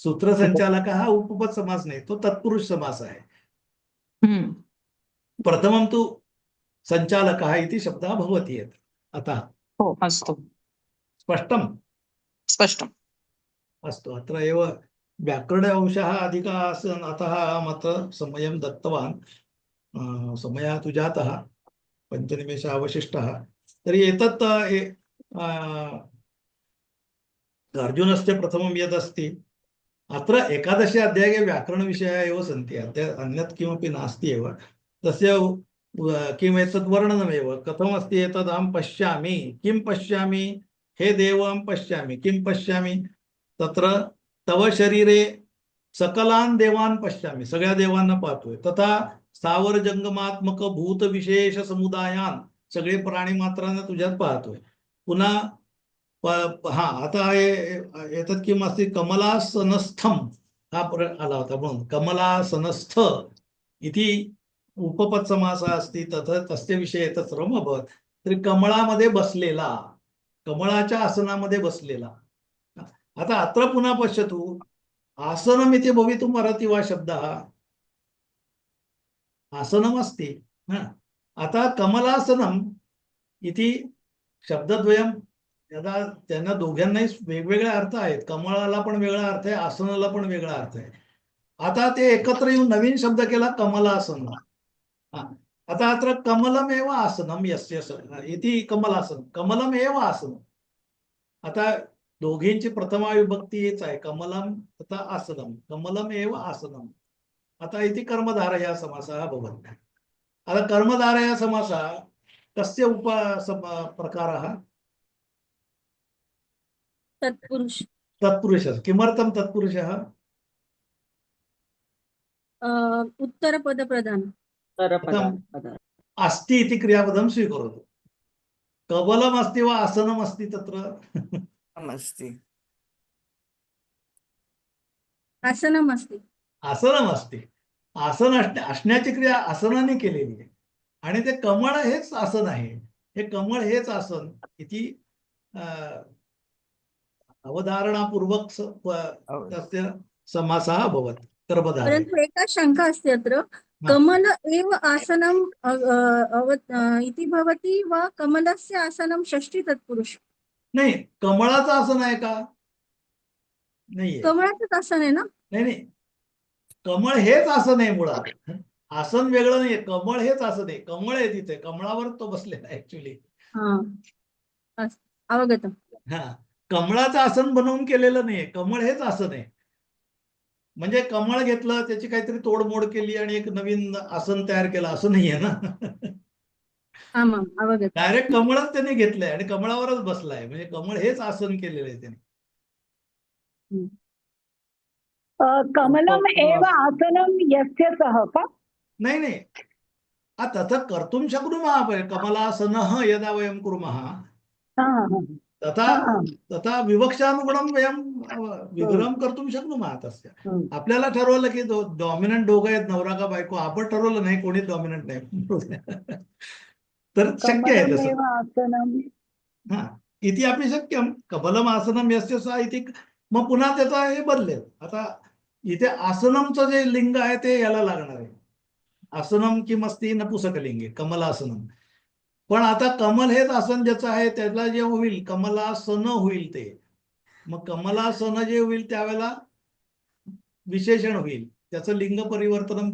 सूत्रसंचालक हा उपपद समास नाही, तो तत्पुरुष समास आहे. हम्म. प्रथमं तु संचालकः इति शब्दः भवति यत्. अतः हो, असतो. स्पष्टम्? स्पष्ट. अस्तु. अत्र एव व्याकरण अंशः अधिकः आसन्, अतः अहमत्र समयं दत्तवान्. समयः तु जातः, 5 निमेषाः अवशिष्टाः. तर्हि एतत् अर्जुनस्य प्रथमं यदस्ति अत्र एकादशे अध्याये व्याकरणविषयाः एव सन्ति. अन्यत् किमपि नास्ति एव. तस्य किम् एतद् वर्णनमेव कथमस्ति एतद् अहं पश्यामि. किं पश्यामि? हे देव अहं पश्यामि. किं पश्यामि? तत्र तव शरीरे सकलान् देवान् पश्यामि. सगळ्या देवांना पाहतोय. तथा स्थावर जंगमात्मक भूत विशेष समुदायान सगळे प्राणी मात्रांना तुझ्यात पाहतोय. पुन्हा हा आता एतत् किम् अस्ति? कमलासनस्थम हा आला होता म्हणून कमलासनस्थ इति उपपद समासः अस्ति. तथा तस्य विषये एतत् सर्वम् अभवत्. तर्हि कमळामध्ये बसलेला, कमळाच्या आसनामध्ये बसलेला. आता अत्र पुन्हा पश्यतु, आसनम् इति भवितुम् अर्हति वा शब्दः? आसनम् अस्ति. आता कमलासनम् इति शब्दद्वयं यदा त्यांना दोघांनाही वेगवेगळे अर्थ आहेत. कमळाला पण वेगळा अर्थ आहे, आसनाला पण वेगळा अर्थ आहे. आता ते एकत्र येऊन नवीन शब्द केला कमलासन. आता अत्र कमलमेव आसनम यस्य इति कमलासन, कमलमेव आसनम. आता दोघींची प्रथमा विभक्ती हेच आहे, कमलम तथा आसनम, कमलमेव आसनम. आता इति कर्मधारया समासः भवति. आता कर्मधारय समासा कस्य प्रकारः? तत्पुरुष तत्पुरुषः। किमर्थं तत्पुरुषः? उत्तरपदप्रधान कथम्? अस्ति इति क्रियापदं स्वीकरोतु। कबलम् अस्ति वा आसनम् अस्ति तत्र? अस्ति आसनम अस्ति आसनम् अस्ति। आसन असण्याची क्रिया आसनाने केलेली आहे आणि ते कमळ हेच आसन आहे. हे कमळ हेच आसन इति अवधारणापूर्वक तस्य समासः अभवत् कर्मधारय। परन्तु एका शङ्का अस्ति अत्र, कमल एव आसनम इति भवति वा कमलस्य आसनं षष्ठी तत्पुरुष? नाही, कमळाचं आसन आहे का? नाहीये. कमळाचंच आसन आहे ना? नाही नाही, कमळ हेच आसन आहे मुळात. आसन वेगळं नाहीये, कमळ हेच आसन आहे. कमळ आहे तिथे, कमळावर तो बसलेला आहे ऍक्च्युली. अवगत. हा, कमळाचं आसन बनवून केलेलं नाहीये, कमळ हेच आसन आहे. म्हणजे कमळ घेतलं, त्याची काहीतरी तोडमोड केली आणि एक नवीन आसन तयार केलं असं नाहीये ना. अवगत. डायरेक्ट कमळच त्याने घेतलंय आणि कमळावरच बसलाय. म्हणजे कमळ हेच आसन केलेलं आहे त्याने. कमलम एव आसनम यस्य सह का? नाही नाही, तथा कर्तुं शक्नुमः। कमलासनः यदा वयं कुर्मः तथा विवक्षानुगुणं वयं विग्रहं कर्तुं शक्नुमः तस्य। आपल्याला ठरवलं की डॉमिनंट दोघं आहेत, नवरा का बायको, आपण ठरवलं नाही, कोणी डॉमिनंट नाही, तर शक्य आहे तसं। हा, इति अपि शक्यं। कमलम आसनम यस्य सः इति, मग पुन्हा त्याचा हे बदलेल। आता इथे आसनमचं जे लिंग आहे ते याला लागणार आहे। आसनम किमस्ति नपुसकलिंगे कमलासनम। पण आता कमल हेच आसन ज्याचं आहे त्याला जे होईल कमलासन होईल ते। मग कमलासन जे होईल त्यावेळेला विशेषण होईल, त्याचं लिंग परिवर्तन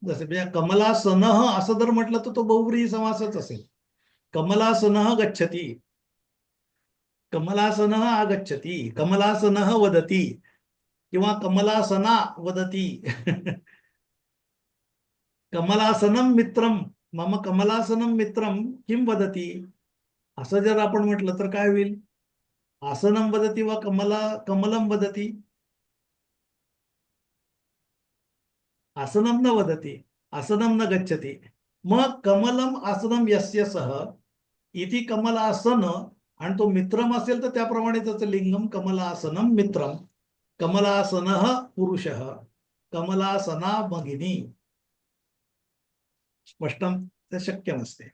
जसे म्हणजे कमलासन असं जर म्हटलं तर तो बहुव्रीही समासच असेल। कमलासन गच्छति, कमलासन आगच्छति, कमलासन वदति किंवा कमलासना वदति। कमलासनम मित्रम मम कमलासनम मित्रम किम वदति, असं जर आपण म्हटलं तर काय होईल? आसनम वदति वा कमलम वदति? आसनम न वदति, आसनम न गच्छति। मग कमलम आसनम यस्य सह इति कमलासन, आणि तो मित्रम असेल तर त्याप्रमाणे त्याचं लिंगम कमलासनम मित्रम, कमलासनः पुरुषः, कमलासना भगिनी। स्पष्टं ते शक्यमस्ति।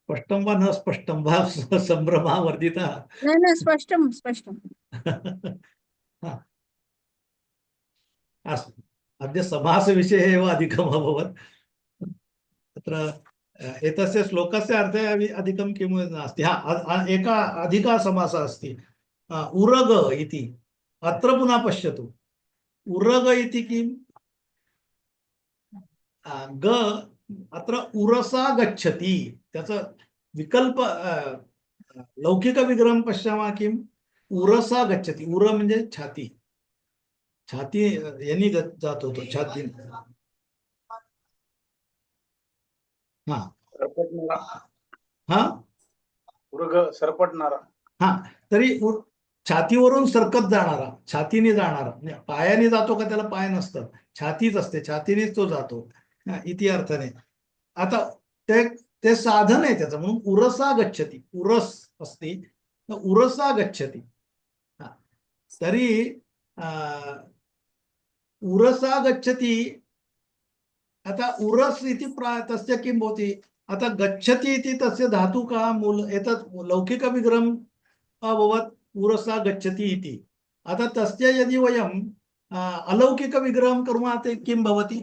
स्पष्टं वा न स्पष्टं वा संभ्रमः वर्धितः? न स्पष्टं स्पष्टं। अस्तु, अद्य समासविषये एव अधिकम् अभवत्। तत्र एतस्य श्लोकस्य अर्थे अधिकं किं नास्ति। एका अधिका समासः अस्ति, उरग इति। अत्र पुनः पश्यतु, उरग इति किम्? ग अत्र उरसा गच्छति, त्याचं विकल्प लौकिक विग्रहं पश्यामः किम्? उरसा गच्छति। उर म्हणजे छाती, छाती यांनी जात होतो, छाती। हा, उरग सरपटणारा। हा, तरी छातीवरून सरकत जाणारा, छातीने जाणारा। पायाने जातो का? त्याला पाय नसतात, छातीच असते, छातीनेच तो जातो इति अर्थाने। आता ते साधन आहे त्याचं, म्हणून उरसा गच्छति, उरस असते उरसा गच्छति। तरी उरसा गच्छति। आता उरस इति तस्य किं भवति? आता गच्छति इति तस्य धातु का मूल एतत् लौकिक विग्रहम् अभवत्, उरसा गच्छति इति। आता तस्य यदि वयम् अलौकिक विग्रहं कुर्मः ते किं भवति?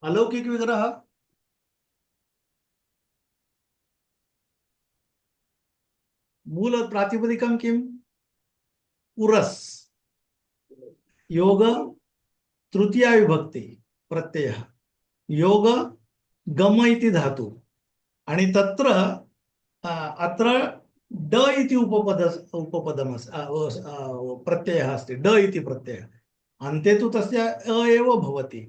अलौकिक विग्रह मूल प्रातिपदिकं किम्? उरस। योग तृतीया विभक्ति प्रत्ययः, योग गम इति धातु, आणि तत्र अत्र ड इति प्रत्ययः अस्ति ड इति प्रत्ययः अन्ते तु तस्य अ एव भवति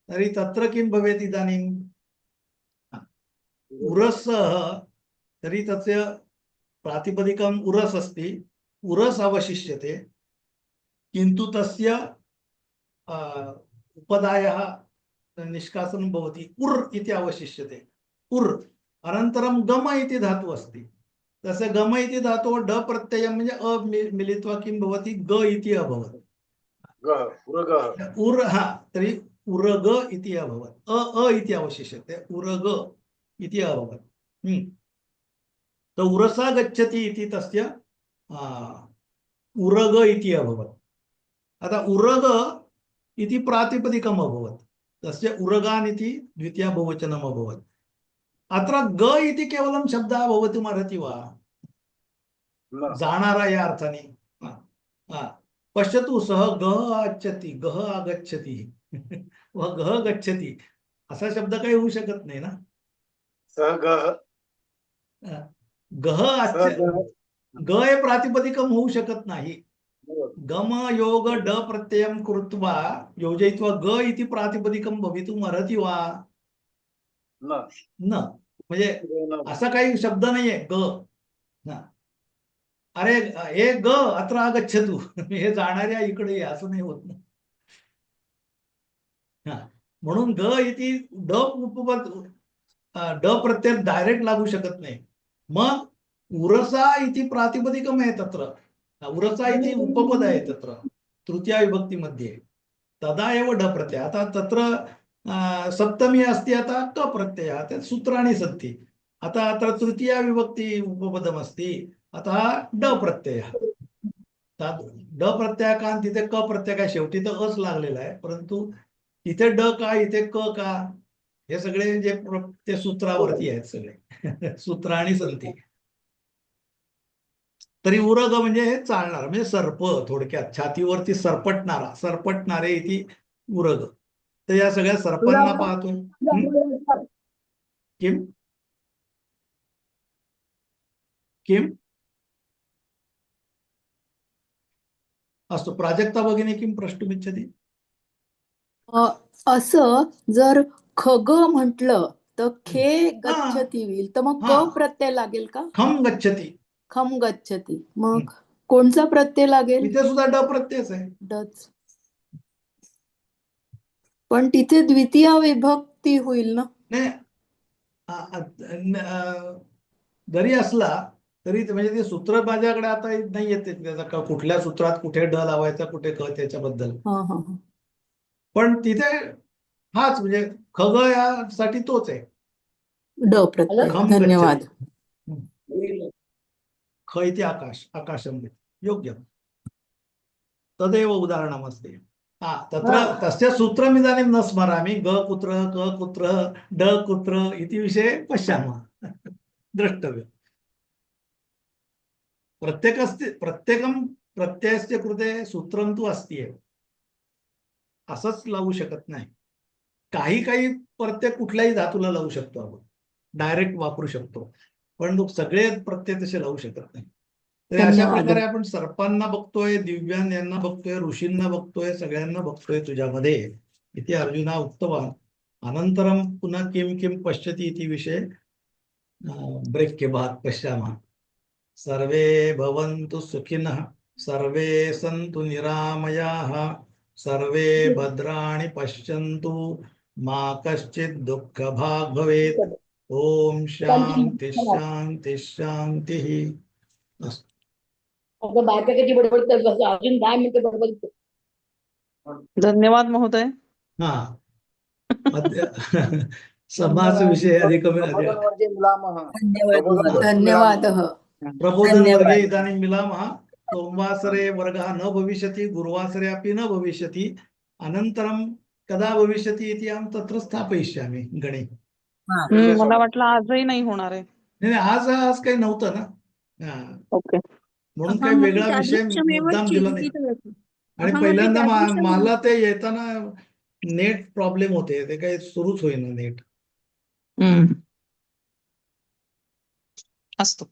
तर्हि तत्र किं भवेत् इदानीं उरसः तर्हि तस्य प्रातिपदिकम् उरस् अस्ति उरस् अवशिष्यते किन्तु तस्य उपधायः निष्कासनं भवति उर् इति अवशिष्यते उर् अनन्तरं गम इति धातुः अस्ति तस्य गम इति धातोः ड प्रत्ययं म्हणजे अ मिलित्वा किं भवति ग इति अभवत् गः उरगः उर् हा तर्हि उरग इति अभवत् अ इति अवशिष्यते उरग इति अभवत् तो उरसा गच्छति इति तस्य उरग इति अभवत् आता उरग इति प्रातिपदिकम् अभवत् तस्य उरगान् इति द्वितीया बहुवचनम् अभवत् अत्र ग इति केवलं शब्दः भवितुमर्हति वा न जाणारा या अर्थाने पश्यतु सः गः आगच्छति गः आगच्छति व गः गच्छति असा शब्द काही होऊ शकत नाही ना सः गः गः ग हे प्रातिपदिकं होऊ शकत नाही गम योग ड प्रत्ययं कृत्वा योजयित्वा ग इति प्रातिपदिकं भवितुम् अर्हति वा न न म्हणजे असा काही शब्द नाहीये ग ना अरे हे ग अत्र आगच्छतु हे जाणाऱ्या इकडे ये असं नाही होत ना म्हणून ग इति ड उपपद ड प्रत्यय डायरेक्ट लागू शकत नाही मग उरसा इति प्रातिपदिकम् आहे तत्र उरसा इति उपपद आहे तत्र तृतीया विभक्तीमध्ये तदा एव ड प्रत्यय आता तत्र सप्तमी अस्ति अतः क प्रत्ययः तत् सूत्राणि सन्ति अतः अत्र तृतीया विभक्ती उपपदमस्ति अतः ड प्रत्ययः ड प्रत्ययाकांत तिथे क प्रत्यय काय शेवटी तर अच लागलेला आहे परंतु तिथे ड का इथे क का हे सगळे जे ते सूत्रावरती आहेत सगळे सूत्राणि सन्ति तरी उरग म्हणजे हे चालणार म्हणजे सर्प थोडक्यात छातीवरती सरपटणारे इति उरग तर या सगळ्या सर्पांना पाहतो किम किम अस्तु प्राजक्ता भगिनी किं प्रष्टुमिच्छति असं जर खग म्हटलं तर खे गच्छती होईल तर मग क प्रत्यय लागेल का खम गच्छति खम गच्छती मग कोणचा प्रत्यय लागेल इथे सुद्धा ड प्रत्ययच आहे डच पण तिथे द्वितीय विभक्ती होईल ना नाही जरी असला तरी म्हणजे ते सूत्र माझ्याकडे आता नाही येते त्याचा कुठल्या सूत्रात कुठे ड लावायचा कुठे क त्याच्याबद्दल पण तिथे हाच म्हणजे खग यासाठी तोच आहे ड प्रत्यय धन्यवाद ख इति आकाशं योग्य तदेव उदाहरणमस्ति तत्र तस्य सूत्रम् इदानीं न स्मरामि ग कुत्र क कुत्र ड कुत्र इति विषये पश्यामः द्रष्टव्यम् प्रत्येकं प्रत्ययस्य कृते सूत्रं तु अस्ति एव असंच लावू शकत नाही काही प्रत्यय कुठल्याही धातूला लावू शकतो आपण डायरेक्ट वापरू शकतो पण सगळे प्रत्यय तसे लावू शकत नाही तर अशा प्रकारे आपण सर्पांना बघतोय दिव्यान यांना बघतोय ऋषींना बघतोय सगळ्यांना बघतोय तुझ्यामध्ये इति अर्जुना उक्तवान् अनन्तरं पुनः किं किं पश्यति इति विषये ब्रेक के बाद पश्यामः सर्वे भवन्तु सुखिनः सर्वे सन्तु निरामयाः सर्वे भद्राणि पश्यन्तु मा कश्चित् दुःखभाग् भवेत् ओम शांति शांति शांति अजून 10 मिनिटं बडबड. धन्यवाद महोदय. हाँ समास विषय अधिकम् धन्यवादः प्रबोधनवर्गे इदानीं मिलामः. सोमवासरे वर्गः न भविष्यति गुरुवासरे अपि न भविष्यति अनन्तरं कदा भविष्यति इति अहं तत्र स्थापयिष्यामि गणे. मला वाटलं आजही नाही होणार आहे. नाही आज काही नव्हतं ना. ओके म्हणून काही वेगळा विषय मुद्दाम दिला नाही. आणि पहिल्यांदा मला ते येताना नेट प्रॉब्लेम होते ते काही सुरूच होईना नेट. असतो.